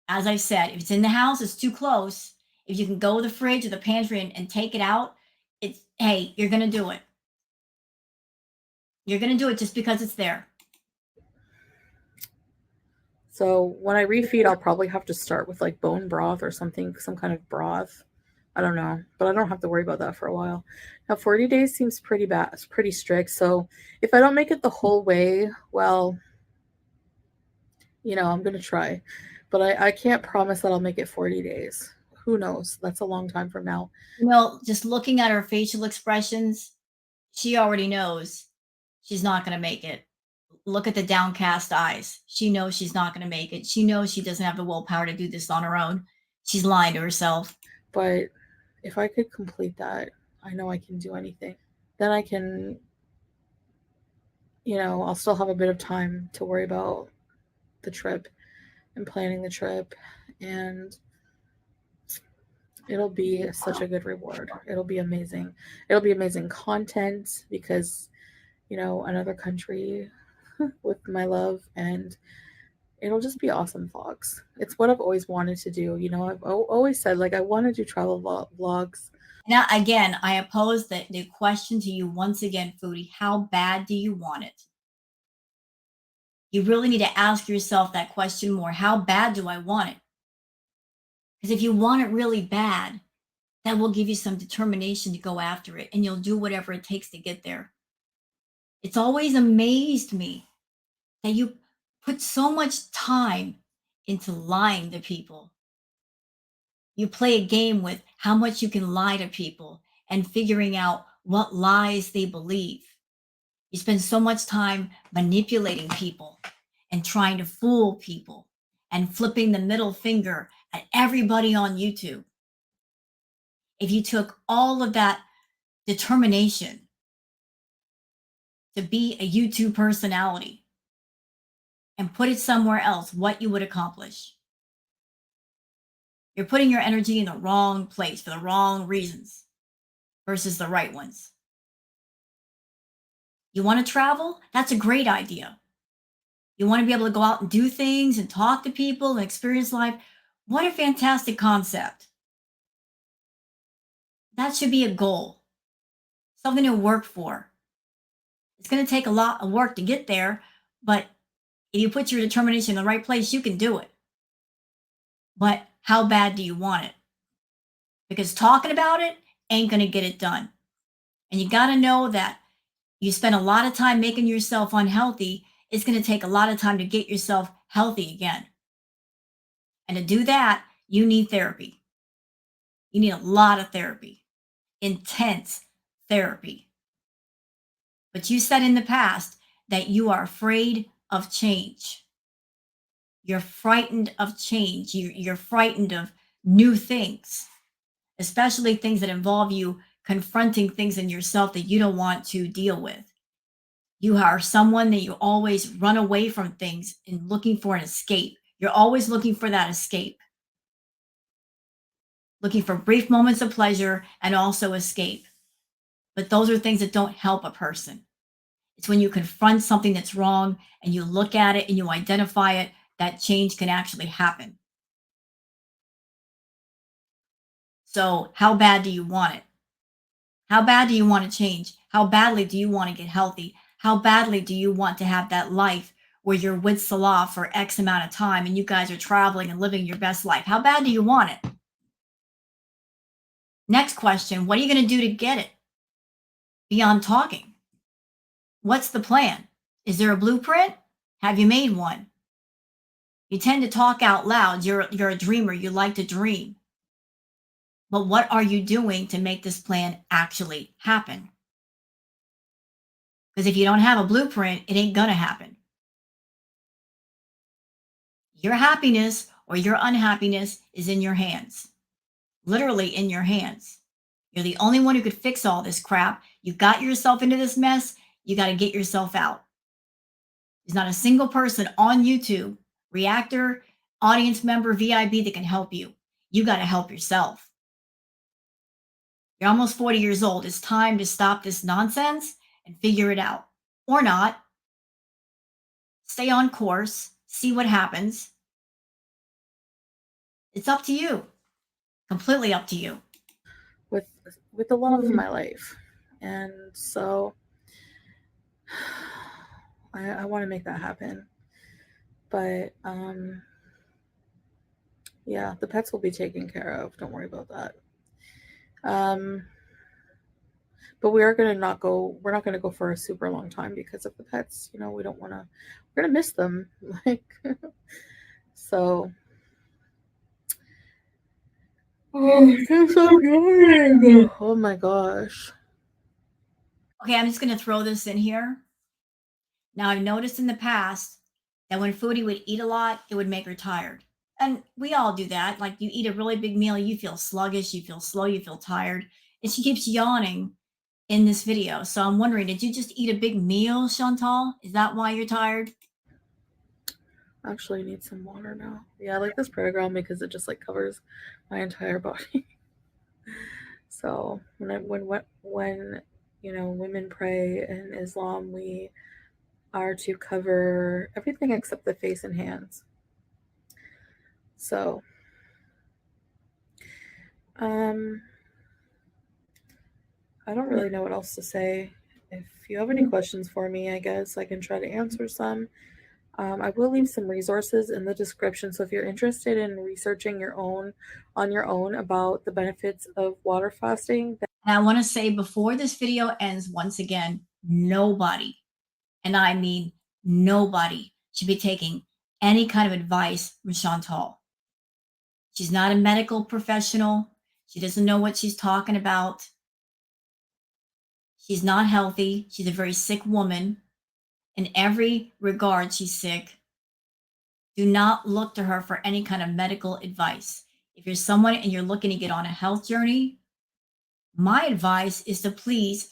As I said, if it's in the house, it's too close. If you can go to the fridge or the pantry and take it out, hey, you're gonna do it. You're gonna do it just because it's there. so when I refeed, I'll probably have to start with like bone broth or something, some kind of broth. I don't know, but I don't have to worry about that for a while. Now, 40 days seems pretty bad, it's pretty strict. So if I don't make it the whole way, well, I'm going to try. But I can't promise that I'll make it 40 days. Who knows? That's a long time from now. Just looking at her facial expressions, she already knows she's not gonna make it. Look at the downcast eyes. She knows she's not gonna make it. She knows she doesn't have the willpower to do this on her own. She's lying to herself. But if I could complete that, I know I can do anything. Then I can, I'll still have a bit of time to worry about the trip and planning the trip. And it'll be such a good reward. It'll be amazing. It'll be amazing content because, another country with my love, and it'll just be awesome vlogs. It's what I've always wanted to do. I've always said, like, I want to do travel vlogs. Now, again, I pose the question to you once again, Foodie. How bad do you want it? You really need to ask yourself that question more. How bad do I want it? Because if you want it really bad, that will give you some determination to go after it and you'll do whatever it takes to get there. It's always amazed me that you put so much time into lying to people. You play a game with how much you can lie to people and figuring out what lies they believe. You spend so much time manipulating people and trying to fool people and flipping the middle finger at everybody on YouTube. If you took all of that determination to be a YouTube personality and put it somewhere else, what you would accomplish. You're putting your energy in the wrong place for the wrong reasons versus the right ones. You want to travel? That's a great idea. You want to be able to go out and do things and talk to people and experience life. What a fantastic concept. That should be a goal, something to work for. It's going to take a lot of work to get there, but if you put your determination in the right place, you can do it. But how bad do you want it? Because talking about it ain't going to get it done. And you got to know that you spend a lot of time making yourself unhealthy. It's going to take a lot of time to get yourself healthy again. And to do that, you need therapy. You need a lot of therapy, intense therapy. But you said in the past that you are afraid of change. You're frightened of change. You're frightened of new things, especially things that involve you confronting things in yourself that you don't want to deal with. You are someone that you always run away from things and looking for an escape. You're always looking for that escape, looking for brief moments of pleasure and also escape. But those are things that don't help a person. It's when you confront something that's wrong and you look at it and you identify it that change can actually happen. So, how bad do you want it? How bad do you want to change? How badly do you want to get healthy? How badly do you want to have that life where you're with Salah for X amount of time and you guys are traveling and living your best life? How bad do you want it? Next question, what are you going to do to get it beyond talking? What's the plan? Is there a blueprint? Have you made one? You tend to talk out loud. You're a dreamer. You like to dream. But what are you doing to make this plan actually happen? Because if you don't have a blueprint, it ain't going to happen. Your happiness or your unhappiness is in your hands, literally in your hands. You're the only one who could fix all this crap. You got yourself into this mess. You got to get yourself out. There's not a single person on YouTube, reactor, audience member, VIB that can help you. You got to help yourself. You're almost 40 years old. It's time to stop this nonsense and figure it out. Or not. Stay on course, see what happens. It's up to you. Completely up to you. with with the love of my life. And so I want to make that happen. But yeah, the pets will be taken care of. Don't worry about that. Um, but we are gonna not go. We're not gonna go for a super long time because of the pets. We don't want to. We're gonna miss them. Like so. Oh, I'm so tired. Oh my gosh. Okay, I'm just going to throw this in here. Now, I've noticed in the past that when Foodie would eat a lot, it would make her tired. And we all do that. Like you eat a really big meal, you feel sluggish, you feel slow, you feel tired. and she keeps yawning in this video. So I'm wondering, did you just eat a big meal, Chantal? Is that why you're tired? I actually need some water now. Yeah, I like this prayer ground because it just like covers my entire body. So when women pray in Islam, we are to cover everything except the face and hands. So um, I don't really know what else to say. If you have any questions for me, I guess I can try to answer some. I will leave some resources in the description. So if you're interested in researching on your own about the benefits of water fasting, And I want to say before this video ends, once again, nobody, and I mean nobody, should be taking any kind of advice from Chantal. She's not a medical professional. She doesn't know what she's talking about. She's not healthy. She's a very sick woman. In every regard, she's sick. Do not look to her for any kind of medical advice. If you're someone and you're looking to get on a health journey, my advice is to please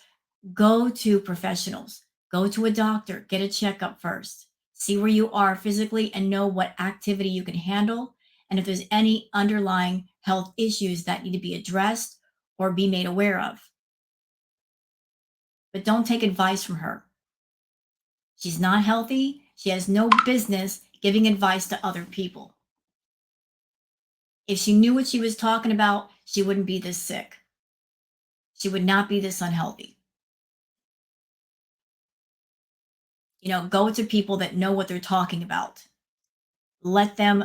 go to professionals, go to a doctor, get a checkup first, see where you are physically and know what activity you can handle. And if there's any underlying health issues that need to be addressed or be made aware of. But don't take advice from her. She's not healthy. She has no business giving advice to other people. If she knew what she was talking about, she wouldn't be this sick. She would not be this unhealthy. Go to people that know what they're talking about. Let them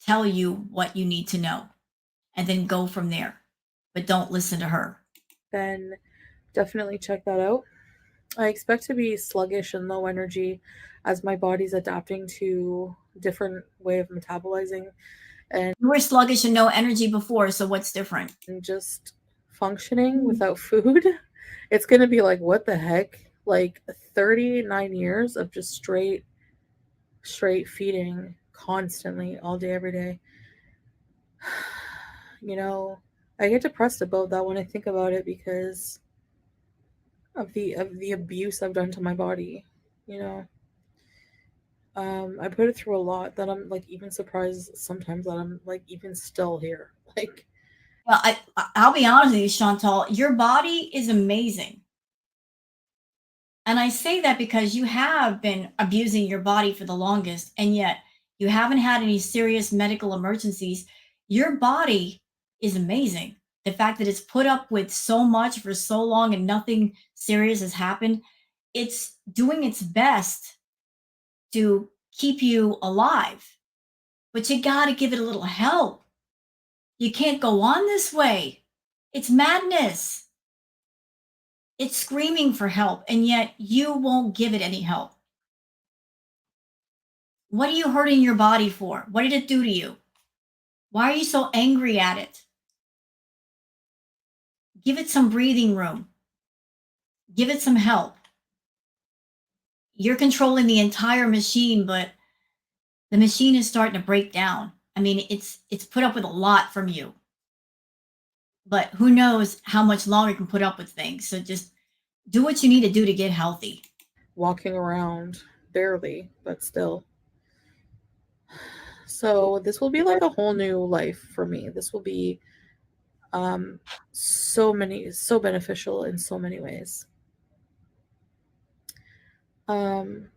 tell you what you need to know and then go from there. But don't listen to her. then definitely check that out. I expect to be sluggish and low energy as my body's adapting to different way of metabolizing and You were sluggish and no energy before, so what's different? just functioning without food. It's going to be like what the heck? Like 39 years of just straight feeding constantly all day every day. You know, I get depressed about that when I think about it because of the abuse I've done to my body, you know. I put it through a lot that I'm like even surprised sometimes that I'm like even still here. Like Well, I'll be honest with you, Chantal, your body is amazing. And I say that because you have been abusing your body for the longest, and yet you haven't had any serious medical emergencies. Your body is amazing. The fact that it's put up with so much for so long and nothing serious has happened, it's doing its best to keep you alive. But you got to give it a little help. You can't go on this way. It's madness. It's screaming for help, and yet you won't give it any help. What are you hurting your body for? What did it do to you? Why are you so angry at it? Give it some breathing room. Give it some help. You're controlling the entire machine, but the machine is starting to break down. I mean, it's put up with a lot from you. But who knows how much longer it can put up with things. So just do what you need to do to get healthy. walking around barely, but still. So this will be like a whole new life for me. This will be um so beneficial in so many ways. Um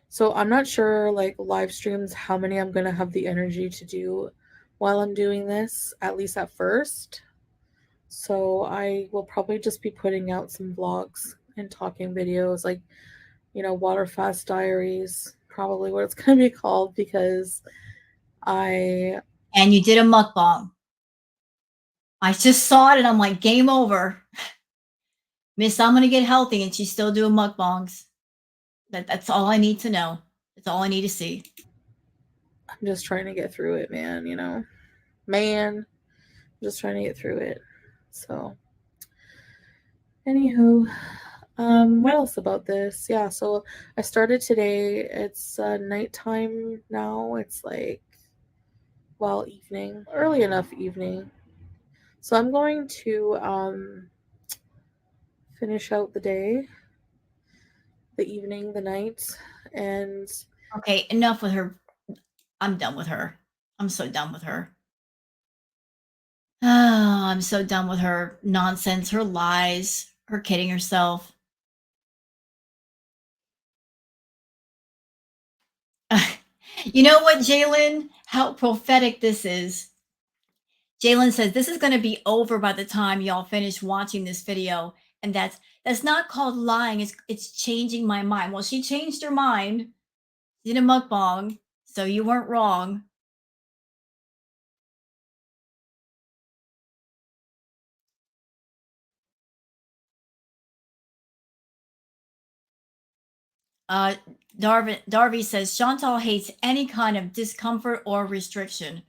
so I'm not sure like live streams how many I'm going to have the energy to do while I'm doing this, at least at first. So I will probably just be putting out some vlogs and talking videos like, water fast diaries, probably what it's going to be called because I And you did a mukbang. I just saw it and I'm like, game over. Miss, I'm gonna get healthy, and she's still doing mukbangs. That's all I need to know. That's all I need to see. I'm just trying to get through it, man. Man, I'm just trying to get through it. So, anywho, what else about this? Yeah, so I started today. It's nighttime now. It's like, evening, early enough evening. So I'm going to finish out the day, the evening, the night, and Okay, enough with her. I'm done with her. I'm so done with her. Oh, I'm so done with her nonsense, her lies, her kidding herself. You know what, Jalen? How prophetic this is. Jalen says this is going to be over by the time y'all finish watching this video, and that's not called lying. It's changing my mind. Well, she changed her mind. She did a mukbang, so you weren't wrong. Uh, Darby says Chantal hates any kind of discomfort or restriction.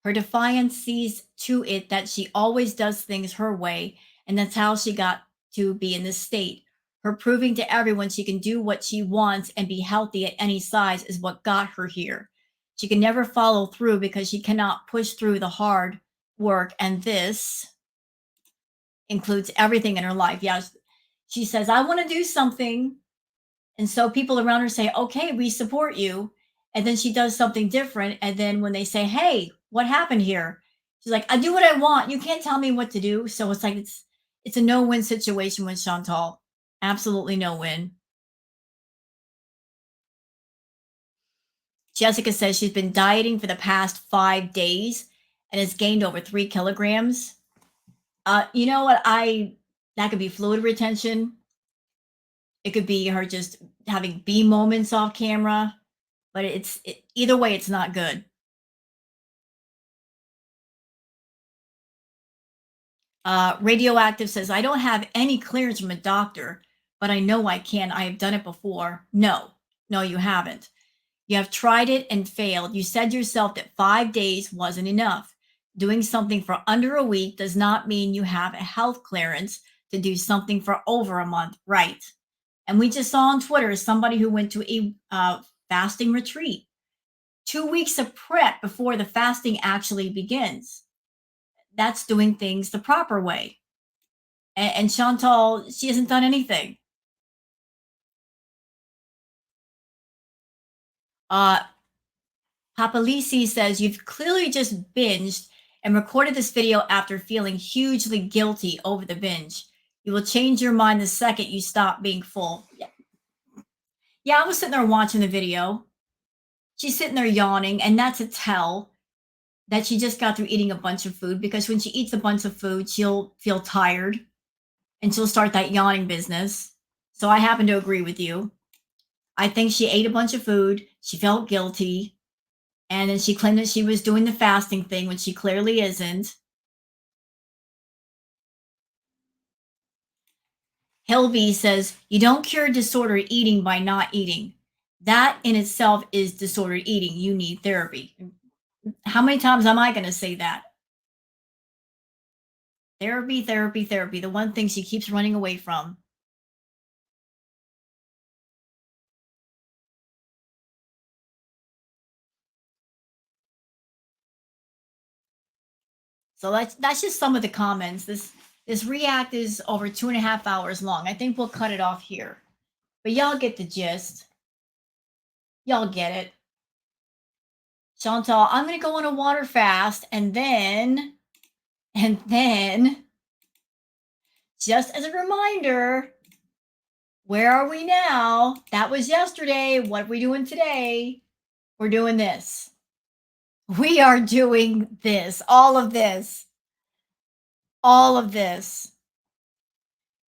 Her defiance sees to it that she always does things her way, and that's how she got to be in this state. Her proving to everyone she can do what she wants and be healthy at any size is what got her here. She can never follow through because she cannot push through the hard work, and this includes everything in her life. Yeah, she says, I want to do something. And so people around her say, okay, we support you. And then she does something different. And then when they say, hey, what happened here? She's like, I do what I want. You can't tell me what to do. So it's like it's a no-win situation with Chantal. Absolutely no win. Jessica says she's been dieting for the past 5 days and has gained over 3 kilograms. You know what? That could be fluid retention. It could be her just having B moments off camera, but either way, it's not good. Radioactive says, I don't have any clearance from a doctor, but I know I can. I have done it before. No, you haven't. You have tried it and failed. You said yourself that 5 days wasn't enough. Doing something for under a week does not mean you have a health clearance to do something for over a month, right? And we just saw on Twitter somebody who went to a fasting retreat, 2 weeks of prep before the fasting actually begins. That's doing things the proper way. And Chantal, she hasn't done anything. Uh, Papalisi says, you've clearly just binged and recorded this video after feeling hugely guilty over the binge. You will change your mind the second you stop being full. Yeah, I was sitting there watching the video. She's sitting there yawning, and that's a tell that she just got through eating a bunch of food, because when she eats a bunch of food, she'll feel tired and she'll start that yawning business. So I happen to agree with you. I think she ate a bunch of food. She felt guilty. And then she claimed that she was doing the fasting thing when she clearly isn't. Hilby says, you don't cure disordered eating by not eating. That in itself is disordered eating. You need therapy. How many times am I going to say that? Therapy, therapy, therapy. The one thing she keeps running away from. So that's just some of the comments. This react is over 2.5 hours long. I think we'll cut it off here. But y'all get the gist. Y'all get it. Chantal, I'm going to go on a water fast, and then, just as a reminder, where are we now? That was yesterday. What are we doing today? We're doing this. We are doing this. All of this. All of this.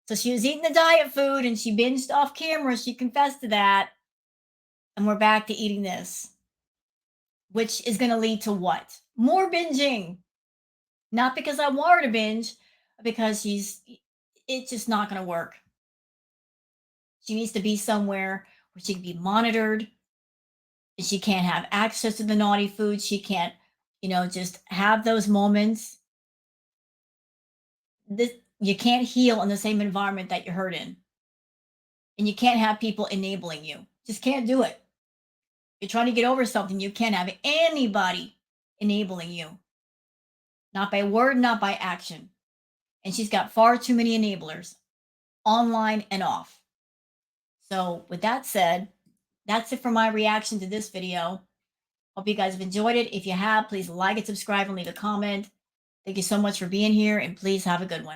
So she was eating the diet food and she binged off camera. She confessed to that. And we're back to eating this, which is going to lead to what? More binging. Not because I want her to binge, because it's just not going to work. She needs to be somewhere where she can be monitored. She can't have access to the naughty food. She can't, just have those moments. You can't heal in the same environment that you're hurt in. And you can't have people enabling you. Just can't do it. You're trying to get over something, you can't have anybody enabling you. Not by word, not by action. And she's got far too many enablers online and off. So, with that said, that's it for my reaction to this video. Hope you guys have enjoyed it. If you have, please like and subscribe and leave a comment. Thank you so much for being here, and please have a good one.